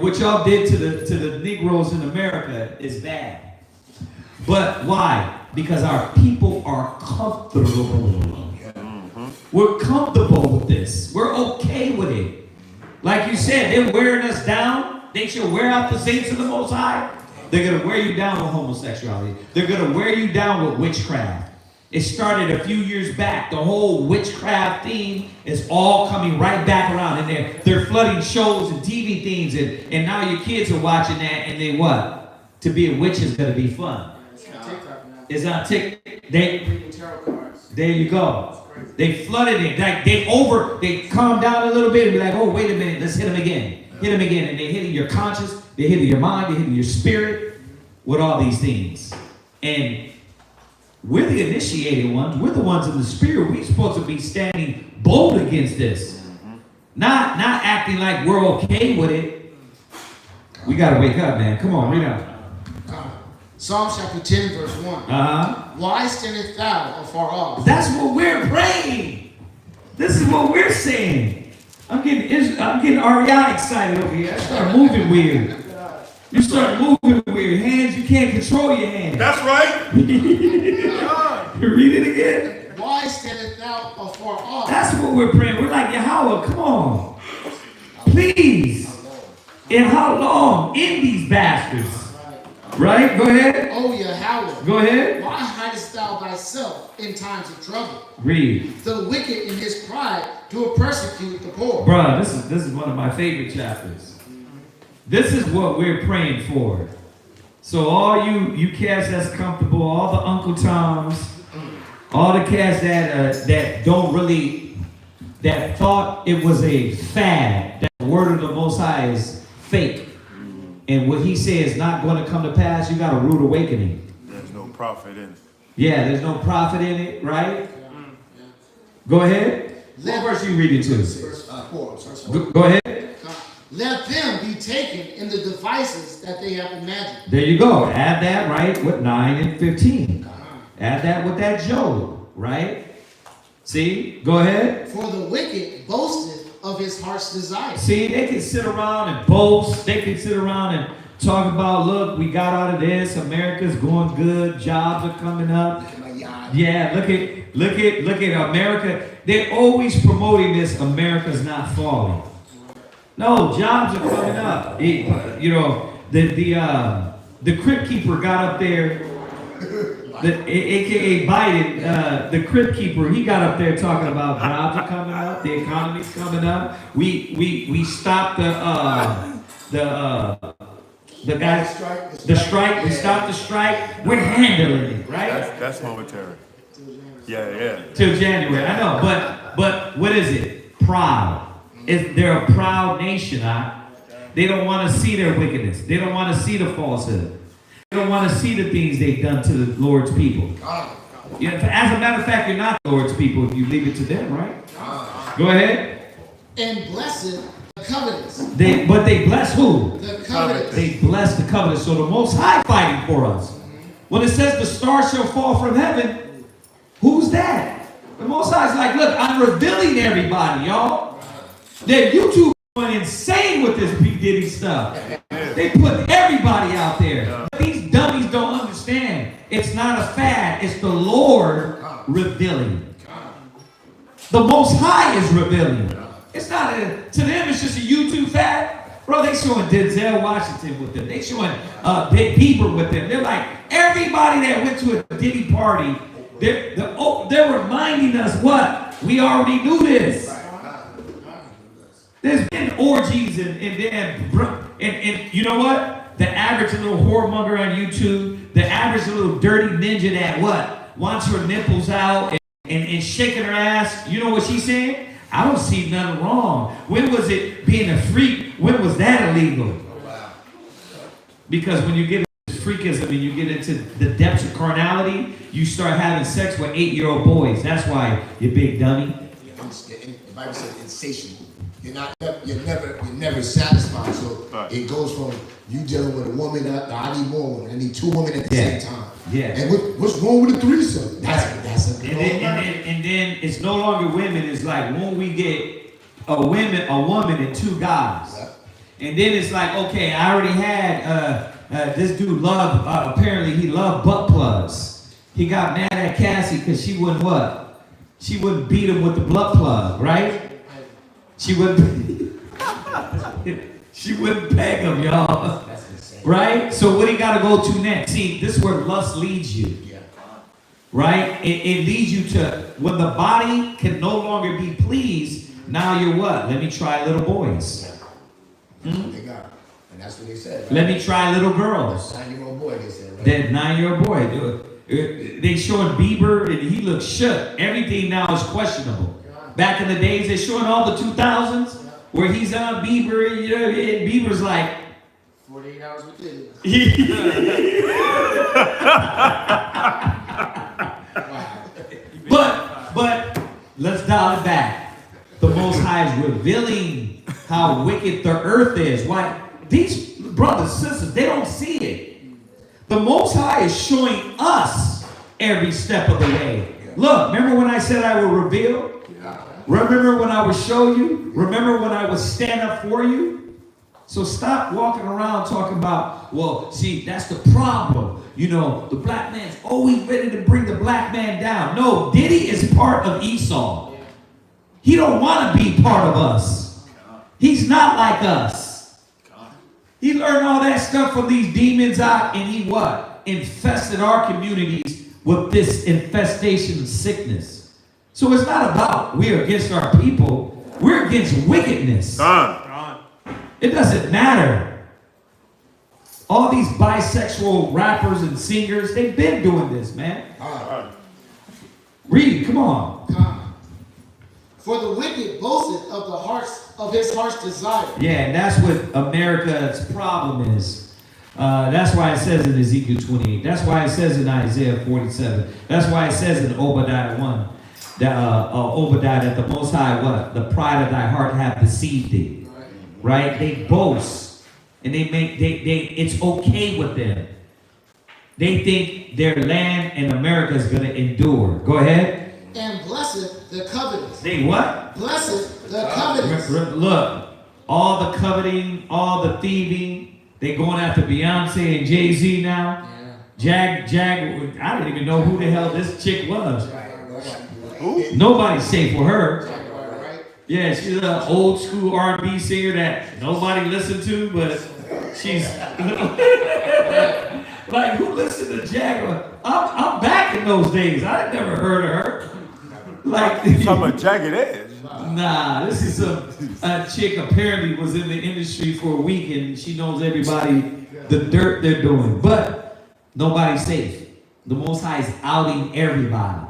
what y'all did to the Negroes in America is bad. But why? Because our people are comfortable. We're comfortable with this. We're okay with it. Like you said, they're wearing us down. They should wear out the saints of the Most High. They're going to wear you down with homosexuality. They're going to wear you down with witchcraft. It started a few years back. The whole witchcraft theme is all coming right back around. And they're flooding shows and TV things. And now your kids are watching that and they what? To be a witch is going to be fun. It's on TikTok. There you go. They flooded it. Like they calm down a little bit and be like, oh, wait a minute, let's hit them again. Hit them again. And they hit your conscience, they hit your mind, they hit your spirit with all these things. And we're the initiated ones. We're the ones in the spirit. We're supposed to be standing bold against this. Not acting like we're okay with it. We got to wake up, man. Come on, read out. Psalm chapter 10, verse 1. Why standest thou afar off? That's what we're praying. This is what we're saying. I'm getting REI excited over here. I start moving weird. You start moving weird. Hands, you can't control your hands. That's right. Read it again. Why standest thou afar off? That's what we're praying. We're like, Yahweh, come on. Please. And how long? In these bastards. Right? Go ahead. Oh, Yahweh. Go ahead. Why hidest thou thyself in times of trouble? Read. The wicked in his pride do persecute the poor. Bruh, this is one of my favorite chapters. This is what we're praying for. So all you cats that's comfortable, all the Uncle Toms, all the cats that don't really, that thought it was a fad, that the word of the Most High is fake. And what he says is not going to come to pass, you got a rude awakening. There's no profit in it. Yeah, there's no profit in it, right? Go ahead. What verse are you reading to? Verse 4. Go ahead. Let them be taken in the devices that they have imagined. There you go. Add that, right, with 9 and 15. Add that with that Job, right? See? Go ahead. For the wicked boasteth of his heart's desire. See, they can sit around and boast. They can sit around and talk about, look, we got out of this. America's going good. Jobs are coming up. Yeah, look at America. They're always promoting this. America's not falling. No, jobs are coming up. The Crypt Keeper got up there. AKA Biden, the Crypt Keeper, he got up there talking about jobs are coming up, the economy's coming up. We stopped the The guys, the strike, we stopped the strike, we're handling it, right? That's momentary. Yeah. Till January, I know, but what is it? Proud. They're a proud nation, They don't want to see their wickedness. They don't want to see the falsehood. They don't want to see the things they've done to the Lord's people. Yeah, as a matter of fact, you're not the Lord's people if you leave it to them, right? Go ahead. And blessed the covetous. But they bless who? The covetous. They bless the covetous. So the Most High fighting for us. When it says the stars shall fall from heaven, who's that? The Most High is like, look, I'm revealing everybody, y'all. That YouTube going insane with this P. Diddy stuff. They put everybody out there. But these dummies don't understand. It's not a fad. It's the Lord revealing. The Most High is revealing. It's not to them. It's just a YouTube fad. Bro, they showing Denzel Washington with them. They showing Bieber with them. They're like everybody that went to a Diddy party. They're reminding us what we already knew this. There's been orgies and you know what? The average little whoremonger on YouTube, the average little dirty ninja that what? Wants her nipples out and shaking her ass. You know what she's saying? I don't see nothing wrong. When was it being a freak? When was that illegal? Because when you get into freakism and you get into the depths of carnality, you start having sex with 8-year-old boys. That's why, you big dummy. The Bible says insatiable. You're never satisfied. So it goes from you dealing with a woman, I need more women. I need 2 women at the same time. Yeah. And what's wrong with a threesome? That's a and then it's no longer women. It's like when we get a woman and 2 guys. And then it's like, okay, I already had this dude apparently he loved butt plugs. He got mad at Cassie because she wouldn't what? She wouldn't beat him with the butt plug, right? She wouldn't peg him, y'all. Right? So what he got to go to next? See, this is where lust leads you. Right? It leads you to when the body can no longer be pleased, now you're what? Let me try little boys. They got it. And that's what they said. Right? Let me try little girls. 9-year-old boy, they said, right? That 9-year-old boy. They showing Bieber and he looks shook. Everything now is questionable. Back in the days, they're showing all the 2000s where he's on Bieber, and Bieber's like 48 hours with it. But let's dial it back. The Most High is revealing how wicked the earth is. Why? These brothers and sisters, they don't see it. The Most High is showing us every step of the way. Look, remember when I said I will reveal? Remember when I would show you? Remember when I would stand up for you? So stop walking around talking about, well, see, that's the problem. You know, the black man's always ready to bring the black man down. No, Diddy is part of Esau. He don't want to be part of us. He's not like us. He learned all that stuff from these demons out, and he what? Infested our communities with this infestation of sickness. So it's not about we're against our people. We're against wickedness. It doesn't matter. All these bisexual rappers and singers, they've been doing this, man. Read, come on. For the wicked boasted of his heart's desire. Yeah, and that's what America's problem is. That's why it says in Ezekiel 28. That's why it says in Isaiah 47. That's why it says in Obadiah 1. Obadiah, that the Most High, what? The pride of thy heart hath deceived thee. Right? They boast. And it's okay with them. They think their land in America is going to endure. Go ahead. And blessed the covetous. They what? Blessed the covetous. Look, all the coveting, all the thieving, they going after Beyonce and Jay-Z now. Jag, I don't even know who the hell this chick was. Nobody's safe with her. Yeah, she's an old school R&B singer that nobody listened to, but she's like, who listened to Jag? I'm back in those days. I never heard of her. Like, you talking about Jagged Edge? Nah, this is a chick apparently was in the industry for a week and she knows everybody, the dirt they're doing. But nobody's safe. The Most High is outing everybody.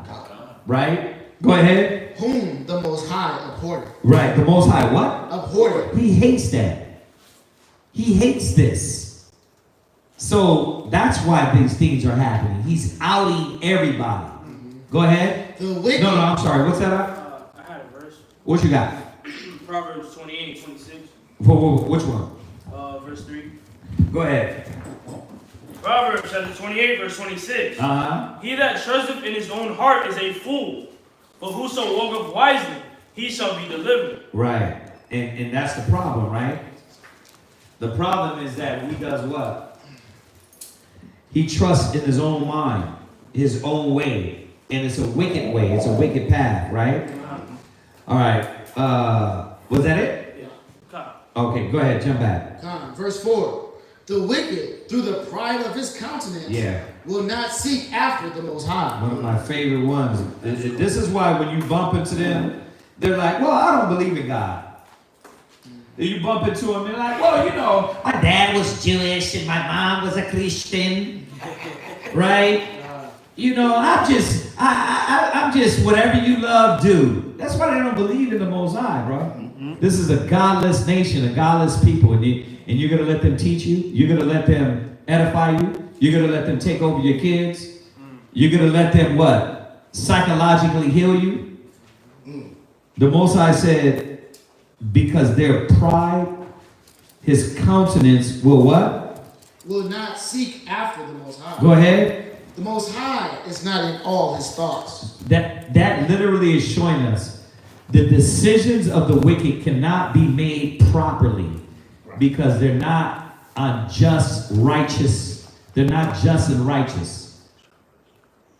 Right? Go ahead. Whom the Most High abhorred. Right, the Most High what? Abhorred. He hates that. He hates this. So that's why these things are happening. He's outing everybody. Go ahead. The wicked. No, I'm sorry. What's that? I had a verse. What you got? Proverbs 28, 26. Which one? Verse 3. Go ahead. Proverbs chapter 28, verse 26. He that trusteth in his own heart is a fool, but whoso walketh wisely, he shall be delivered. Right. And that's the problem, right? The problem is that he does what? He trusts in his own mind, his own way. And it's a wicked way. It's a wicked path, right? All right. Was that it? Yeah. Okay, go ahead. Jump back. Verse 4. The wicked, through the pride of his countenance, will not seek after the Most High. One of my favorite ones. This is why when you bump into them, they're like, well, I don't believe in God. Then you bump into them, they're like, well, you know, my dad was Jewish and my mom was a Christian. Right? You know, I'm just whatever you love, do. That's why they don't believe in the Most High, bro. This is a godless nation, a godless people, and you're gonna let them teach you. You're gonna let them edify you. You're gonna let them take over your kids. You're gonna let them what? Psychologically heal you. The Most High said, because their pride, His countenance will what? Will not seek after the Most High. Go ahead. The Most High is not in all his thoughts. That literally is showing us the decisions of the wicked cannot be made properly because they're not unjust, righteous. They're not just and righteous.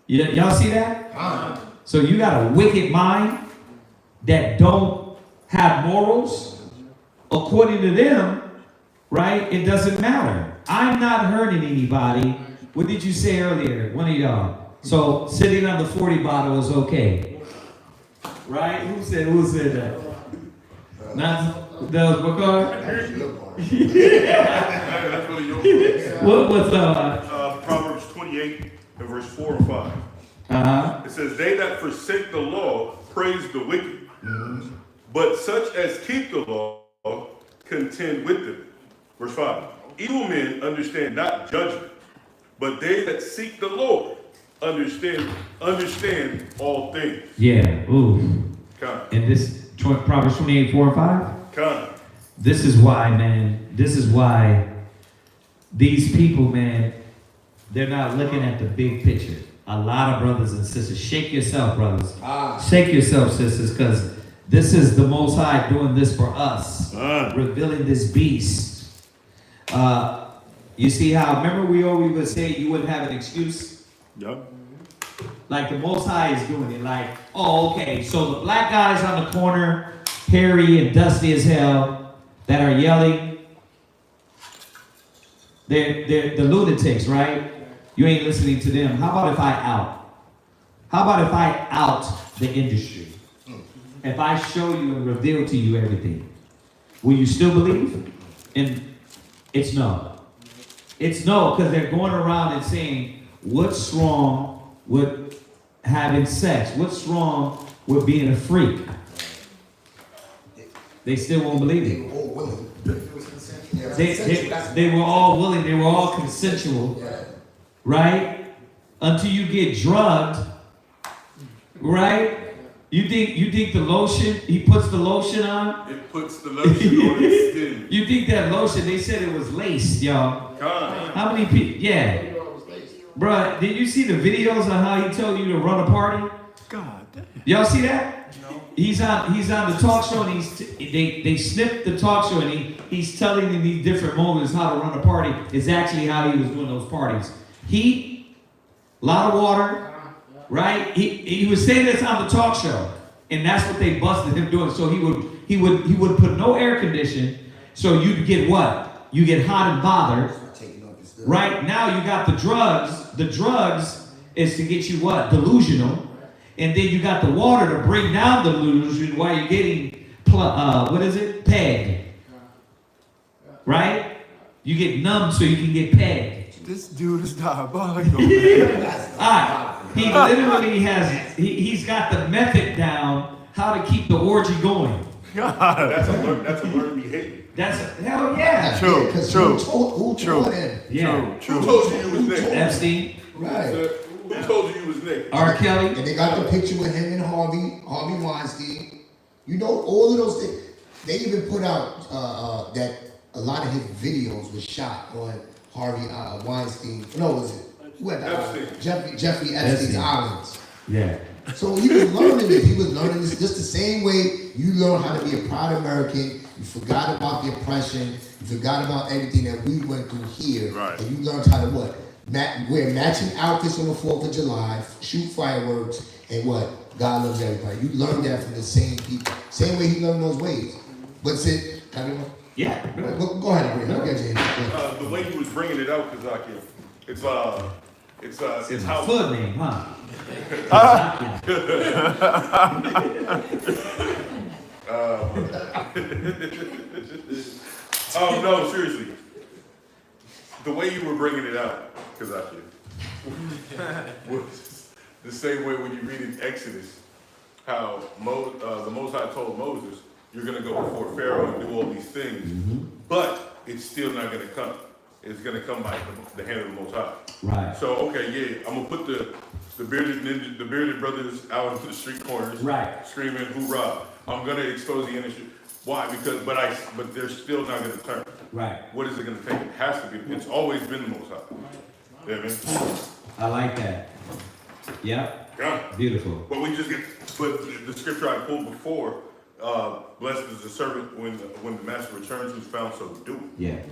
Y'all see that? So you got a wicked mind that don't have morals. According to them, right? It doesn't matter. I'm not hurting anybody. What did you say earlier? One of y'all. So sitting on the 40 bottle is okay. Right? Who said that? Not that was Bakar? That's really your What's Proverbs 28 and verse 4 and 5. It says, they that forsake the law praise the wicked, but such as keep the law contend with them. Verse 5. Evil men understand not judgment, but they that seek the Lord understand all things. Yeah. Ooh. And this Proverbs 28, 4 and 5? This is why, man. This is why these people, man, they're not looking at the big picture. A lot of brothers and sisters. Shake yourself, brothers. Shake yourself, sisters, because this is the Most High doing this for us. Revealing this beast. You see how, remember we always would say you wouldn't have an excuse? Yep. Like the Most High is doing it. Like, oh, okay, so the black guys on the corner, hairy and dusty as hell, that are yelling, they're the lunatics, right? You ain't listening to them. How about if I out? How about if I out the industry? If I show you and reveal to you everything, will you still believe? And it's no. It's no, because they're going around and saying, what's wrong with having sex? What's wrong with being a freak? They still won't believe it. They were all willing. They were all consensual, right? Until you get drugged, right? You think the lotion, he puts the lotion on? It puts the lotion on his skin. You think that lotion, they said it was laced, y'all. How many people? Yeah. Bruh, did you see the videos on how he told you to run a party? God damn. Y'all see that? No. He's on the talk show and they snipped the talk show and he's telling in these different moments how to run a party. It's actually how he was doing those parties. Heat, a lot of water, right? He was saying this on the talk show, and that's what they busted him doing. So he would put no air condition, so you'd get what? You get hot and bothered. Right now you got the drugs. The drugs is to get you what? Delusional. And then you got the water to bring down the delusion while you're getting, pegged. Right? You get numb so you can get pegged. This dude is diabolical. He literally he's got the method down how to keep the orgy going. God. That's a learned behavior. Hell yeah. True. Who told him? Yeah. Who told you was Nick? Epstein. Right. Who told you you was Nick? R. Kelly. And they got the picture with him and Harvey Weinstein. You know, all of those things. They even put out that a lot of his videos were shot on Harvey Weinstein. No, was it? Who had Jeffrey Epstein's islands. Yeah. So he was learning it. He was learning this just the same way you learn how to be a proud American. You forgot about the oppression. You forgot about everything that we went through here. Right. And you learned how to what? Wear matching outfits on the 4th of July, shoot fireworks, and what? God loves everybody. You learned that from the same people. Same way he learned those ways. What's it? Yeah. Go ahead, Ray. I'll get you in. The way he was bringing it out, Kazaki, it's how Foot name, huh? Oh no, seriously. The way you were bringing it out, Kazaki, was the same way when you read in Exodus, how the Most High told Moses, "You're going to go before Pharaoh and do all these things, but it's still not going to come. It's going to come by the hand of the Most High." Right. So okay, yeah, I'm gonna put the bearded ninja, the bearded brothers out into the street corners, right, screaming hoorah. I'm gonna expose the innocent. Why? Because but they're still not gonna turn. Right. What is it gonna take? It has to be. It's always been the Most High. You know what I mean? I like that. Yep. Yeah. Beautiful. But we just get. But the scripture I pulled before, blessed is the servant when the master returns who's found so doing. Yeah.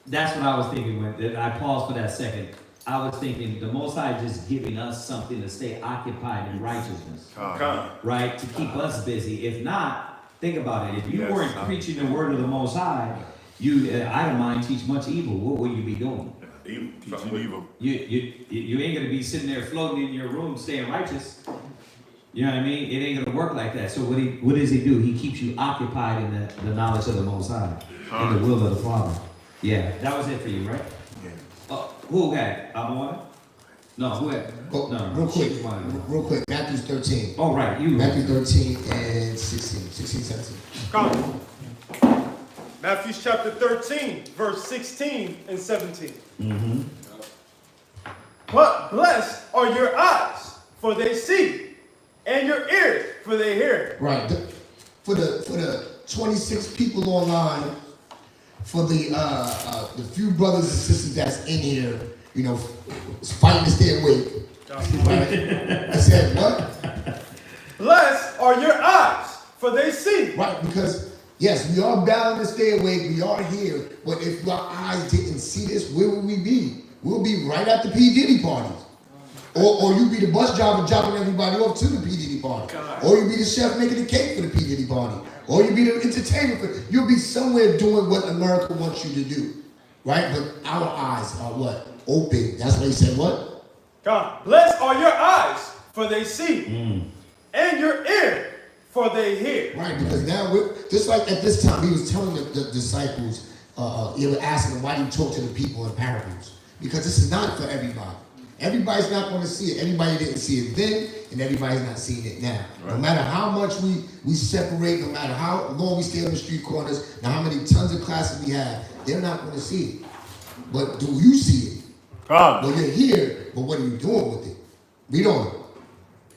That's what I was thinking when I paused for that second. I was thinking the Most High just giving us something to stay occupied in righteousness. Right? To keep us busy. If not, think about it. If you weren't preaching the word of the Most High, I don't mind teach much evil. What will you be doing? Evil. You ain't gonna be sitting there floating in your room staying righteous. You know what I mean? It ain't gonna work like that. So what does he do? He keeps you occupied in the knowledge of the Most High, in the will of the Father. Yeah, that was it for you, right? Yeah. Who had it? I'm on? No, who had it? No, Real quick, Matthew 13. Oh, right, Matthew 13 and 16, 17. Come. Matthew chapter 13, verse 16 and 17. Mm-hmm. But blessed are your eyes, for they see, and your ears, for they hear. Right. For the 26 people online, for the few brothers and sisters that's in here, you know, fighting to stay awake. Right? I said what? Blessed are your eyes, for they see. Right, because yes, we are bound to stay awake. We are here, but if our eyes didn't see this, where would we be? We'll be right at the P. Diddy parties. Or you be the bus driver dropping everybody off to the P. Diddy party. Or you be the chef making the cake for the P. Diddy party. Or you be the entertainment. You'll be somewhere doing what America wants you to do. Right? But our eyes are what? Open. That's why he said what? God, blessed are your eyes, for they see. And your ear, for they hear. Right, because now we're just like at this time, he was telling the disciples, he was asking them, why do you talk to the people in parables? Because this is not for everybody. Everybody's not going to see it. Everybody didn't see it then, and everybody's not seeing it now. Right. No matter how much we separate, no matter how long we stay on the street corners, now how many tons of classes we have, they're not going to see it. But do you see it? Well, you're here, but what are you doing with it? Read on.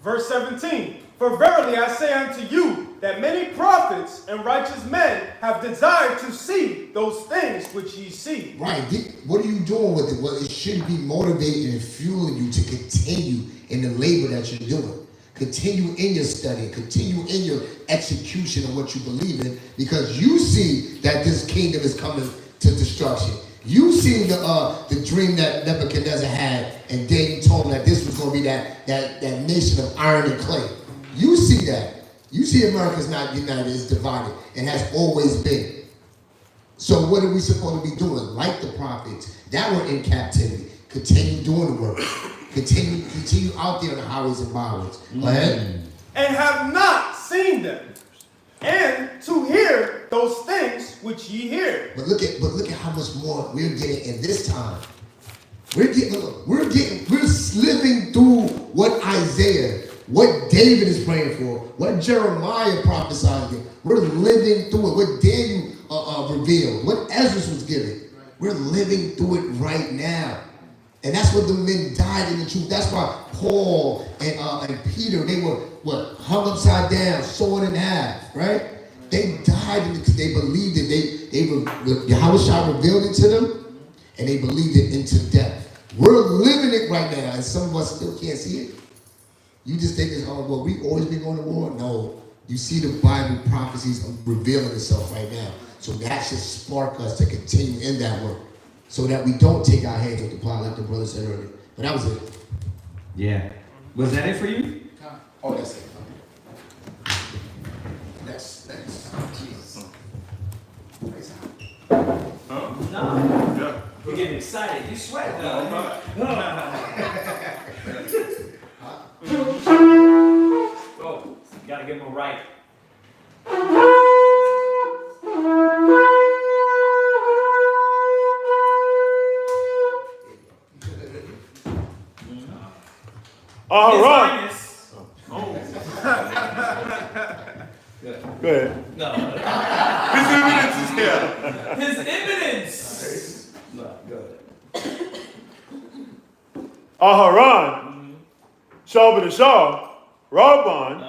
Verse 17. For verily I say unto you, that many prophets and righteous men have desired to see those things which ye see. Right. What are you doing with it? Well, it should be motivating and fueling you to continue in the labor that you're doing. Continue in your study. Continue in your execution of what you believe in, because you see that this kingdom is coming to destruction. You see the dream that Nebuchadnezzar had, and David told him that this was going to be that nation of iron and clay. You see that. You see America's not united, it's divided, and has always been. So what are we supposed to be doing? Like the prophets that were in captivity, continue doing the work. Continue out there on the highways and byways. Go ahead. And have not seen them, and to hear those things which ye hear. But look at how much more we're getting in this time. We're living through what Isaiah, what David is praying for, what Jeremiah prophesied. We're living through it. What Daniel revealed, what Ezra was giving. We're living through it right now. And that's what the men died in the truth. That's why Paul and Peter, they were hung upside down, sawn in half, right? They died because they believed it. Yahweh revealed it to them, and they believed it into death. We're living it right now, and some of us still can't see it. You just think it's, we've always been going to war. No, you see the Bible prophecies revealing itself right now. So that should spark us to continue in that work, so that we don't take our hands off the plow like the brother said earlier. But that was it. Yeah. Was that it for you? Oh, that's it. Next. Jesus. No. Yeah. You're getting excited. You sweat though. Oh, you gotta get them right. Right. Go ahead. No. His eminence is here. His eminence. No, go ahead. Aharon, Shabbat Shah, Rabban,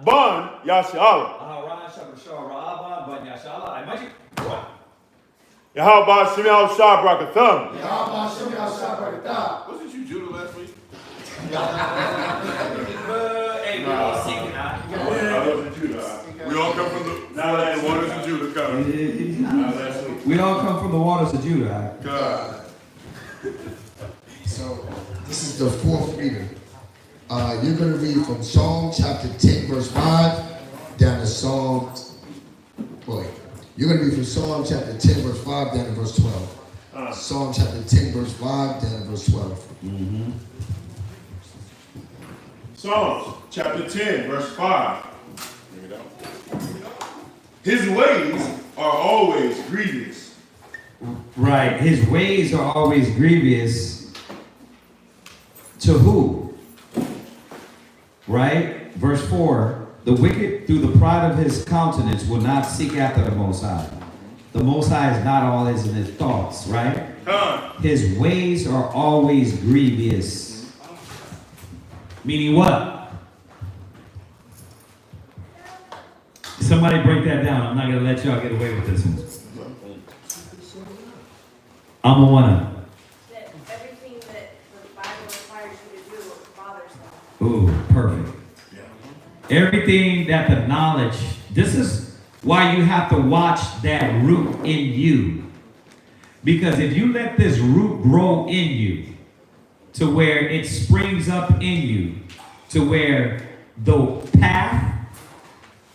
Ban, Yashala. Aharon, Shabbat Shah, Rabban, Ban Yashala. I might you. Yahweh Shemi Al-Shah Brakatham. Yahweh Shemi Al-Shah Brakatham. Wasn't you Judah last week? Hey, we all singing now. I wasn't Judah. We all come from the waters of Judah. Come. We all come from the waters of Judah. God. So this is the fourth reading. You're going to read from Psalm chapter 10, verse 5, down to Psalm. You're going to read from Psalm chapter 10, verse 5, down to verse 12. Psalm chapter 10, verse 5, down to verse 12. Mm-hmm. Psalms chapter 10, verse 5. Bring it out. His ways are always grievous. Right. His ways are always grievous. To who? Right? Verse 4. The wicked, through the pride of his countenance, will not seek after the Most High. The Most High is not always in his thoughts, right? His ways are always grievous. Meaning what? Somebody break that down. I'm not going to let y'all get away with this one. I'm a one. That everything that the Bible requires you to do bothers them. Ooh, perfect. Everything that the knowledge, this is why you have to watch that root in you. Because if you let this root grow in you to where it springs up in you, to where the path,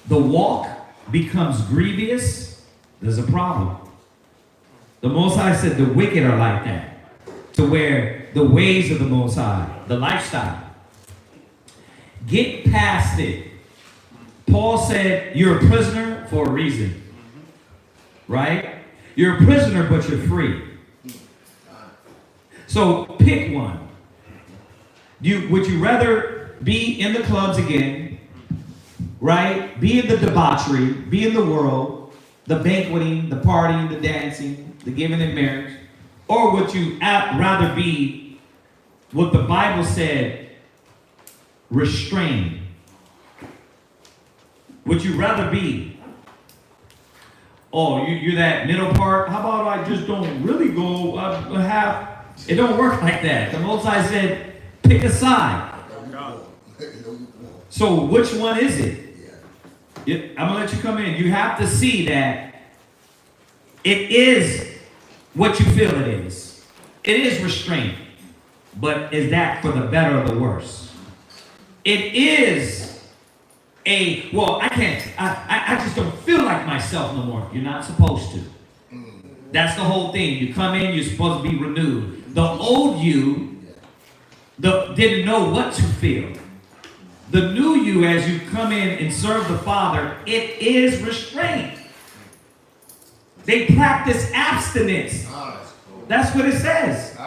the walk becomes grievous, there's a problem. The Most High said the wicked are like that. To where the ways of the Most High, the lifestyle, get past it. Paul said, you're a prisoner for a reason. Right? You're a prisoner, but you're free. So pick one. Would you rather be in the clubs again? Right? Be in the debauchery, be in the world, the banqueting, the partying, the dancing, the giving in marriage? Or would you rather be what the Bible said, restrained? Would you rather be, you're that middle part? How about I just don't really go it don't work like that. The Most High said, pick a side. So which one is it? I'm going to let you come in. You have to see that it is what you feel it is. It is restraint. But is that for the better or the worse? It is I just don't feel like myself no more. You're not supposed to. That's the whole thing. You come in, you're supposed to be renewed. The old you didn't know what to feel. The new you, as you come in and serve the Father, it is restraint. They practice abstinence. That's what it says.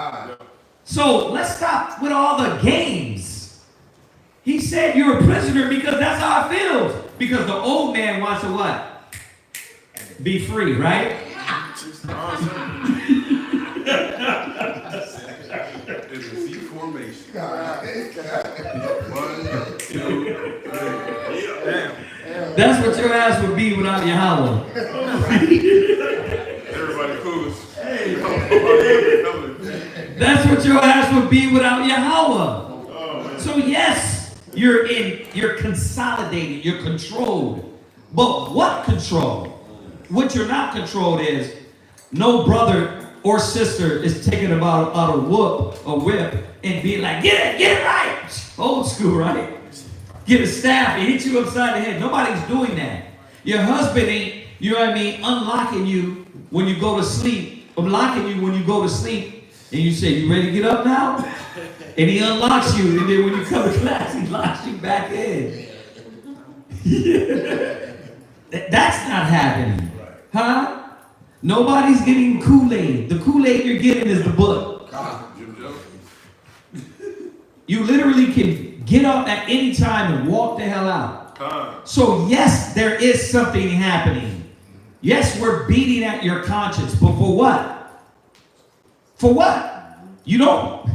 So let's stop with all the games. He said you're a prisoner because that's how it feels. Because the old man wants to what? Be free, right? It's a C formation. 1, 2, 3. That's what your ass would be without Yahweh. Everybody cool. That's what your ass would be without Yahweh. So yes, you're consolidated, you're controlled. But what control? What you're not controlled is no brother or sister is taking about a whip, and being like, get it right. Old school, right? Get a staff and hit you upside the head. Nobody's doing that. Your husband ain't, you know what I mean, unlocking you when you go to sleep, unlocking you when you go to sleep, and you say, you ready to get up now? And he unlocks you, and then when you come to class, he locks you back in. That's not happening. Huh? Nobody's getting Kool-Aid. The Kool-Aid you're getting is the book. You literally can get up at any time and walk the hell out. So yes, there is something happening. Yes, we're beating at your conscience, but for what? For what? You don't.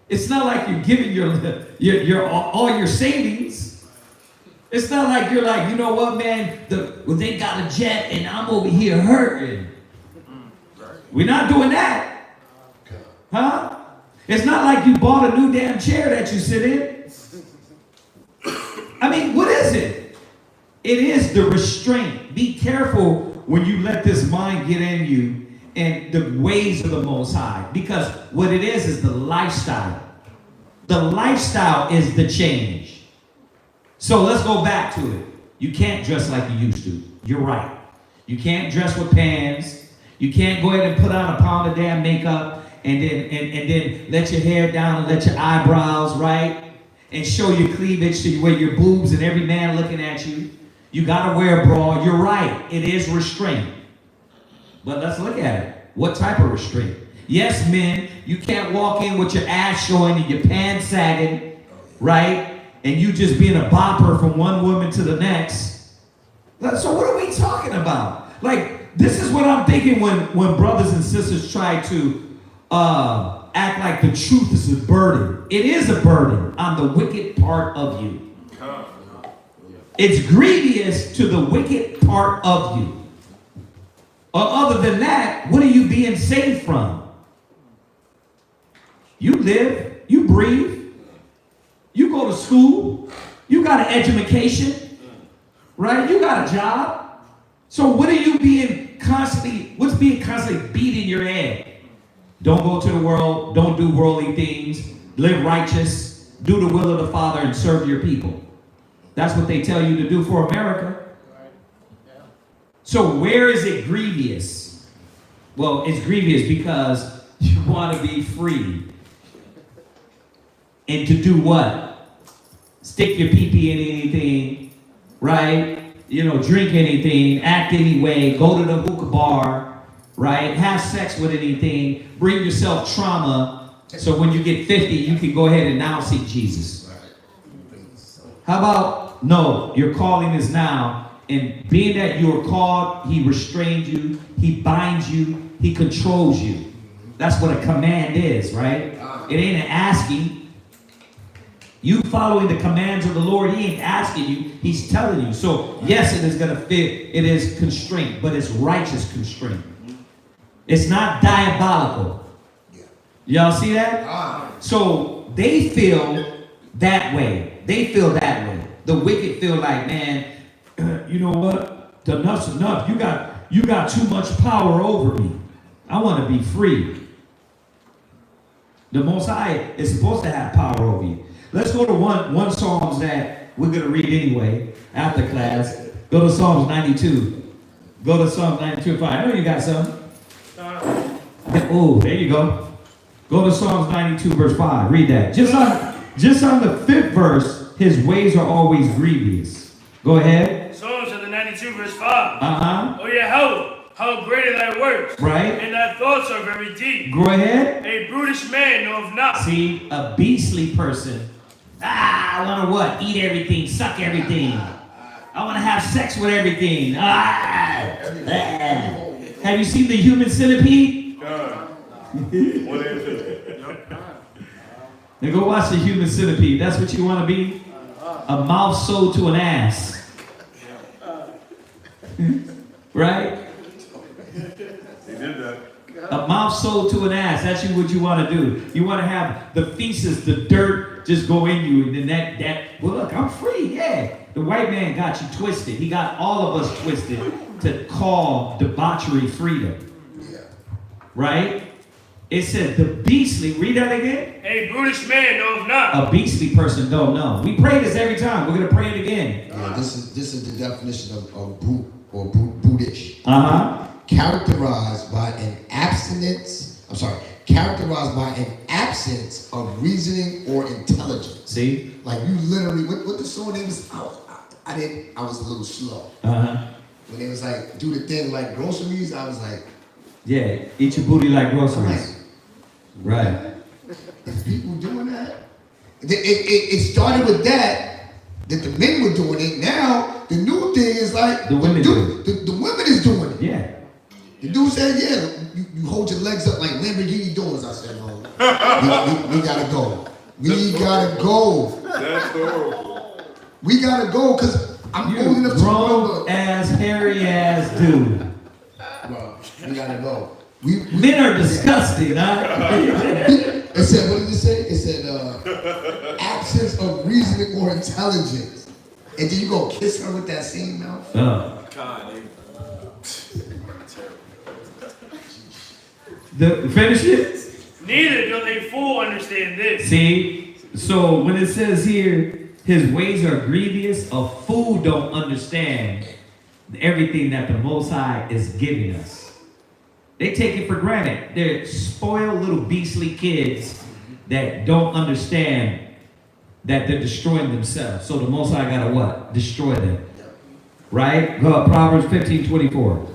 It's not like you're giving your all your savings. It's not like you're like, you know what, man? They got a jet and I'm over here hurting. We're not doing that. Huh? It's not like you bought a new damn chair that you sit in. I mean, what is it? It is the restraint. Be careful when you let this mind get in you and the ways of the Most High. Because what it is the lifestyle. The lifestyle is the change. So let's go back to it. You can't dress like you used to. You're right. You can't dress with pants. You can't go ahead and put on a pound of damn makeup and then let your hair down and let your eyebrows, right? And show your cleavage to where your boobs and every man looking at you. You gotta wear a bra. You're right. It is restraint. But let's look at it. What type of restraint? Yes, men, you can't walk in with your ass showing and your pants sagging, right? And you just being a bopper from one woman to the next. So what are we talking about? Like, this is what I'm thinking when brothers and sisters try to act like the truth is a burden. It is a burden on the wicked part of you. It's grievous to the wicked part of you. Other than that, what are you being saved from? You live, you breathe, you go to school, you got an education, right? You got a job. So what are you being constantly beating your head? Don't go to the world, don't do worldly things, live righteous, do the will of the Father and serve your people. That's what they tell you to do for America. So where is it grievous? Well, it's grievous because you want to be free. And to do what? Stick your pee-pee in anything, right? Drink anything, act any way, go to the hookah bar, right? Have sex with anything, bring yourself trauma, so when you get 50, you can go ahead and now seek Jesus. How about, no, your calling is now, and being that you are called, he restrains you, he binds you, he controls you. That's what a command is, right? It ain't an asking. You following the commands of the Lord, he ain't asking you, he's telling you. So yes, it is gonna fit, it is constraint, but it's righteous constraint. It's not diabolical. Y'all see that? So they feel that way. They feel that way. The wicked feel like, man, you know what? Enough's enough. You got too much power over me. I want to be free. The Most High is supposed to have power over you. Let's go to one Psalms that we're going to read anyway after class. Go to Psalms 92. Go to Psalms 92:5. I know you got some. Oh, there you go. Go to Psalms 92, verse 5. Read that. Just on the 5th verse, his ways are always grievous. Go ahead. Psalms chapter 92, verse 5. Uh-huh. Oh yeah, how great are thy works. Right. And thy thoughts are very deep. Go ahead. A brutish man knoweth not. See, a beastly person. I want to what? Eat everything, suck everything. I want to have sex with everything. Have you seen the human centipede? Now go watch the human centipede. That's what you want to be? A mouth sewed to an ass. Right? He did that. A mouth sewed to an ass. That's what you want to do. You want to have the feces, the dirt, just go in you. And then well, look, I'm free. Yeah. The white man got you twisted. He got all of us twisted to call debauchery freedom. Right? It said the beastly, read that again. A brutish man knoweth not. A beastly person don't know. We pray this every time. We're going to pray it again. Yeah, this is the definition of brute or brutish. Uh-huh. Characterized by an absence of reasoning or intelligence. See? Like you literally, what the song name was, I was a little slow. Uh-huh. When it was like, do the thing like groceries, I was like, yeah, eat your booty like groceries. Right. Is people doing that? It started with that the men were doing it. Now, the new thing is like, the women the women is doing it. Yeah. The dude said, yeah, you hold your legs up like Lamborghini doors. I said, no, we gotta go. We gotta go. That's horrible. We gotta go, because I'm old enough to grown ass, hairy ass dude. Bro, we gotta go. Men are disgusting, huh? It said, what did it say? It said, absence of reasoning or intelligence. And then you go kiss her with that same mouth? God, Finish it? Neither doth a fool understand this. See? So when it says here, his ways are grievous, a fool don't understand everything that the Most High is giving us. They take it for granted. They're spoiled little beastly kids that don't understand that they're destroying themselves. So the Most High gotta what? Destroy them. Right? Go up, Proverbs 15:24.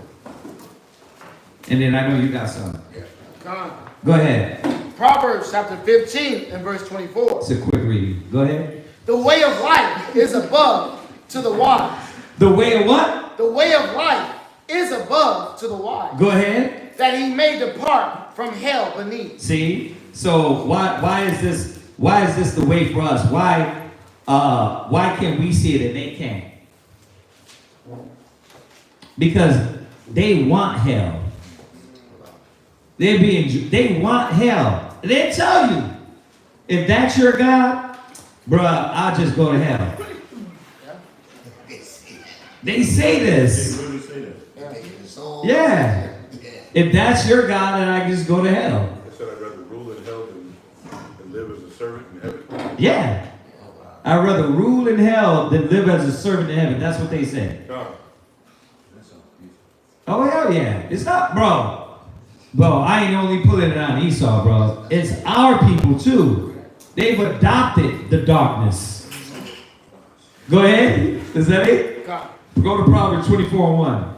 And then I know you got something. Go ahead. Proverbs chapter 15 and verse 24. It's a quick reading. Go ahead. The way of life is above to the wise. The way of what? The way of life is above to the wise. Go ahead. That he may depart from hell beneath. See? So why is this the way for us? Why can we see it and they can't? Because they want hell. They want hell. They tell you, if that's your God, bruh, I'll just go to hell. They say this. They really say that. Yeah. If that's your God, then I just go to hell. I said I'd rather rule in hell than live as a servant in heaven. Yeah. I'd rather rule in hell than live as a servant in heaven. That's what they say. God. Oh, hell yeah. It's not, bro. Bro, I ain't only pulling it on Esau, bro. It's our people, too. They've adopted the darkness. Go ahead. Is that it? God. Go to Proverbs 24:1.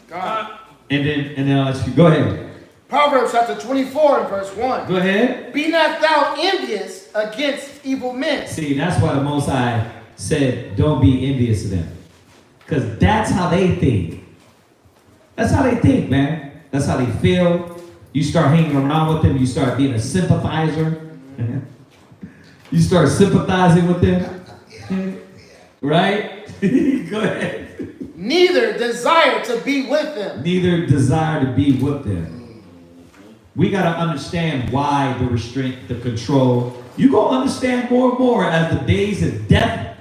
God. And then I'll let you go ahead. Proverbs chapter 24 and verse 1. Go ahead. Be not thou envious against evil men. See, that's why the Most High said, don't be envious of them. Because that's how they think. That's how they think, man. That's how they feel. You start hanging around with them. You start being a sympathizer. You start sympathizing with them. Right? Go ahead. Neither desire to be with them. Neither desire to be with them. We got to understand why the restraint, the control. You going to understand more and more as the days of death,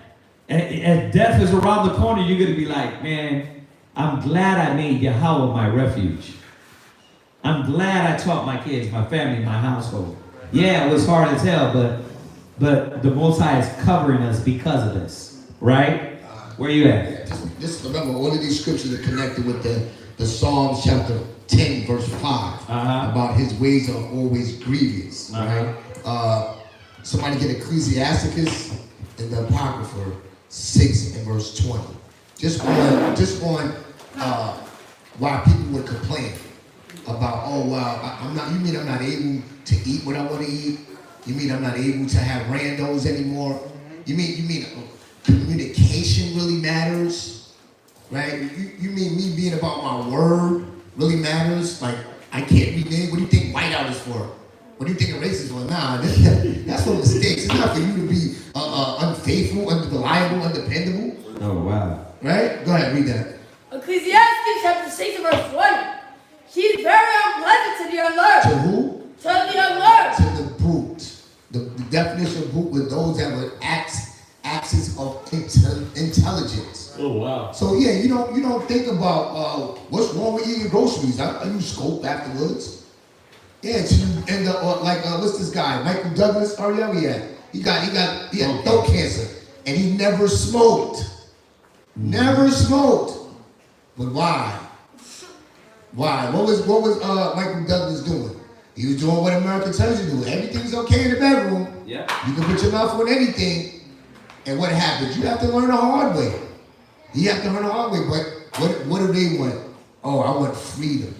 as death is around the corner, you're going to be like, man, I'm glad I made Yahweh my refuge. I'm glad I taught my kids, my family, my household. Yeah, it was hard as hell, but the Most High is covering us because of this, right? Where you at? Just remember, all of these scriptures are connected with the Psalms chapter 10, verse 5. About his ways are always grievous. Right? Somebody get Ecclesiasticus and the Apocrypha 6 and verse 20. Just on why people would complain about, oh wow, you mean I'm not able to eat what I want to eat? You mean I'm not able to have randos anymore? You mean communication really matters, right? You mean me being about my word really matters? Like I can't renege. What do you think whiteout is for? What do you think a race is for? Nah, that's for mistakes. It's not for you to be unfaithful, unreliable, undependable. Oh wow. Right? Go ahead, read that. Ecclesiastes chapter 6 and verse 20. She is very unpleasant to the unlearned. To who? To the unlearned. To the brute. The definition of brute was those that were absence of intelligence. Oh wow. So yeah, you don't think about what's wrong with eating groceries. I use scope afterwards. Yeah, so you end up like what's this guy? Michael Douglas. Oh yeah, he had throat cancer, and he never smoked. Never smoked. But why? Why? What was Michael Douglas doing? He was doing what America tells you to do. Everything's okay in the bedroom. Yeah. You can put your mouth on anything. And what happens? You have to learn the hard way. You have to learn the hard way. But what do they want? Oh, I want freedom.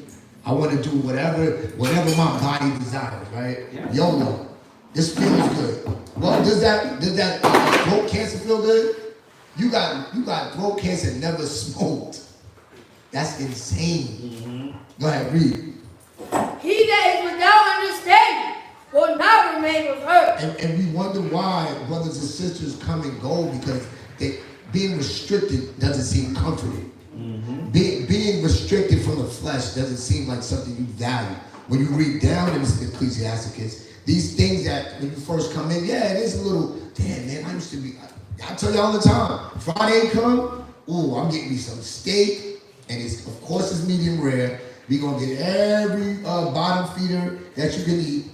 I want to do whatever my body desires, right? Yeah. YOLO. This feels good. Well, does that throat cancer feel good? You got throat cancer and never smoked. That's insane. Go ahead, read. He that is without understanding will not remain with her. And we wonder why brothers and sisters come and go because being restricted doesn't seem comforting. Being restricted from the flesh doesn't seem like something you value. When you read down in Ecclesiasticus, these things that when you first come in, yeah, it is a little, damn man, I used to be, I tell you all the time, Friday come, ooh, I'm getting me some steak, and of course it's medium rare. We're gonna get every bottom feeder that you can eat.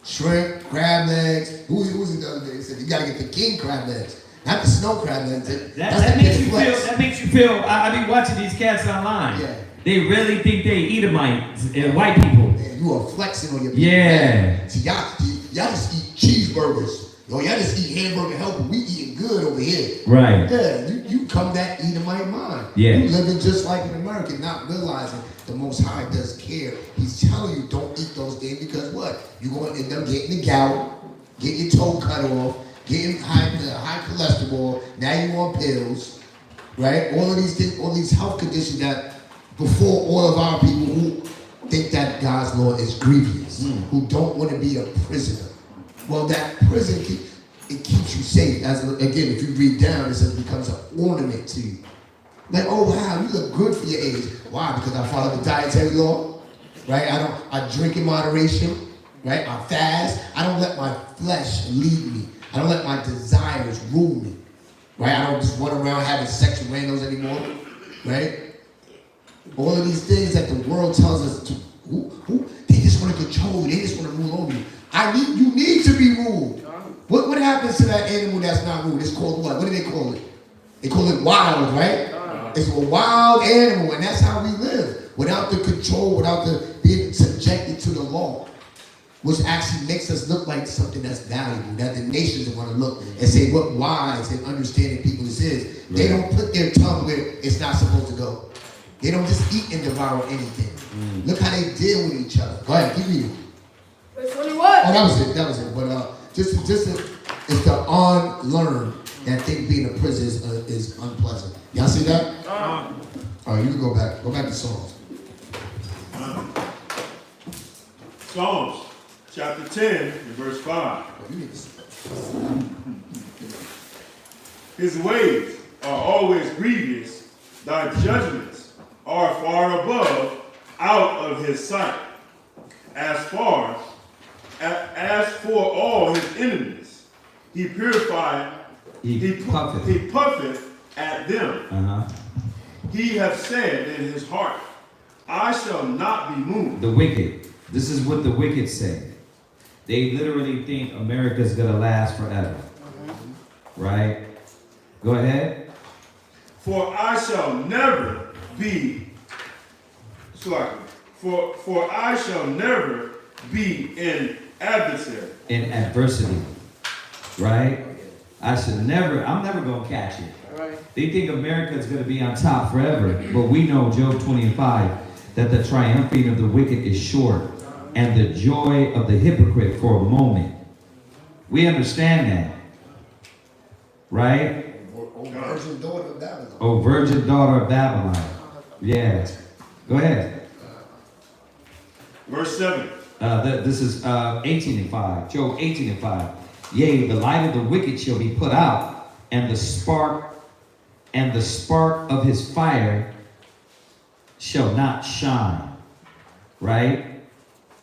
Shrimp, crab legs. Who was it the other day? He said, you gotta get the king crab legs. Not the snow crab legs. That makes you feel, I be watching these cats online. Yeah. They really think they Edomites and white people. Man, you are flexing on your people. Yeah. See, y'all just eat cheeseburgers. Yo, y'all just eat hamburger helper. We eating good over here. Right. Yeah, you come that Edomite mind. Yeah. You living just like an American, not realizing the Most High does care. He's telling you don't eat those things because what? You're going to end up getting the gout, getting your toe cut off, getting high cholesterol. Now you on pills, right? All of these things, all these health conditions that before all of our people who think that God's law is grievous, who don't want to be a prisoner. Well, that prison, it keeps you safe. Again, if you read down, it says it becomes an ornament to you. Like, oh wow, you look good for your age. Why? Because I follow the dietary law, right? I drink in moderation, right? I fast. I don't let my flesh lead me. I don't let my desires rule me, right? I don't just run around having sex with randos anymore, right? All of these things that the world tells us to, they just want to control you. They just want to rule over you. You need to be ruled. What happens to that animal that's not ruled? It's called what? What do they call it? They call it wild, right? It's a wild animal, and that's how we live. Without the control, without the being subjected to the law. Which actually makes us look like something that's valuable, that the nations want to look and say what wise and understanding people this is. Right. They don't put their tongue where it's not supposed to go. They don't just eat and devour anything. Look how they deal with each other. Go ahead, keep reading. Verse 21. Oh, that was it. But it's the unlearned that think being a prison is unpleasant. Y'all see that? All right, you can go back. Go back to Psalms. Psalms chapter 10 and verse 5. His ways are always grievous. Thy judgments are far above, out of his sight. As for all his enemies, he purifieth, he puffeth at them. He hath said in his heart, I shall not be moved. The wicked. This is what the wicked say. They literally think America's gonna last forever. Right? Go ahead. For I shall never be, for I shall never be in adversary. In adversity, right? I'm never gonna catch it. They think America is gonna be on top forever, but we know Job 20:5 that the triumphing of the wicked is short, and the joy of the hypocrite for a moment. We understand that, right? Virgin daughter of Babylon. Oh, virgin daughter of Babylon. Yeah. Go ahead. Verse 7. This is 18:5. Job 18:5. Yea, the light of the wicked shall be put out, and the spark of his fire shall not shine. Right?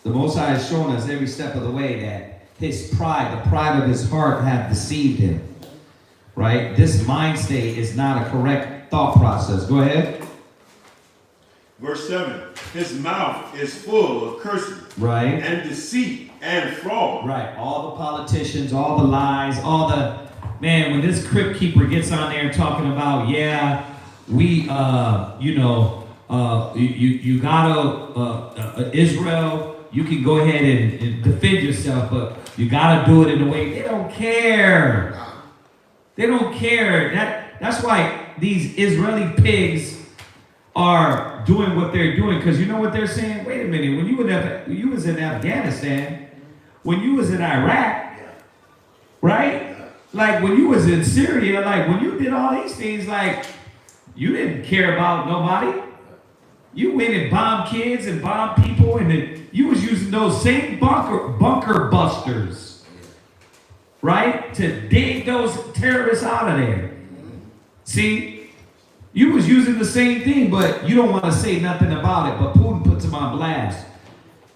The Most High has shown us every step of the way that his pride, the pride of his heart, hath deceived him. Right? This mind state is not a correct thought process. Go ahead. Verse 7. His mouth is full of cursing. Right. And deceit and fraud. Right. All the politicians, all the lies, all the... Man, when this crypt keeper gets on there talking about, yeah, we, you gotta, Israel, you can go ahead and defend yourself, but you gotta do it in a way. They don't care. They don't care. That's why these Israeli pigs are doing what they're doing, because you know what they're saying? Wait a minute, when you was in Afghanistan, when you was in Iraq, right? Like when you was in Syria, like when you did all these things, like you didn't care about nobody. You went and bombed kids and bombed people, and then you was using those same bunker busters, right? To dig those terrorists out of there. See, you was using the same thing, but you don't want to say nothing about it. But Putin puts him on blast.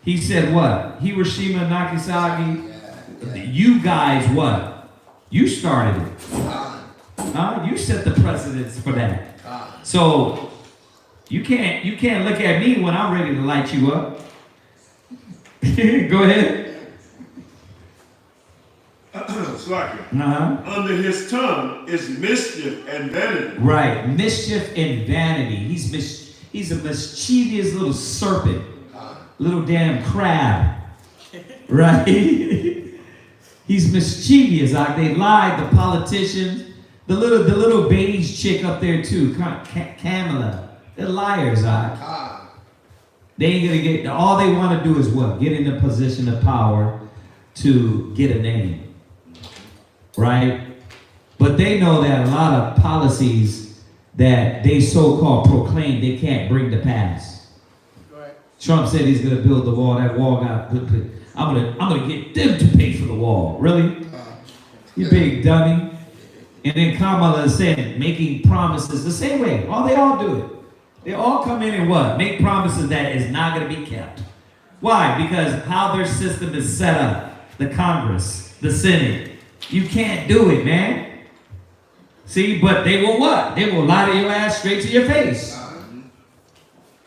He said what? Hiroshima, Nagasaki. You guys what? You started it. You set the precedence for that. So you can't look at me when I'm ready to light you up. Go ahead. Under his tongue is mischief and vanity. Right, mischief and vanity. He's a mischievous little serpent, little damn crab. Right. He's mischievous. They lied. The politicians, the little beige chick up there too, Kamala. They're liars. They ain't gonna get. All they want to do is what? Get in a position of power to get a name, right? But they know that a lot of policies that they so-called proclaim they can't bring to pass. Right. Trump said he's gonna build the wall. That wall got. I'm gonna get them to pay for the wall. Really? You big dummy. And then Kamala said making promises the same way. They all do it. They all come in and what? Make promises that is not gonna be kept. Why? Because how their system is set up, the Congress, the Senate, you can't do it, man. See, but they will what? They will lie to your ass straight to your face.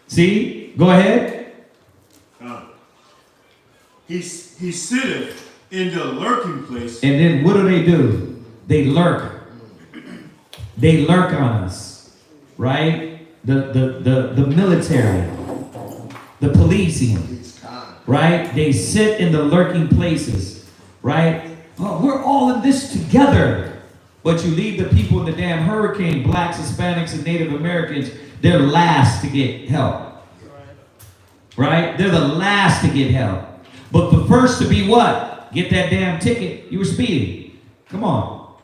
See? Go ahead. He sitteth in the lurking place. And then what do? They lurk. They lurk on us, right? The military, the policing, right? They sit in the lurking places, right? Oh, we're all in this together. But you leave the people in the damn hurricane, blacks, Hispanics, and Native Americans, they're last to get help. Right? They're the last to get help. But the first to be what? Get that damn ticket. You were speeding. Come on.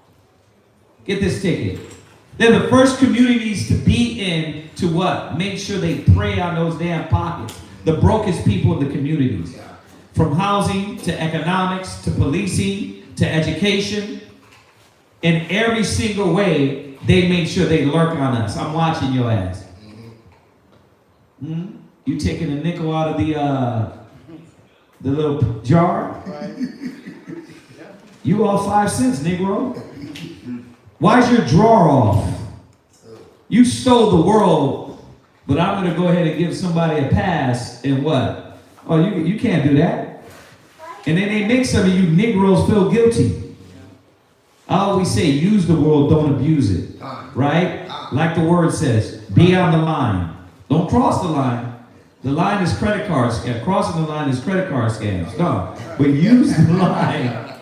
Get this ticket. They're the first communities to be in to what? Make sure they prey on those damn pockets. The brokest people in the communities. From housing to economics to policing to education. In every single way, they make sure they lurk on us. I'm watching your ass. You taking a nickel out of the little jar? You all 5 cents, Negro. Why's your drawer off? You stole the world, but I'm going to go ahead and give somebody a pass and what? Oh, you can't do that. And then they make some of you Negroes feel guilty. I always say, use the world, don't abuse it. Right? Like the word says, be on the line. Don't cross the line. The line is credit card scam. Crossing the line is credit card scams. No. But use the line.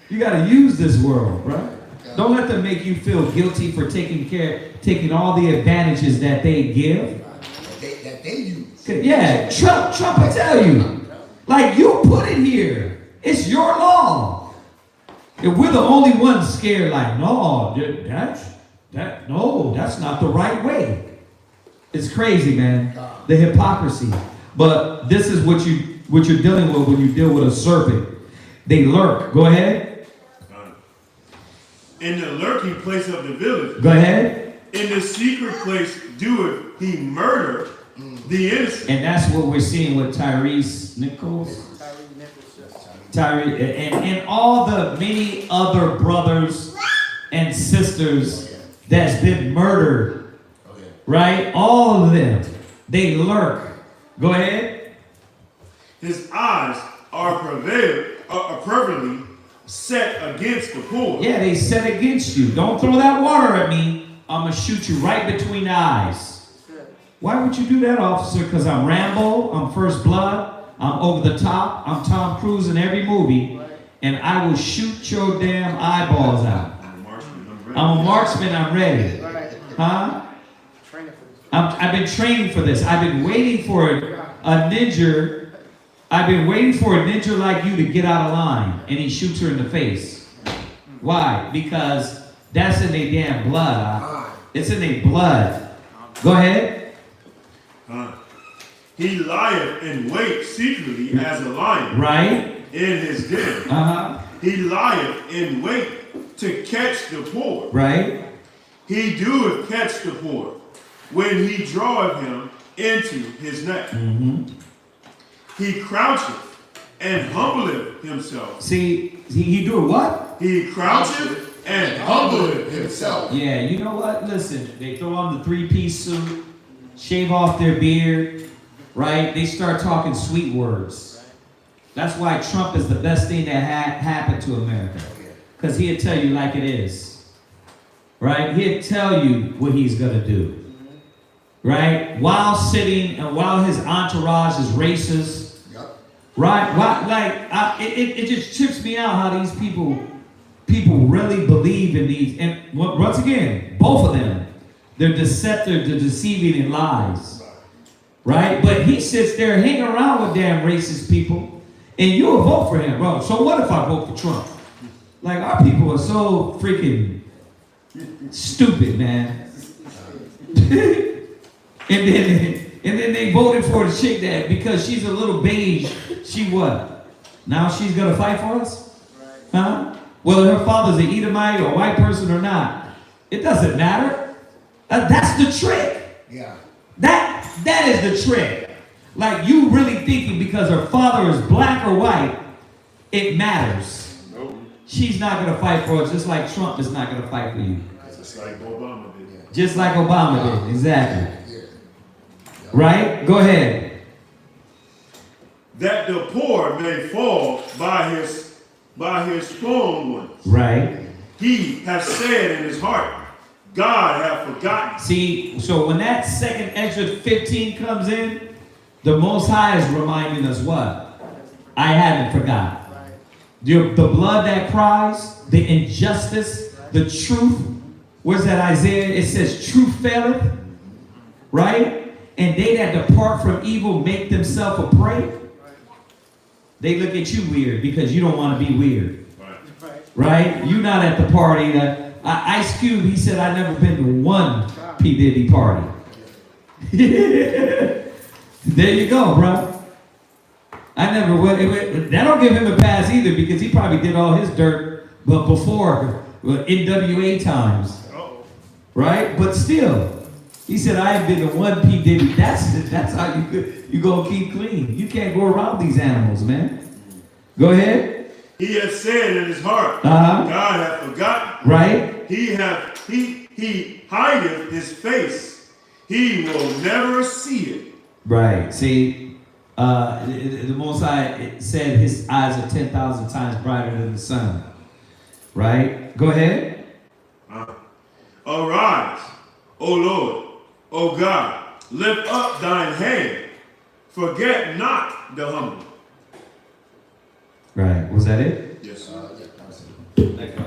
You got to use this world, right? Don't let them make you feel guilty for taking all the advantages that they give. That they use. Yeah, Trump will tell you. Like, you put it here. It's your law. And we're the only ones scared, like, no, that's not the right way. It's crazy, man. The hypocrisy. But this is what you're dealing with when you deal with a serpent. They lurk. Go ahead. In the lurking place of the village. Go ahead. In the secret place doeth he murder the innocent. And that's what we're seeing with Tyrese Nichols. Tyree and all the many other brothers and sisters that's been murdered. Right? All of them. They lurk. Go ahead. His eyes are perversely set against the poor. Yeah, they set against you. Don't throw that water at me. I'm going to shoot you right between the eyes. Why would you do that, officer? Because I'm Rambo. I'm First Blood. I'm over the top. I'm Tom Cruise in every movie. And I will shoot your damn eyeballs out. I'm a marksman. I'm ready. Huh? I've been training for this. I've been waiting for a ninja. I've been waiting for a ninja like you to get out of line. And he shoots her in the face. Why? Because that's in their damn blood. It's in their blood. Go ahead. He lieth in wait secretly as a lion. Right. In his den. He lieth in wait to catch the poor. Right. He doeth catch the poor when he draweth him into his net. He croucheth and humbleth himself. See, he do what? He croucheth and humbleth himself. Yeah, you know what? Listen, they throw on the three-piece suit, shave off their beard, right? They start talking sweet words. That's why Trump is the best thing that happened to America. Because he'll tell you like it is. Right? He'll tell you what he's going to do. Right? While sitting and while his entourage is racist. Right? It just trips me out how these people really believe in these. And once again, both of them, they're deceptive, they're deceiving in lies. Right? But he sits there hanging around with damn racist people, and you'll vote for him, bro. So what if I vote for Trump? Like, our people are so freaking stupid, man. And then they voted for the chick that because she's a little beige, she what? Now she's gonna fight for us? Huh? Whether her father's an Edomite or a white person or not, it doesn't matter. That's the trick. Yeah. That is the trick. Like, you really thinking because her father is black or white, it matters. Nope. She's not gonna fight for us, just like Trump is not gonna fight for you. Just like Obama did. Just like Obama did, exactly. Right? Go ahead. That the poor may fall by his strong ones. Right. He has said in his heart, God hath forgotten. See, so when that second Exodus 15 comes in, the Most High is reminding us what? I haven't forgotten. The blood that cries, the injustice, the truth. Where's that Isaiah? It says, truth faileth. Right? And they that depart from evil make themselves a prey. They look at you weird because you don't want to be weird. Right? You're not at the party. Ice Cube, he said, I've never been to one P. Diddy party. There you go, bro. I never went. That don't give him a pass either because he probably did all his dirt but before NWA times. Right? But still. He said, I ain't been to one P. Diddy. That's how you gonna keep clean. You can't go around these animals, man. Go ahead. He has said in his heart, God hath forgotten. Right. He hideth his face. He will never see it. Right. See, the Most High said his eyes are 10,000 times brighter than the sun. Right? Go ahead. Arise, O Lord, O God, lift up thine hand. Forget not the humble. Right. Was that it? Yes, sir. Thank you.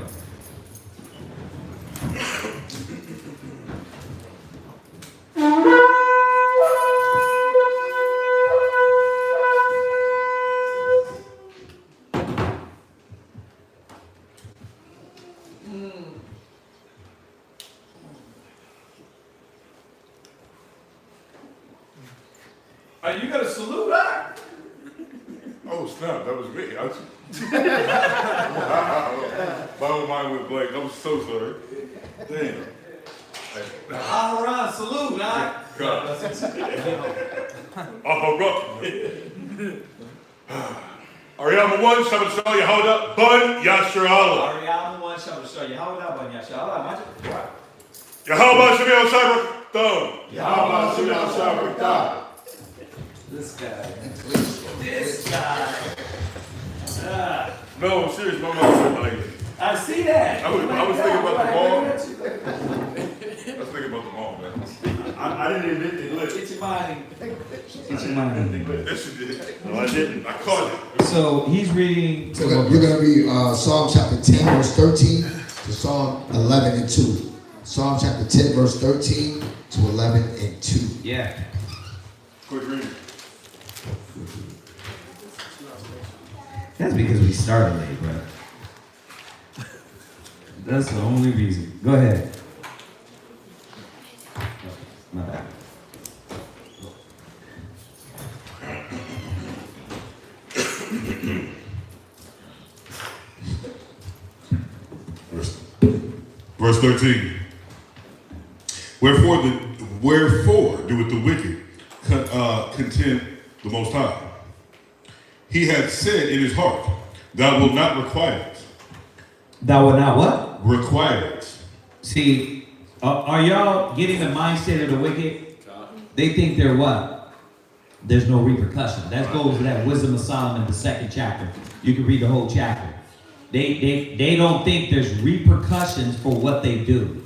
You got a salute, huh? Oh, snap, that was me. My own mind went blank. I'm so sorry. Damn. All around salute, huh? All right. Ariama 1, Sabbath, show you hold up. Bun, Yasharala. Ariama 1, Sabbath, show you hold up on Yasharala. Yahweh Shabbat Shabbat Thumb. Yahweh Shabbat Shabbat Thumb. This guy. This guy. No, I'm serious. My mouth went like it. I see that. I was thinking about the ball. I was thinking about the ball, man. I didn't even hit the lip. Get your mind. Get your mind. Yes, you did. No, I didn't. I caught it. So he's reading. So we're going to read Psalm chapter 10, verse 13 to Psalm 11 and 2. Psalm chapter 10, verse 13 to 11 and 2. Yeah. Quick reading. That's because we started late, bro. That's the only reason. Go ahead. My bad. Verse 13. Wherefore doeth the wicked contend the Most High? He hath said in his heart, thou wilt not require it. Thou wilt not what? Require it. See, are y'all getting the mindset of the wicked? They think they're what? There's no repercussion. That goes to that Wisdom of Solomon, the 2nd chapter. You can read the whole chapter. They don't think there's repercussions for what they do.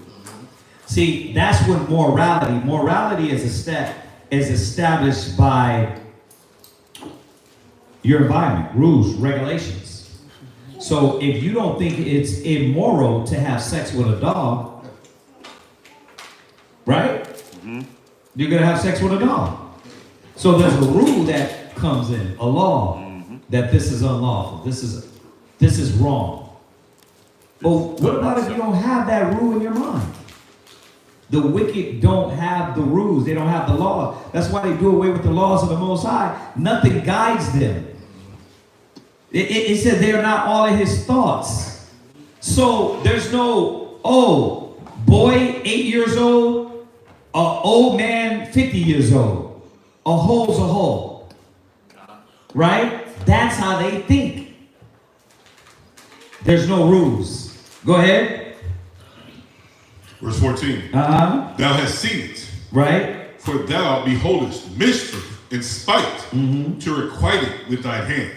See, that's what morality is established by your environment, rules, regulations. So if you don't think it's immoral to have sex with a dog, right? Mm-hmm. You're gonna have sex with a dog. So there's a rule that comes in, a law, that this is unlawful, this is wrong. But what about if you don't have that rule in your mind? The wicked don't have the rules, they don't have the law. That's why they do away with the laws of the Most High. Nothing guides them. It said they are not all of his thoughts. So there's no, boy 8 years old, old man 50 years old. A hole's a hole. Right? That's how they think. There's no rules. Go ahead. Verse 14. Uh-huh. Thou hast seen it. Right. For thou beholdest mischief and spite to requite it with thy hand.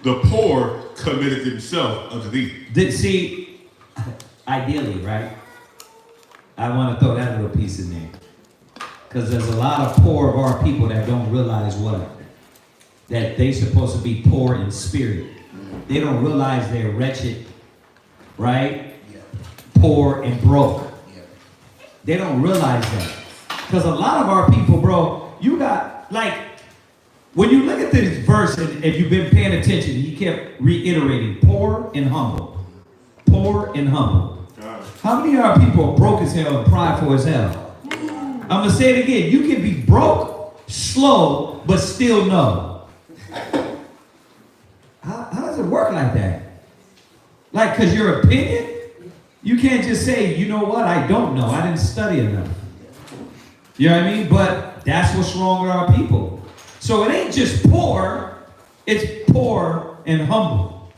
The poor committed himself unto thee. See, ideally, right? I want to throw that little piece in there. Because there's a lot of poor of our people that don't realize that they supposed to be poor in spirit. They don't realize they're wretched, right? Poor and broke. They don't realize that. Because a lot of our people, bro, you got, like, when you look at this verse, and if you've been paying attention, he kept reiterating, poor and humble. Poor and humble. How many of our people are broke as hell and prideful as hell? I'm going to say it again. You can be broke, slow, but still know. How does it work like that? Like, because your opinion, you can't just say, you know what, I don't know. I didn't study enough. You know what I mean? But that's what's wrong with our people. So it ain't just poor, it's poor and humble.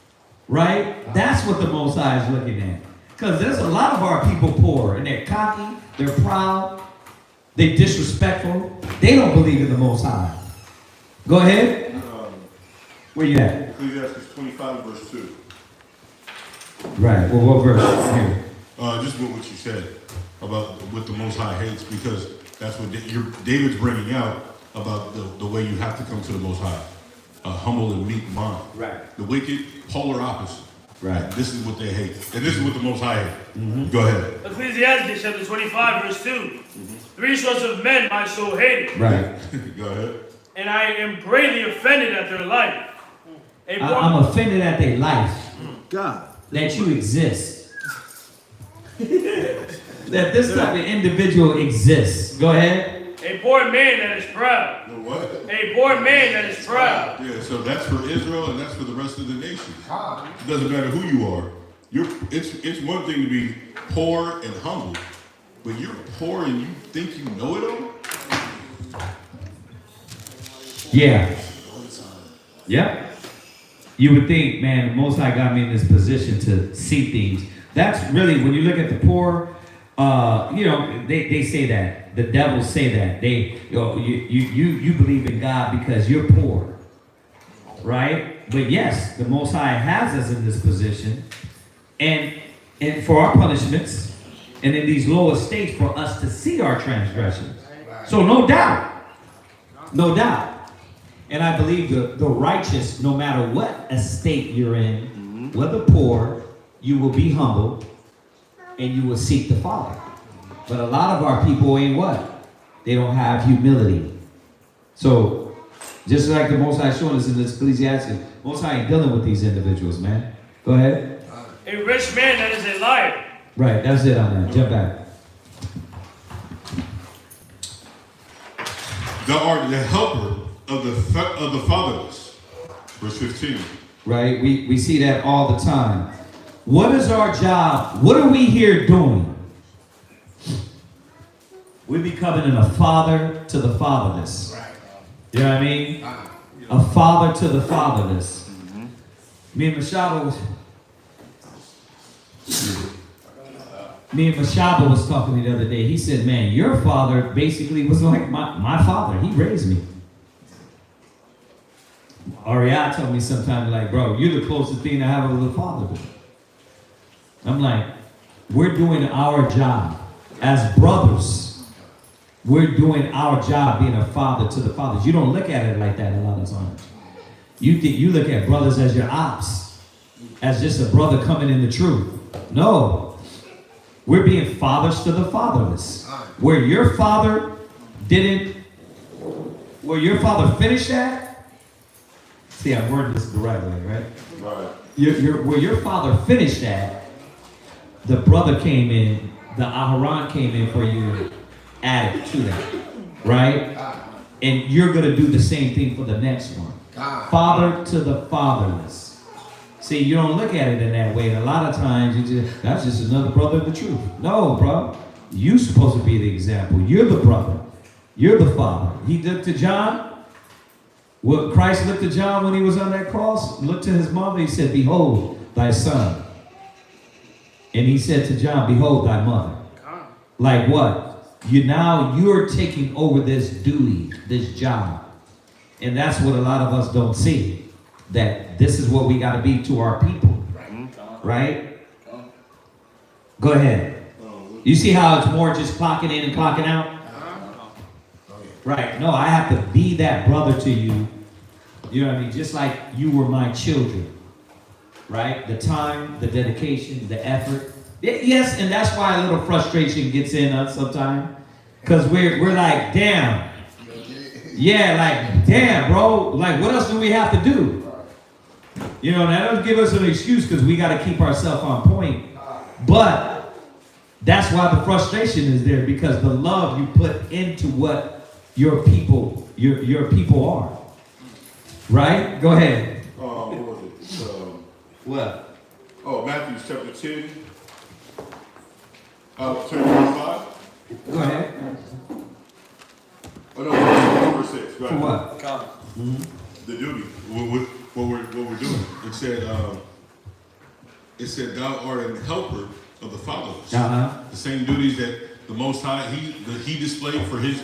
Right? That's what the Most High is looking at. Because there's a lot of our people poor, and they're cocky, they're proud, they're disrespectful. They don't believe in the Most High. Go ahead. Where you at? Ecclesiastes 25, verse 2. Right. Well, what verse here? Just what you said about what the Most High hates, because that's what David's bringing out about the way you have to come to the Most High, humble and meek mind. Right. The wicked, polar opposite. Right. This is what they hate, and this is what the Most High hate. Go ahead. Ecclesiastes chapter 25, verse 2. 3 sorts of men my soul hated. Right. Go ahead. And I am greatly offended at their life. I'm offended at their life. God. That you exist. That this type of individual exists. Go ahead. A poor man that is proud. What? A poor man that is proud. Yeah, so that's for Israel and that's for the rest of the nations. It doesn't matter who you are. It's one thing to be poor and humble, but you're poor and you think you know it all? Yeah. Yep. You would think, man, the Most High got me in this position to see things. That's really, when you look at the poor, they say that. The devils say that. You believe in God because you're poor. Right? But yes, the Most High has us in this position. And for our punishments, and in these lower states for us to see our transgressions. So no doubt. No doubt. And I believe the righteous, no matter what estate you're in, whether poor, you will be humble and you will seek the Father. But a lot of our people ain't what? They don't have humility. So, just like the Most High showing us in this Ecclesiastes, Most High ain't dealing with these individuals, man. Go ahead. A rich man that is a liar. Right, that's it on that. Jump back. Thou art the helper of the fatherless. Verse 15. Right, we see that all the time. What is our job? What are we here doing? We're becoming a father to the fatherless. You know what I mean? A father to the fatherless. Me and Mashaba was talking the other day. He said, man, your father basically was like my father. He raised me. Ariad told me sometime, like, bro, you're the closest thing I have with a father. I'm like, we're doing our job as brothers. We're doing our job being a father to the fathers. You don't look at it like that a lot of times. You look at brothers as your ops, as just a brother coming in the truth. No, we're being fathers to the fatherless. Where your father finished that. See, I'm wording this the right way, right? Right. Where your father finished that, the brother came in, the Aharon came in for you and added to that, right? And you're going to do the same thing for the next one. Father to the fatherless. See, you don't look at it in that way. And a lot of times, that's just another brother of the truth. No, bro. You're supposed to be the example. You're the brother. You're the father. He looked to John. Well, Christ looked at John when he was on that cross, looked to his mother, he said, behold, thy son. And he said to John, behold, thy mother. Like what? You're taking over this duty, this job. And that's what a lot of us don't see. That this is what we got to be to our people. Right? Go ahead. You see how it's more just clocking in and clocking out? Right. No, I have to be that brother to you. You know what I mean? Just like you were my children. Right? The time, the dedication, the effort. Yes, and that's why a little frustration gets in us sometimes. Because we're like, damn. Yeah, like, damn, bro. Like, what else do we have to do? You know, that doesn't give us an excuse because we got to keep ourselves on point. But that's why the frustration is there, because the love you put into what your people are. Right? Go ahead. What was it? What? Oh, Matthew chapter 10. Turn to 5. Go ahead. Oh no, verse 6. Go ahead. For what? The duty. What we're doing. It said, thou art an helper of the fatherless. Uh-huh. The same duties that the Most High he displayed for his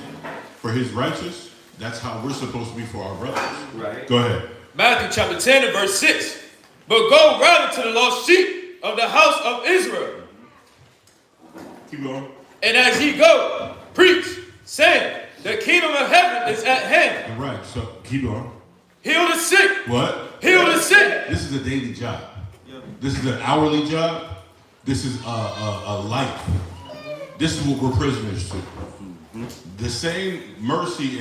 righteous. That's how we're supposed to be for our brothers. Right. Go ahead. Matthew chapter 10 and verse 6. But go rather to the lost sheep of the house of Israel. Keep going. And as ye go, preach, saying, the kingdom of heaven is at hand. All right, so keep going. Heal the sick. What? Heal the sick. This is a daily job. This is an hourly job. This is a life. This is what we're prisoners to. The same mercy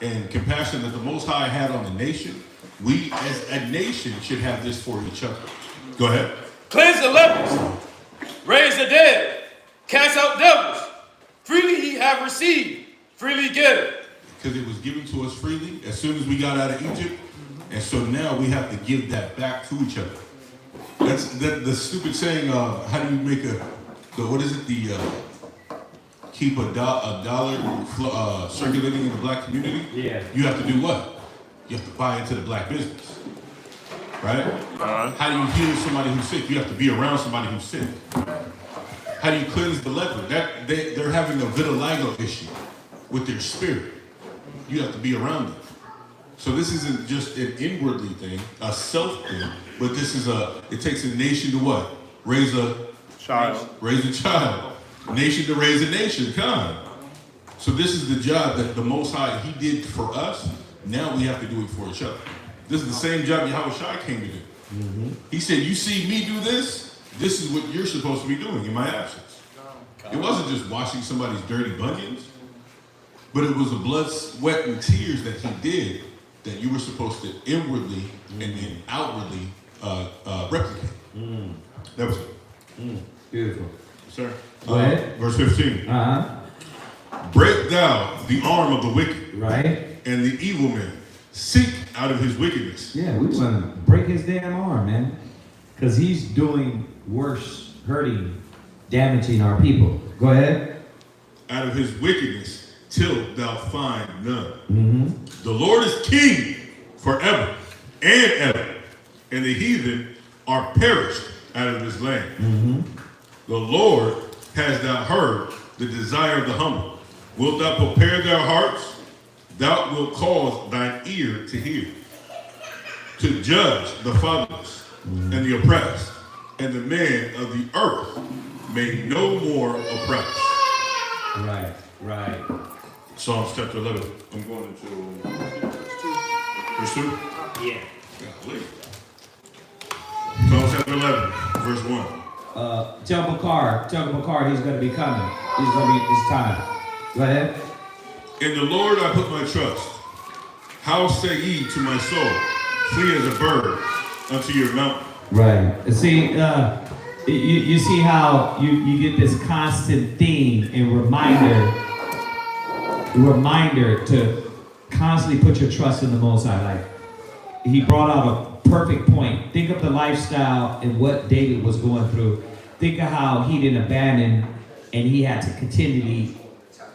and compassion that the Most High had on the nation, we as a nation should have this for each other. Go ahead. Cleanse the lepers. Raise the dead. Cast out devils. Freely ye have received. Freely give. Because it was given to us freely as soon as we got out of Egypt. And so now we have to give that back to each other. That's the stupid saying, how do you make keep a dollar circulating in the black community? Yeah. You have to do what? You have to buy into the black business. Right? How do you heal somebody who's sick? You have to be around somebody who's sick. How do you cleanse the leper? They're having a vitiligo issue with their spirit. You have to be around them. So this isn't just an inwardly thing, a self thing, but this is it takes a nation to what? Raise a child. Raise a child. Nation to raise a nation. Come on. So this is the job that the Most High, He did for us. Now we have to do it for each other. This is the same job Yahweh Shai came to do. Mm-hmm. He said, you see me do this, this is what you're supposed to be doing in my absence. It wasn't just washing somebody's dirty bunions, but it was the blood, sweat, and tears that He did that you were supposed to inwardly and then outwardly replicate. Mm. That was it. Beautiful. Sir. Go ahead. Verse 15. Break thou the arm of the wicked. Right. And the evil man. Seek out of his wickedness. Yeah, we want to break his damn arm, man. Because he's doing worse, hurting, damaging our people. Go ahead. Out of his wickedness, till thou find none. Mm-hmm. The Lord is king forever and ever, and the heathen are perished out of his land. Mm-hmm. The Lord has thou heard the desire of the humble. Wilt thou prepare their hearts? Thou wilt cause thine ear to hear, to judge the fatherless and the oppressed, and the man of the earth may no more oppress. Right, right. Psalms chapter 11. I'm going into verse 2. Yeah. Golly. Psalms chapter 11, verse 1. Tell Bakar he's going to be coming. It's time. Go ahead. In the Lord I put my trust. How say ye to my soul, flee as a bird unto your mountain? Right. See, you see how you get this constant theme and reminder to constantly put your trust in the Most High. Like, he brought out a perfect point. Think of the lifestyle and what David was going through. Think of how he didn't abandon and he had to continually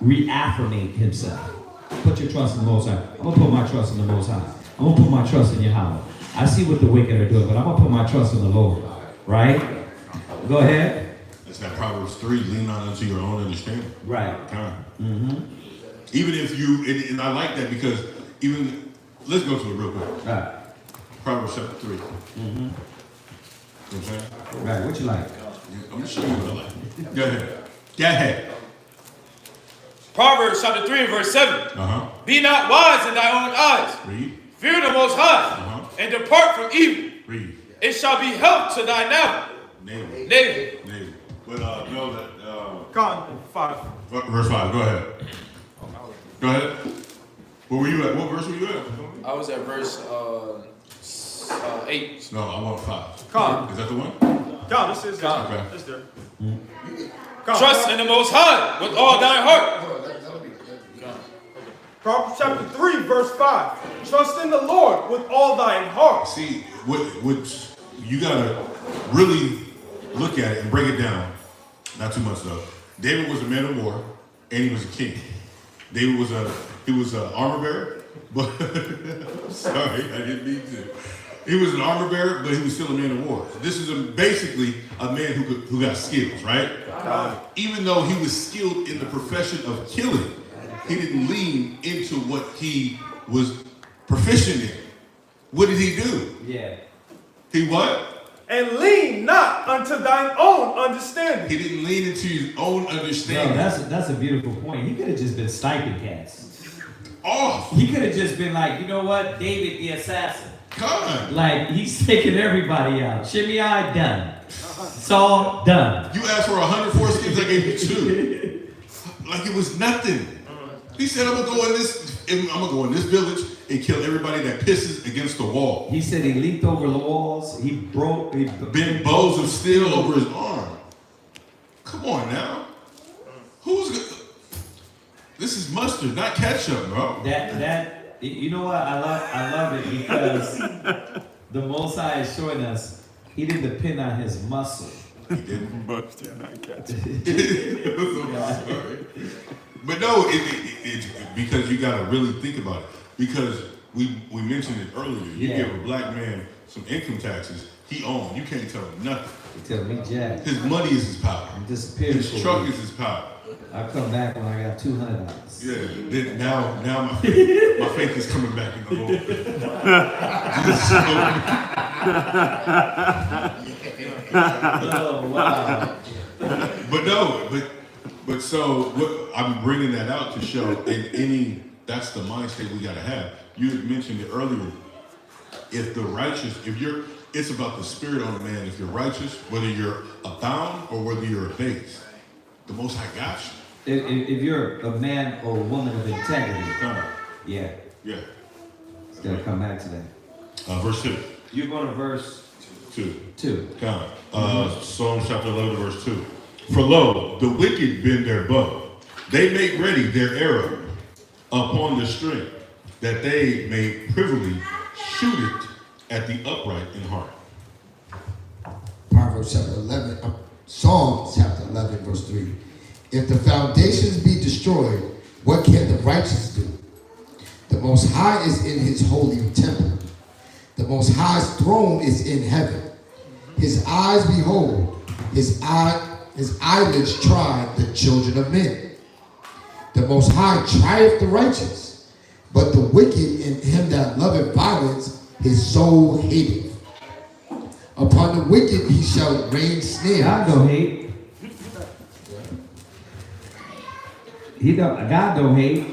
reaffirmate himself. Put your trust in the Most High. I'm going to put my trust in the Most High. I'm going to put my trust in Yahweh. I see what the wicked are doing, but I'm going to put my trust in the Lord. Right? Go ahead. That's that Proverbs 3, lean not unto your own understanding. Right. Mm-hmm. Even if you, and I like that because even, let's go to it real quick. Right. Proverbs chapter 3. Mm-hmm. You know what I'm saying? Right, what you like? I'm going to show you what I like. Go ahead. Go ahead. Proverbs chapter 3 and verse 7. Be not wise in thy own eyes. Read. Fear the Most High, and depart from evil. Read. It shall be health to thy navel. But know that. God, 5. Verse 5. Go ahead. Go ahead. Where were you at? What verse were you at? I was at verse 8. No, I want 5. God. Is that the one? God, this is God. Okay. It's there. God. Trust in the Most High with all thy heart. Proverbs chapter 3, verse 5. Trust in the Lord with all thine heart. See, what you gotta really look at it and break it down. Not too much though. David was a man of war, and he was a king. David was an armor bearer, but sorry, I didn't mean to. He was an armor bearer, but he was still a man of war. This is basically a man who got skills, right? Even though he was skilled in the profession of killing, he didn't lean into what he was proficient in. What did he do? Yeah. He what? and lean not unto thine own understanding. He didn't lean into his own understanding. No, that's a beautiful point. He could have just been sniping cats. Oh, He could have just been like, you know what, David the assassin. God. Like, he's taking everybody out. Shimei, done. Saul, done. You asked for 100 foreskins, I gave you 2. Like it was nothing. He said, I'm gonna go in this village and kill everybody that pisses against the wall. He said he leaped over the walls. He bent bows of steel over his arm. Come on now. This is mustard, not ketchup, bro. You know what? I love it because the Most High is showing us he didn't depend on his muscle. He didn't mustard, not ketchup. But no, it because you gotta really think about it. Because we mentioned it earlier. You give a black man some income taxes, he owns. You can't tell him nothing. You tell me, Jack. His money is his power. I'm disappearing. His truck is his power. I come back when I got $200. Yeah. Then now my faith is coming back in the Lord. Oh wow. But so what I'm bringing that out to show that's the mindset we gotta have. You had mentioned it earlier. It's about the spirit on a man. If you're righteous, whether you're abound or whether you're abased, the Most High got you. If you're a man or a woman of integrity, yeah. It's gonna come back to that. Verse 2. You're going to verse 2. Psalm chapter 11, verse 2. For lo, the wicked bend their bow. They make ready their arrow upon the string, that they may privily shoot it at the upright in heart. Proverbs chapter 11, Psalm chapter 11, verse 3. If the foundations be destroyed, what can the righteous do? The Most High is in his holy temple. The Most High's throne is in heaven. His eyes behold, his eyelids try the children of men. The Most High trieth the righteous, but the wicked and him that loveth violence, his soul hateth. Upon the wicked he shall rain snares. God don't hate. God don't hate.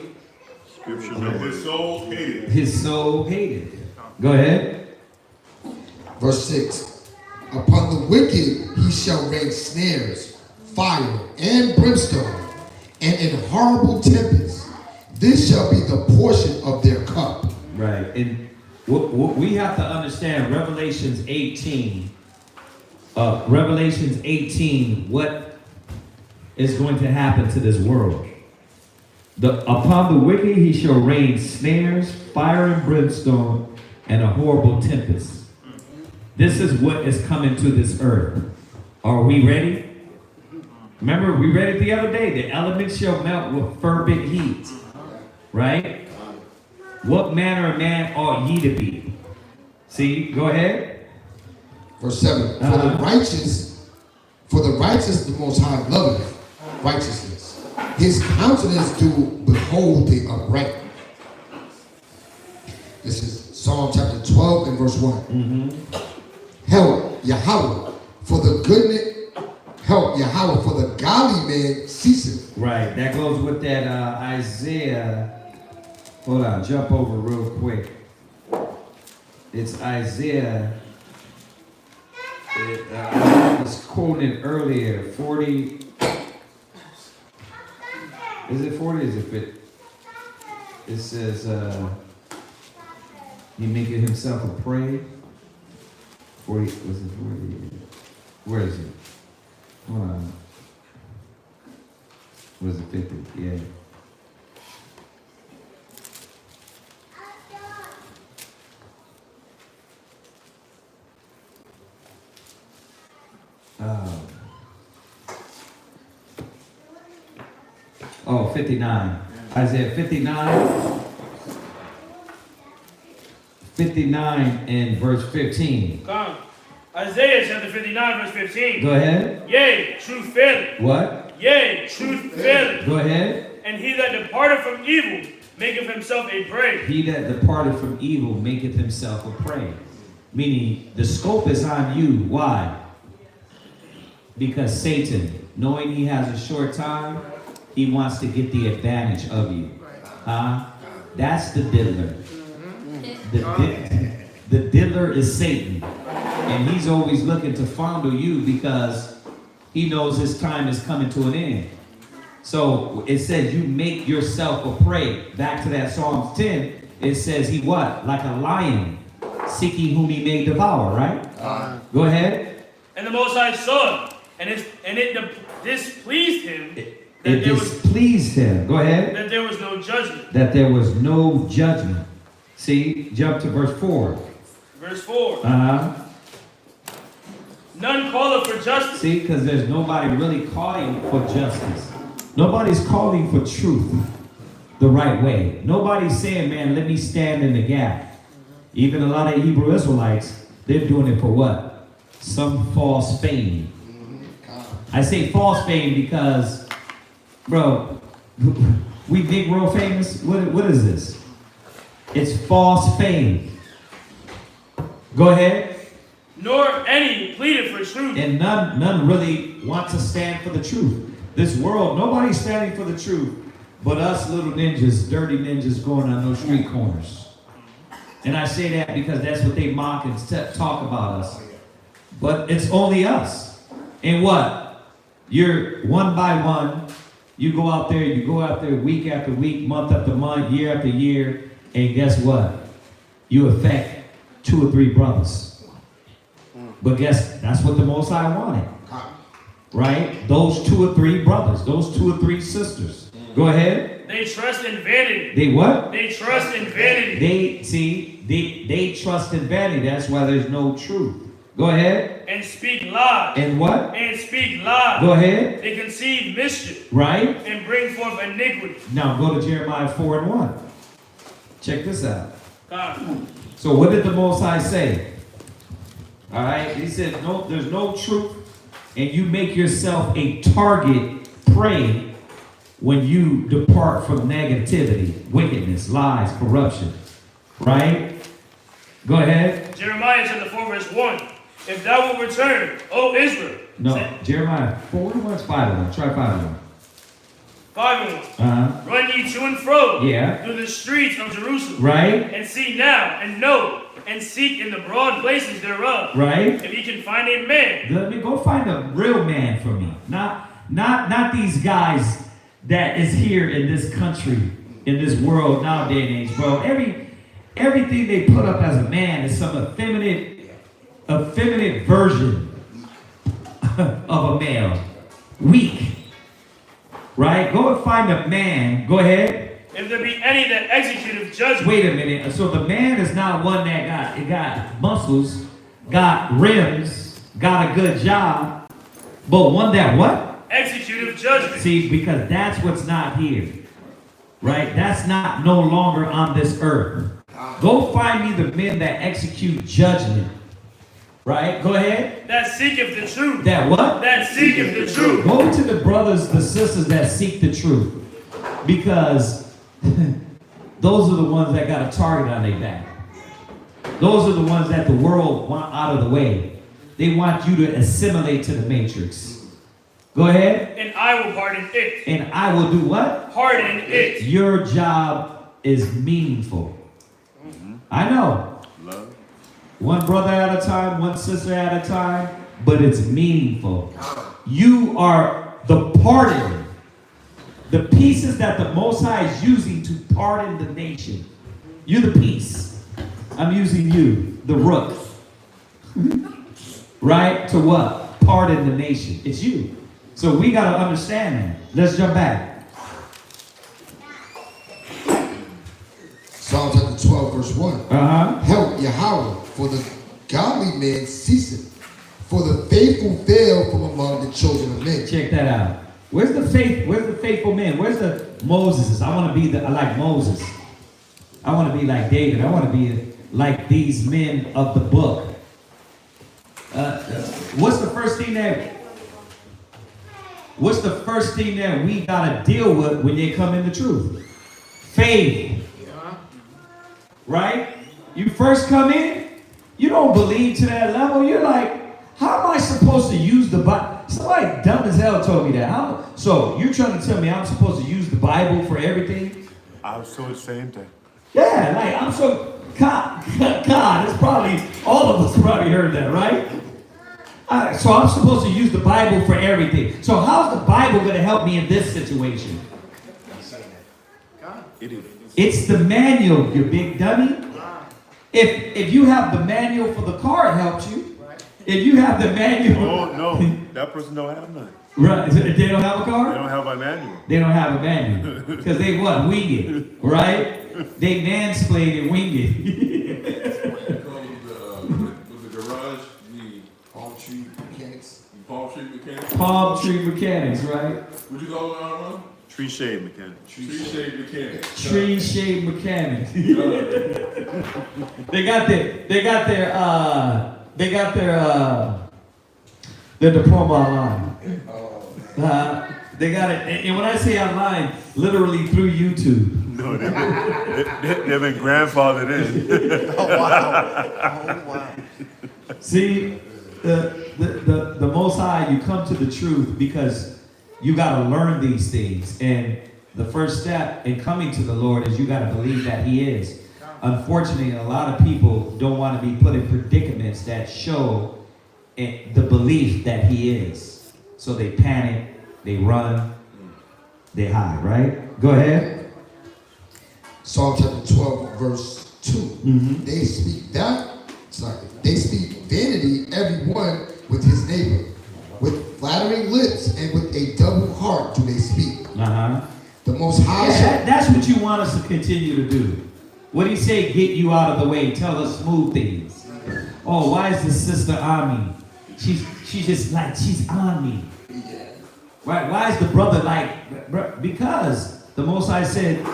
Scripture says his soul hated. His soul hated. Go ahead. Verse 6. Upon the wicked he shall rain snares, fire, and brimstone, and in horrible tempests. This shall be the portion of their cup. Right. And what we have to understand, Revelations 18, what is going to happen to this world. Upon the wicked he shall rain snares, fire and brimstone, and a horrible tempest. This is what is coming to this earth. Are we ready? Remember, we read it the other day. The elements shall melt with fervent heat. Right? What manner of man ought ye to be? See, go ahead. Verse 7. For the righteous the Most High loveth righteousness. His countenance do behold the upright. This is Psalm chapter 12 and verse 1. Help Yahweh for the goodness, help Yahweh for the godly man ceaseth. Right, that goes with that Isaiah. Hold on, jump over real quick. It's Isaiah. I was quoting earlier, 40. Is it 40 or is it 50? It says, he maketh himself a prey. 40, was it 40? Where is it? Hold on. Was it 50? Yeah. Oh, 59. Isaiah 59. 59 and verse 15. Come. Isaiah chapter 59, verse 15. Go ahead. Yea, truth faileth. What? Yea, truth faileth. Go ahead. And he that departed from evil maketh himself a prey. He that departed from evil maketh himself a prey. Meaning the scope is on you. Why? Because Satan, knowing he has a short time, he wants to get the advantage of you. That's the diddler. The diddler is Satan. And he's always looking to fondle you because he knows his time is coming to an end. So it says you make yourself a prey. Back to that Psalms 10, it says he what? Like a lion, seeking whom he may devour, right? Go ahead. And the Most High saw it, and it displeased him. It displeased him. Go ahead. That there was no judgment. That there was no judgment. See, jump to verse 4. Verse 4. None calleth for justice. See, because there's nobody really calling for justice. Nobody's calling for truth the right way. Nobody's saying, man, let me stand in the gap. Even a lot of Hebrew Israelites, they're doing it for what? Some false fame. I say false fame because, bro, we think we're famous. What is this? It's false fame. Go ahead. Nor any pleaded for truth. And none really want to stand for the truth. This world, nobody's standing for the truth, but us little ninjas, dirty ninjas going on those street corners. And I say that because that's what they mock and talk about us. But it's only us. And what? You're one by one. You go out there week after week, month after month, year after year. And guess what? You affect 2 or 3 brothers. But guess, that's what the Most High wanted. Right? Those 2 or 3 brothers, those 2 or 3 sisters. Go ahead. They trust in vanity. They what? They trust in vanity. They trust in vanity. That's why there's no truth. Go ahead. And speak lies. And what? And speak lies. Go ahead. They conceive mischief. Right? And bring forth iniquity. Now go to Jeremiah 4:1. Check this out. God. So what did the Most High say? All right. He said, no, there's no truth. And you make yourself a target prey when you depart from negativity, wickedness, lies, corruption. Right? Go ahead. Jeremiah chapter 4 verse 1. If thou wilt return, O Israel. No, Jeremiah 4:1, 5:1. Try 5:1. 5:1. Run ye to and fro through the streets of Jerusalem. Right. And see now and know and seek in the broad places thereof. Right. If ye can find a man. Let me go find a real man for me. Not these guys that is here in this country, in this world nowadays and age, bro. Everything they put up as a man is some effeminate version of a male. Weak. Right? Go and find a man. Go ahead. If there be any that executeth judgment. Wait a minute. So the man is not one that got muscles, got rims, got a good job, but one that what? Executive judgment. See, because that's what's not here. Right? That's not no longer on this earth. Go find me the men that execute judgment. Right? Go ahead. That seeketh the truth. That what? That seeketh the truth. Go to the brothers, the sisters that seek the truth. Because those are the ones that got a target on their back. Those are the ones that the world want out of the way. They want you to assimilate to the matrix. Go ahead. And I will pardon it. And I will do what? Pardon it. Your job is meaningful. I know. One brother at a time, one sister at a time, but it's meaningful. You are the pardon. The pieces that the Most High is using to pardon the nation. You're the piece. I'm using you, the rook. Right? To what? Pardon the nation. It's you. So we got to understand that. Let's jump back. Psalm chapter 12, verse 1. Help Yahweh, for the godly man ceaseth, for the faithful fail from among the children of men. Check that out. Where's the faithful men? Where's the Moses? I want to be like Moses. I want to be like David. I want to be like these men of the book. What's the first thing that we gotta deal with when they come in the truth? Faith. Right? You first come in, You don't believe to that level. You're like, how am I supposed to use the Bible? Somebody dumb as hell told me that. So you're trying to tell me I'm supposed to use the Bible for everything? I was told the same thing. Yeah, like I'm so God, it's probably all of us probably heard that, right? So I'm supposed to use the Bible for everything. So how's the Bible going to help me in this situation? It's the manual, you big dummy. If you have the manual for the car, it helps you. If you have the manual, No, that person don't have none. Right? They don't have a car. They don't have a manual. They don't have a manual because they what? Wing it, right? They mansplain and wing it. With the garage, the Palm tree mechanics. palm tree mechanic. Palm tree mechanics, right? What you call it, Armand? Tree shade mechanic. Tree shade mechanic. Tree shade mechanics. They got their diploma online. They got it, and when I say online, literally through YouTube. No, they've been grandfathered in. Oh, wow. Oh, wow. See, the Most High, you come to the truth because you got to learn these things. And the first step in coming to the Lord is you got to believe that He is. Unfortunately, a lot of people don't want to be put in predicaments that show the belief that He is. So they panic, they run, they hide, right? Go ahead. Psalm chapter 12, verse 2. Mm-hmm. They speak vanity, everyone with his neighbor. With flattering lips and with a double heart do they speak. Uh-huh. The Most High that's what you want us to continue to do. What do you say? Get you out of the way. Tell us smooth things. Oh, why is the sister on me? She's just like, she's on me. Right? Why is the brother like? Because the Most High said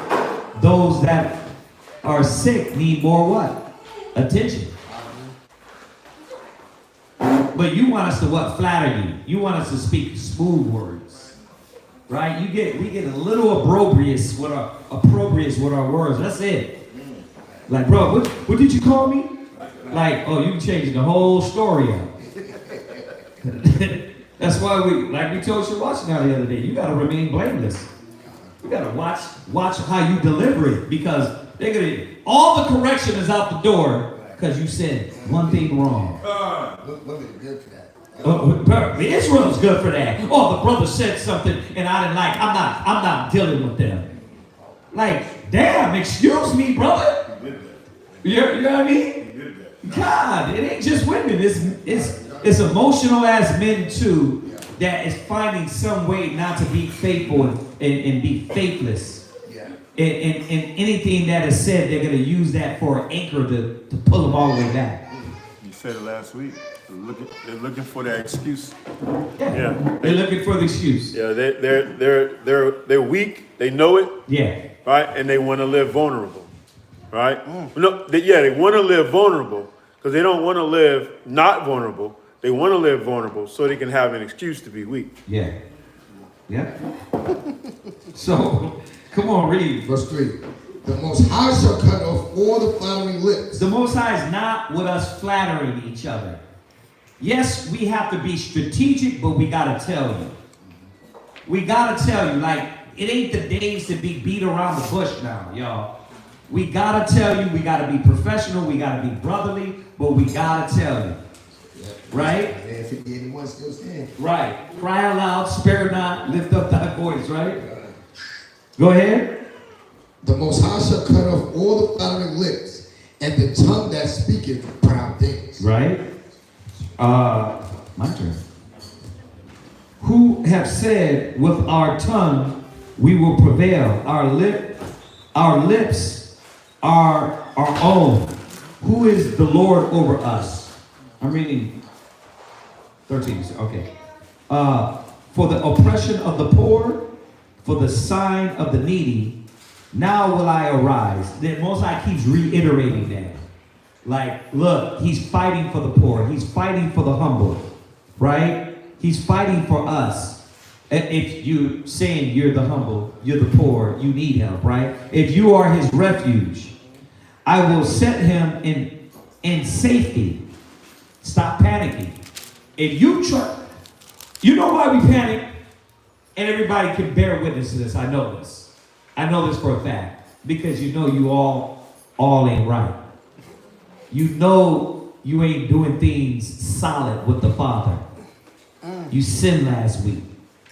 those that are sick need more what? Attention. But you want us to what? Flatter you. You want us to speak smooth words. Right? We get a little opprobrious with our words. That's it. Like, bro, what did you call me? Like, oh, you changed the whole story up. That's why we told Shawashina the other day, you gotta remain blameless. You gotta watch how you deliver it, because all the correction is out the door because you said one thing wrong. Women are good for that. Israel's good for that. Oh, the brother said something and I didn't like. I'm not dealing with them. Like, damn, excuse me, brother. You know what I mean? God, it ain't just women. It's emotional as men too that is finding some way not to be faithful and be faithless. Yeah. And anything that is said, they're going to use that for an anchor to pull them all the way back. You said it last week. They're looking for that excuse. Yeah. They're looking for the excuse. Yeah, they're weak. They know it. Yeah. Right, and they want to live vulnerable. Right? No, they want to live vulnerable because they don't want to live not vulnerable. They want to live vulnerable so they can have an excuse to be weak. Yeah. Yeah. So, come on, read. Verse 3. The Most High shall cut off all the flattering lips. The Most High is not with us flattering each other. Yes, we have to be strategic, but we got to tell you. We got to tell you, like, it ain't the days to be beat around the bush now, y'all. We got to tell you, we got to be professional, we got to be brotherly, but we got to tell you. Right? Isaiah 58:1 still stands. Right. Cry aloud, spare not, lift up thy voice, right? Go ahead. The Most High shall cut off all the flattering lips and the tongue that speaketh proud things. Right? My turn. Who have said with our tongue we will prevail. Our lips are our own. Who is the Lord over us? I'm reading 13, okay. For the oppression of the poor, for the sign of the needy, now will I arise. The Most High keeps reiterating that. Like, look, he's fighting for the poor. He's fighting for the humble, right? He's fighting for us. If you're saying you're the humble, you're the poor, you need help, right? If you are his refuge, I will set him in safety. Stop panicking. If you try, you know why we panic? And everybody can bear witness to this. I know this. I know this for a fact. Because you know you all ain't right. You know you ain't doing things solid with the Father. You sinned last week.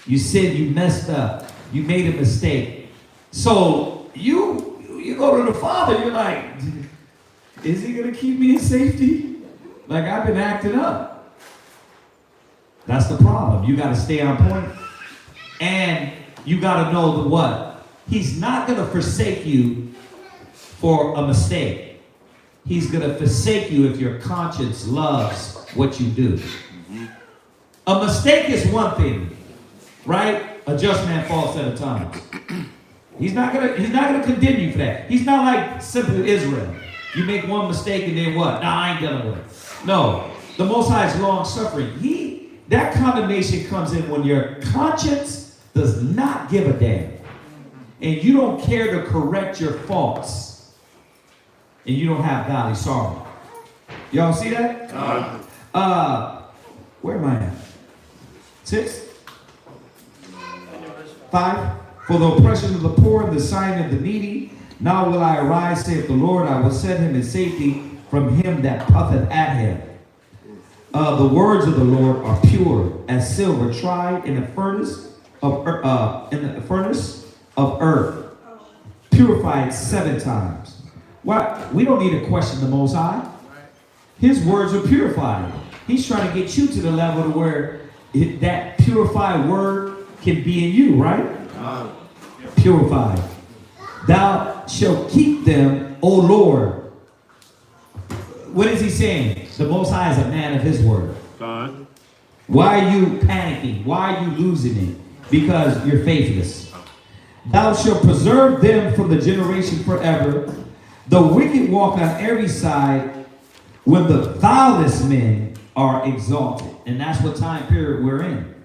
You sinned, you messed up. You made a mistake. So you go to the Father, you're like, is he gonna keep me in safety? Like I've been acting up. That's the problem. You gotta stay on point. And you gotta know the what? He's not gonna forsake you for a mistake. He's gonna forsake you if your conscience loves what you do. A mistake is one thing, right? A just man falls 7 times. He's not gonna condemn you for that. He's not like simply Israel. You make one mistake and then what? Nah, I ain't dealing with it. No, the Most High is long suffering. That condemnation comes in when your conscience does not give a damn, and you don't care to correct your faults, and you don't have godly sorrow. Y'all see that? Where am I at? 6? 5. For the oppression of the poor and the sighing of the needy, now will I arise, saith the Lord. I will set him in safety from him that puffeth at him. The words of the Lord are pure as silver tried in the furnace of earth, purified 7 times. Why? We don't need to question the Most High. His words are purified. He's trying to get you to the level to where that purified word can be in you, right? Purified. Thou shalt keep them, O Lord. What is he saying? The Most High is a man of his word. Why are you panicking? Why are you losing it? Because you're faithless. Thou shalt preserve them from the generation forever. The wicked walk on every side when the vilest men are exalted. And that's what time period we're in.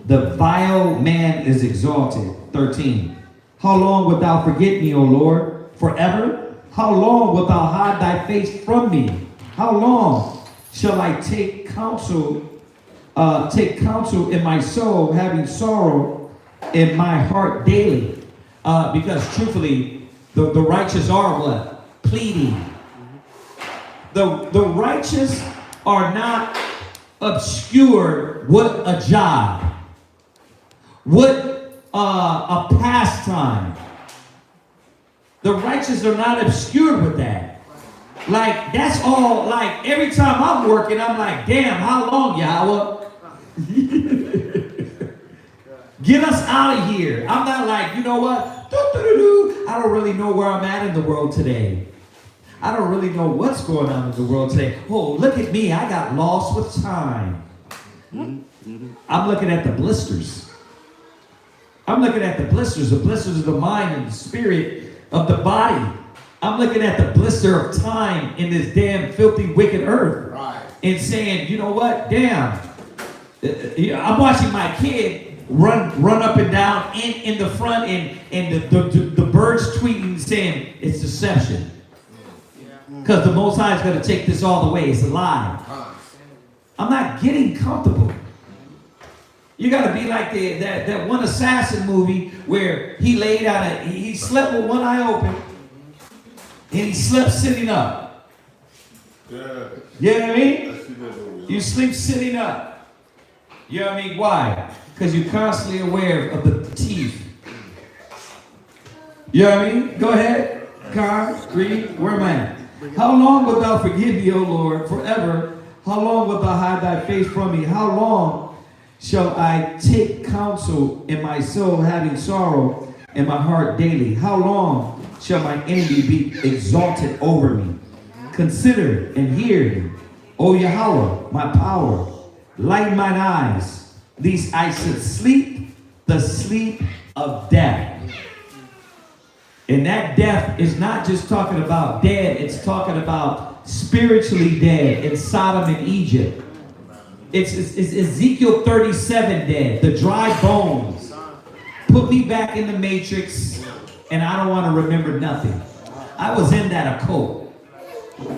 The vile man is exalted. 13. How long wilt thou forget me, O Lord? Forever? How long wilt thou hide thy face from me? How long shall I take counsel in my soul, having sorrow in my heart daily? Because truthfully, the righteous are what? Pleading. The righteous are not obscured with a job, with a pastime. The righteous are not obscured with that. Like, that's all, like, every time I'm working, I'm like, damn, how long, Yahweh? Get us out of here. I'm not like, you know what? I don't really know where I'm at in the world today. I don't really know what's going on in the world today. Oh, look at me. I got lost with time. I'm looking at the blisters. I'm looking at the blisters of the mind and the spirit of the body. I'm looking at the blister of time in this damn filthy, wicked earth. Right. And saying, you know what? Damn. I'm watching my kid run up and down in the front, and the birds tweeting saying it's deception. Because the Most High is going to take this all the way. It's a lie. I'm not getting comfortable. You got to be like that one assassin movie where he laid out, he slept with one eye open, and he slept sitting up. Yeah. You know what I mean? You sleep sitting up. You know what I mean? Why? Because you're constantly aware of the teeth. You know what I mean? Go ahead. Car, read. Where am I at? How long wilt thou forgive me, O Lord, forever? How long wilt thou hide thy face from me? How long shall I take counsel in my soul, having sorrow in my heart daily? How long shall my enemy be exalted over me? Consider and hear, O Yahweh, my power. Lighten mine eyes, lest I should sleep the sleep of death. And that death is not just talking about dead, it's talking about spiritually dead in Sodom and Egypt. It's Ezekiel 37 dead, the dry bones. Put me back in the matrix, and I don't want to remember nothing. I was in that occult.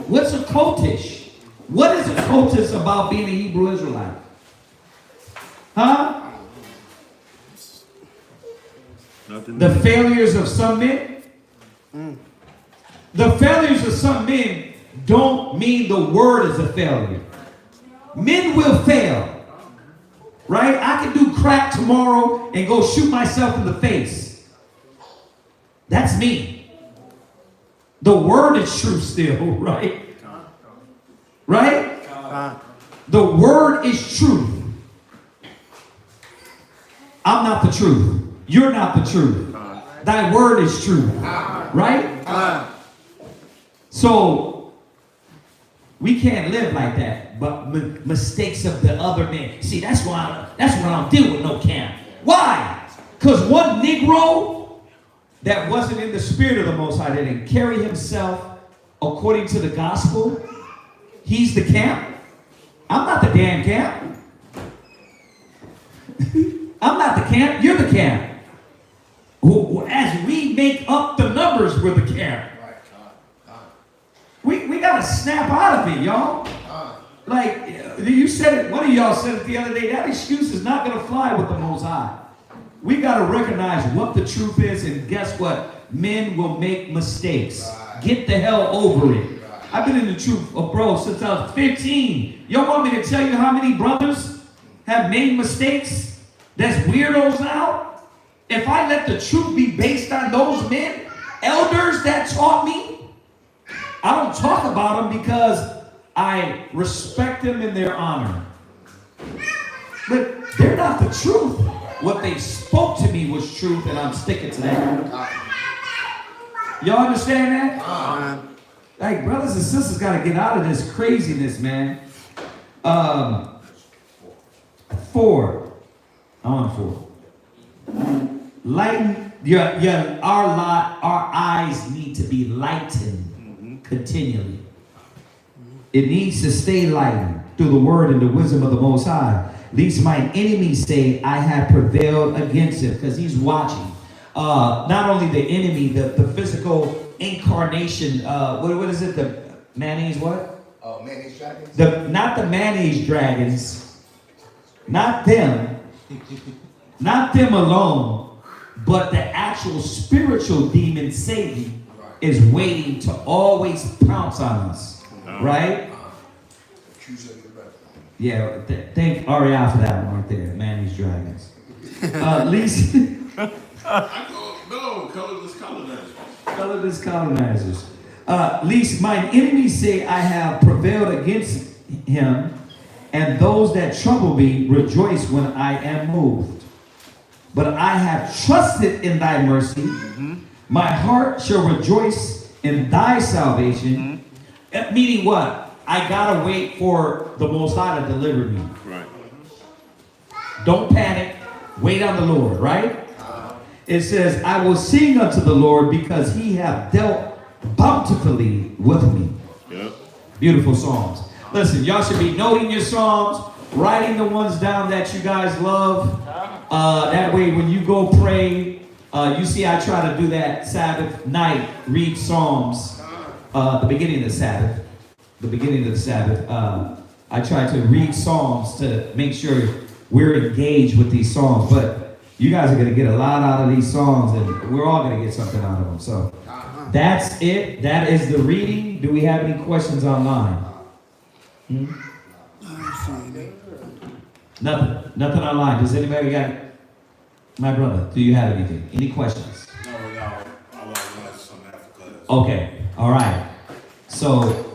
What's a cultish? What is a cultist about being a Hebrew Israelite? Huh? The failures of some men. The failures of some men don't mean the word is a failure. Men will fail. Right? I can do crack tomorrow and go shoot myself in the face. That's me. The word is true still, right? Right? The word is truth. I'm not the truth. You're not the truth. Thy word is true. Right? So, we can't live like that. But mistakes of the other men. See, that's why I don't deal with no camp. Why? Because one Negro that wasn't in the spirit of the Most High, that didn't carry himself according to the gospel, he's the camp. I'm not the damn camp. I'm not the camp. You're the camp. As we make up the numbers, we're the camp. We got to snap out of it, y'all. Like, you said it, one of y'all said it the other day, that excuse is not going to fly with the Most High. We got to recognize what the truth is, and guess what? Men will make mistakes. Get the hell over it. I've been in the truth, bro, since I was 15. Y'all want me to tell you how many brothers have made mistakes that's weirdos now? If I let the truth be based on those men, elders that taught me, I don't talk about them because I respect them in their honor. But they're not the truth. What they spoke to me was truth, and I'm sticking to that. Y'all understand that? Like, brothers and sisters got to get out of this craziness, man. 4. I'm on 4. Lighten our eyes need to be lightened continually. It needs to stay lightened through the word and the wisdom of the Most High. Lest mine enemies say, I have prevailed against him. Because he's watching. Not only the enemy, the physical incarnation. What is it? The mayonnaise what? Oh, mayonnaise dragons? Not the mayonnaise dragons. Not them. Not them alone. But the actual spiritual demon Satan is waiting to always pounce on us. Right? Yeah, thank Ariel for that one right there. Man, these dragons. Least. No, colorless colonizers. Colorless colonizers. Least mine enemies say I have prevailed against him, and those that trouble me rejoice when I am moved. But I have trusted in thy mercy. My heart shall rejoice in thy salvation. Meaning what? I gotta wait for the Most High to deliver me. Right. Don't panic. Wait on the Lord, right? It says, I will sing unto the Lord because he hath dealt bountifully with me. Yep. Beautiful songs. Listen, y'all should be noting your songs, writing the ones down that you guys love. That way when you go pray, you see I try to do that Sabbath night, read Psalms, the beginning of the Sabbath. The beginning of the Sabbath, I try to read Psalms to make sure we're engaged with these songs. But you guys are going to get a lot out of these songs, and we're all going to get something out of them. So that's it. That is the reading. Do we have any questions online? Nothing online. Does anybody got? My brother, do you have anything? Any questions? No, some Africa. Okay. All right. So.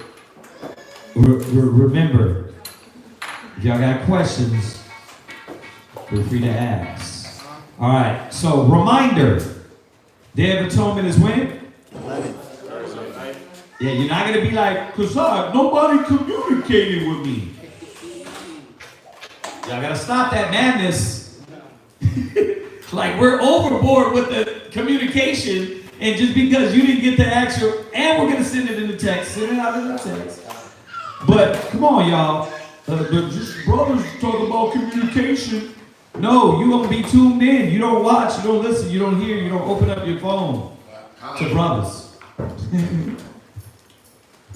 Remember, if y'all got questions, feel free to ask. All right, so reminder, Day of Atonement is when? 11. Yeah, you're not going to be like, Kasad, nobody communicated with me. Y'all got to stop that madness. Like, we're overboard with the communication, and just because you didn't get the actual, and we're going to send it in the text, send it out in the text. But come on, y'all. Just brothers talk about communication. No, you gonna be tuned in. You don't watch, you don't listen, you don't hear, you don't open up your phone to brothers.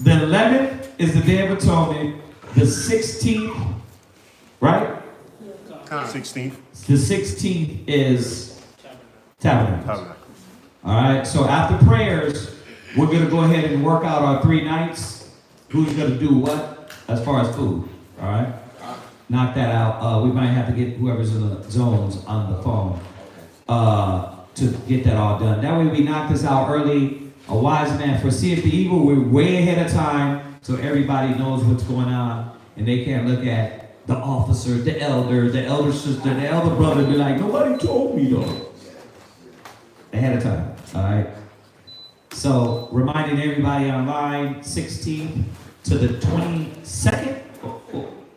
The 11th is the Day of Atonement. The 16th, right? 16th. The 16th is Tabernacles. All right, so after prayers, we're going to go ahead and work out our 3 nights. Who's going to do what as far as food? All right? Knock that out. We might have to get whoever's in the zones on the phone to get that all done. That way we knock this out early. A wise man foreseeth the evil. We're way ahead of time so everybody knows what's going on and they can't look at the officer, the elder sister, the elder brother and be like, nobody told me though. Ahead of time, all right? So reminding everybody online, 16th to the 22nd,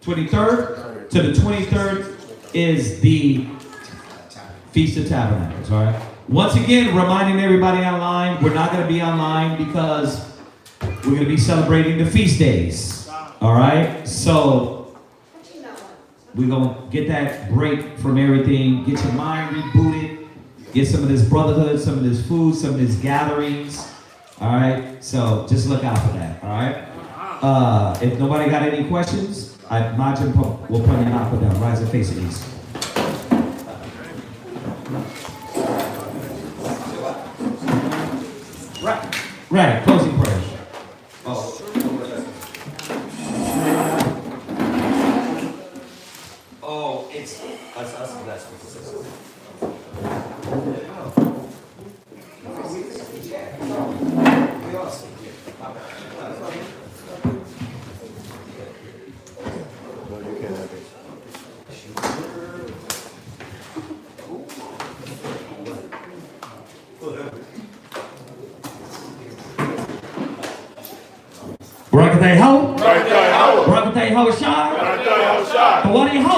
23rd to the 23rd is the Feast of Tabernacles, all right? Once again, reminding everybody online, we're not going to be online because we're going to be celebrating the feast days, all right? So we're going to get that break from everything, get your mind rebooted, get some of this brotherhood, some of this food, some of these gatherings, all right? So just look out for that, all right? If nobody got any questions, Majin will put your knock down. Rise and face it east. Right, closing prayers. Oh, it's that's Barakatay ho. Barakatay ho. Barakatay ho shai. Barakatay ho shai. Tawadi ho.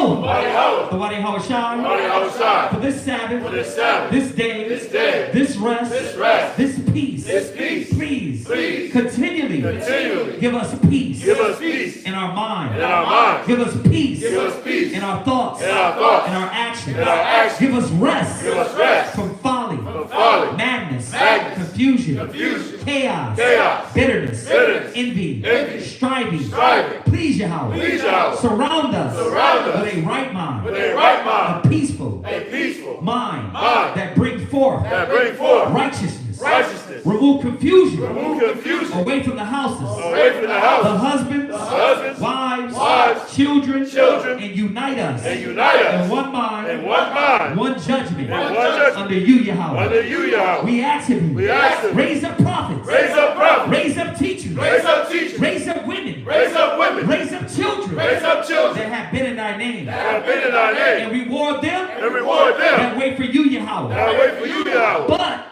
Tawadi ho shai. Tawadi ho shai. For this Sabbath. For this Sabbath. This day. This day. This rest. This rest. This peace. This peace. Please. Please. Continually. Continually. Give us peace. Give us peace. In our mind. In our mind. Give us peace. Give us peace. In our thoughts. In our thoughts. In our actions. In our actions. Give us rest. Give us rest. From folly. From folly. Madness. Madness. Confusion. Confusion. Chaos. Chaos. Bitterness. Bitterness. Envy. Envy. Striving. Striving. Please Yahweh. Please Yahweh. Surround us. Surround us. With a right mind. With a right mind. A peaceful. A peaceful. Mind. Mind. That brings forth. That brings forth. Righteousness. Righteousness. Remove confusion. Remove confusion. Away from the houses. Away from the houses. The husbands. The husbands. Wives. Wives. Children. Children. And unite us. And unite us. In one mind. In one mind. One judgment. One judgment. Under you Yahweh. Under you Yahweh. We ask of you. We ask of you. Raise up prophets. Raise up prophets. Raise up teachers. Raise up teachers. Raise up women. Raise up women. Raise up children. Raise up children. That have been in thy name. That have been in thy name. And reward them. And reward them. That wait for you Yahweh. That wait for you Yahweh.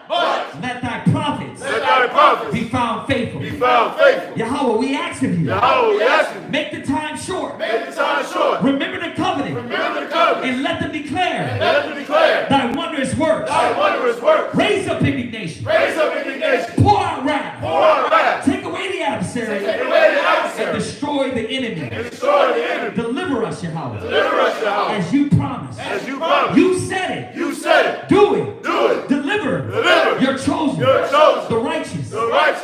But let thy prophets. Let thy prophets be found faithful. Be found faithful. Yahweh, we ask of you. Yahweh, we ask of you. Make the time short. Make the time short. Remember the covenant. Remember the covenant. And let them declare. And let them declare. Thy wondrous works. Thy wondrous works. Raise up indignation. Raise up indignation. Pour out wrath. Pour out wrath. Take away the adversary. Take away the adversary. And destroy the enemy. And destroy the enemy. Deliver us, Yahweh. Deliver us, Yahweh. As you promised. As you promised. You said it. You said it. Do it. Do it. Deliver. Deliver. Your chosen. Your chosen. The righteous. The righteous.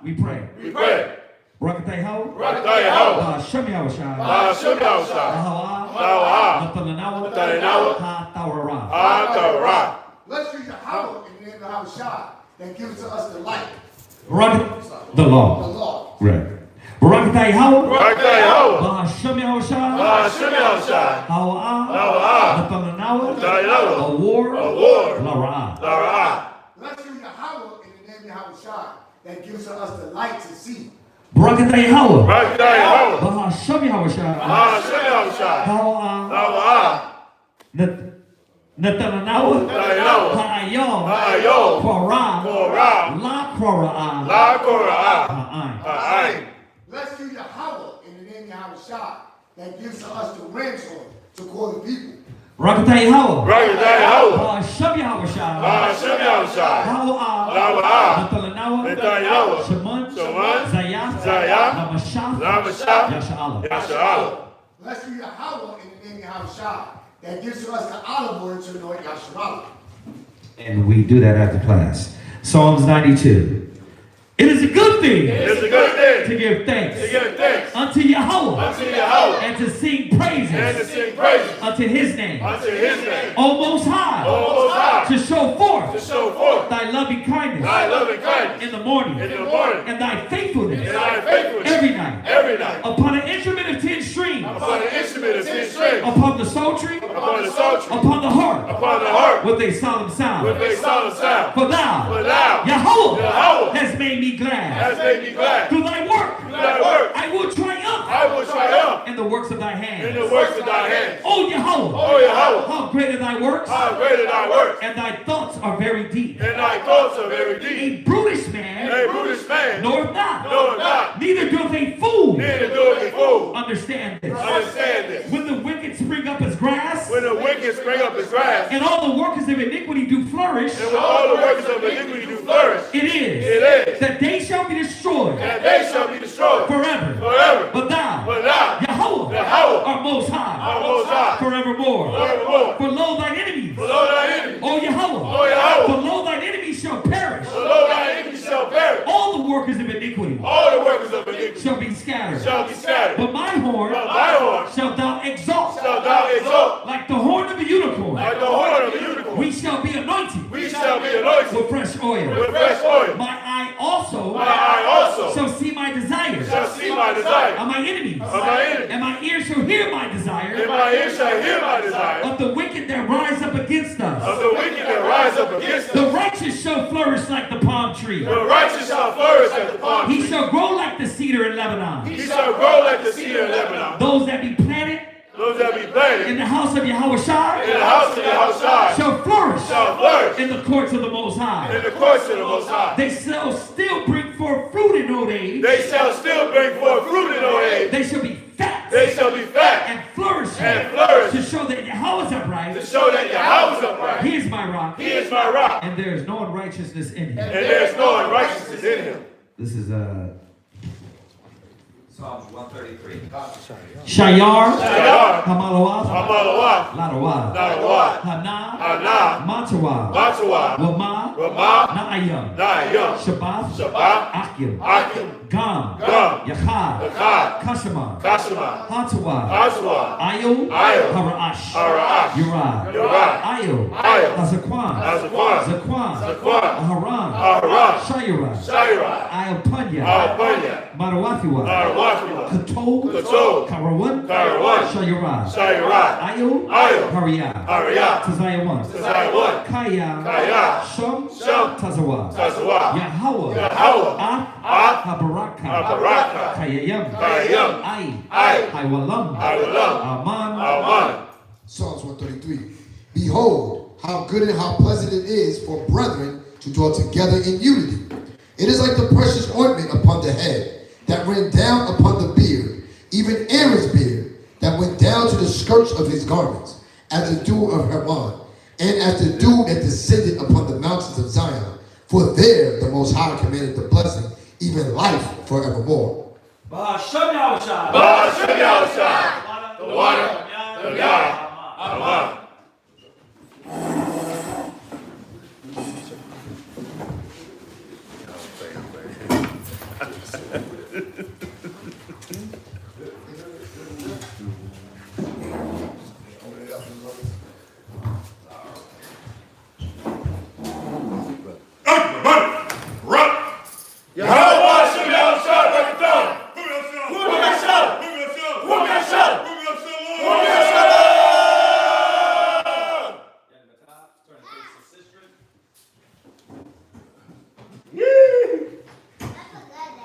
We pray. We pray. Barakatay ho. Barakatay ho. Shemi Hawashai. Shemi Hawashai. Hawa. Natalanawa. Natalanawa. Ha Tawara. Ha Tawara. Let's read Yahweh in the name of Hawashai that gives to us the light. The law. The law. Right. Barakatay ho. Barakatay ho. Shemi Hawashai. Shemi Hawashai. Hawa. Natalanawa. Natalanawa. A war. Lara. Lara. Let's read Yahweh in the name of Hawashai that gives to us the light to see. Barakatay ho. Barakatay ho. Shemi Hawashai. Shemi Hawashai. Hawa. Natalanawa. Ha'ayom. Korah. La Korah. Let's read Yahweh in the name of Hawashai that gives to us the ram's horn to call the people. Barakatay ho. Barakatay ho. Shemi Hawashai. Shemi Hawashai. Hawa. Natalanawa. Shemon. Zayah. Lamashah. Yasha'Allah. Let's read Yahweh in the name of Hawashai that gives to us the olive oil to anoint Yasha'Allah. And we do that after class. Psalms 92. good thing. It's a good thing. To give thanks. To give thanks. Unto Yahweh. Unto Yahweh. And to sing praises. And to sing praises. Unto his name. Unto his name. O Most High. O Most High. To show forth. To show forth. Thy loving kindness. Thy loving kindness. In the morning. In the morning. And thy faithfulness. And thy faithfulness. Every night. Every night. Upon an instrument of 10 strings. Upon an instrument of 10 strings. Upon the psaltery. Upon the psaltery. Upon the harp. Upon the harp. With a solemn sound. With a solemn sound. For thou. For thou. Yahweh. Has made me glad. Has made me glad. Through thy work. Through thy work. I will triumph. I will triumph. In the works of thy hands. In the works of thy hands. O Yahweh. O Yahweh. How great are thy works. How great are thy works. And thy thoughts are very deep. And thy thoughts are very deep. A brutish man. A brutish man. Knoweth not. Knoweth not. Neither doeth a fool. Neither doeth a fool. Understand this. Understand this. When the wicked spring up as grass. When the wicked spring up as grass. And all the workers of iniquity do flourish. And when all the workers of iniquity do flourish. It is. It is. That they shall be destroyed. That they shall be destroyed. Forever. Forever. But thou. Yahweh. Are most high. Are most high. Forevermore. Forevermore. For lo thine enemies. For lo thine enemies. O Yahweh. O Yahweh. For lo thine enemies shall perish. For lo thine enemies shall perish. All the workers of iniquity. All the workers of iniquity. Shall be scattered. Shall be scattered. But my horn. But my horn. Shall thou exalt. Shall thou exalt. Like the horn of a unicorn. Like the horn of a unicorn. We shall be anointed. We shall be anointed. With fresh oil. With fresh oil. My eye also. My eye also. Shall see my desires. Shall see my desire. Of my enemies. Of my enemies. And my ears shall hear my desire. And my ears shall hear my desire. Of the wicked that rise up against us. Of the wicked that rise up against us. The righteous shall flourish like the palm tree. The righteous shall flourish like the palm tree. He shall grow like the cedar in Lebanon. He shall grow like the cedar in Lebanon. Those that be planted. Those that be planted in the house of Yahweh Shai. In the house of Yahweh Shai. Shall flourish. Shall flourish. In the courts of the Most High. In the courts of the Most High. They shall still bring forth fruit in old age. They shall still bring forth fruit in old age. They shall be fat. They shall be fat. And flourish. And flourish. To show that Yahweh is upright. To show that Yahweh is upright. He is my rock. He is my rock. And there is no unrighteousness in him. And there is no unrighteousness in him. This is Psalms 133. Shayar, Shayar, Hamalawah, Hamalawah, Ladawah, Ladawah, Hana, Hana, Matawah, Matawah, Wama, Wama, Naayam, Naayam, Shabbath, Shabbath, Akim, Akim, Gam, Gam, Yachad, Yachad, Kashama, Kashama, Hatawah, Hatawah, Ayo, Ayo, Haraash, Haraash, Yurah, Yurah, Ayo, Ayo, Hazakwan, Hazakwan, Zakwan, Zakwan, Aharam, Aharam, Shayara, Shayara, Ayalpanya, Alpanya, Marawathiwa, Marawathiwa, Katol, Katol, Karawan, Karawan, Shayara, Shayara, Ayo, Ayo, Hariyah, Hariyah, Tazayawan, Tazayawan, Kaya, Kaya, Shom, Shom, Tazawa, Tazawa, Yahweh, Yahweh, Habaraka, Habaraka, Kayayam, Kayayam, Ai, Haywalam, Haywalam, Aman, Aman. Psalms 133. Behold, how good and how pleasant it is for brethren to dwell together in unity. It is like the precious ointment upon the head, that ran down upon the beard, even Aaron's beard, that went down to the skirts of his garments, as the dew of Hermon, and as the dew that descended upon the mountains of Zion. For there the Most High commanded the blessing, even life forevermore. Ba'ashem Yahushua. Ba'ashem Yahushua. The water, the Yah, Aman.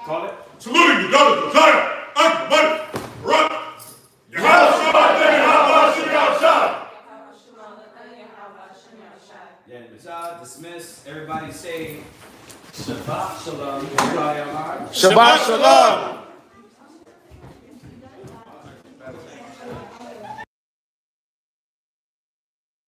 Call it. Saluting the daughters of Zion. Dismiss. Everybody say Shabbat Shalom. Shabbat Shalom.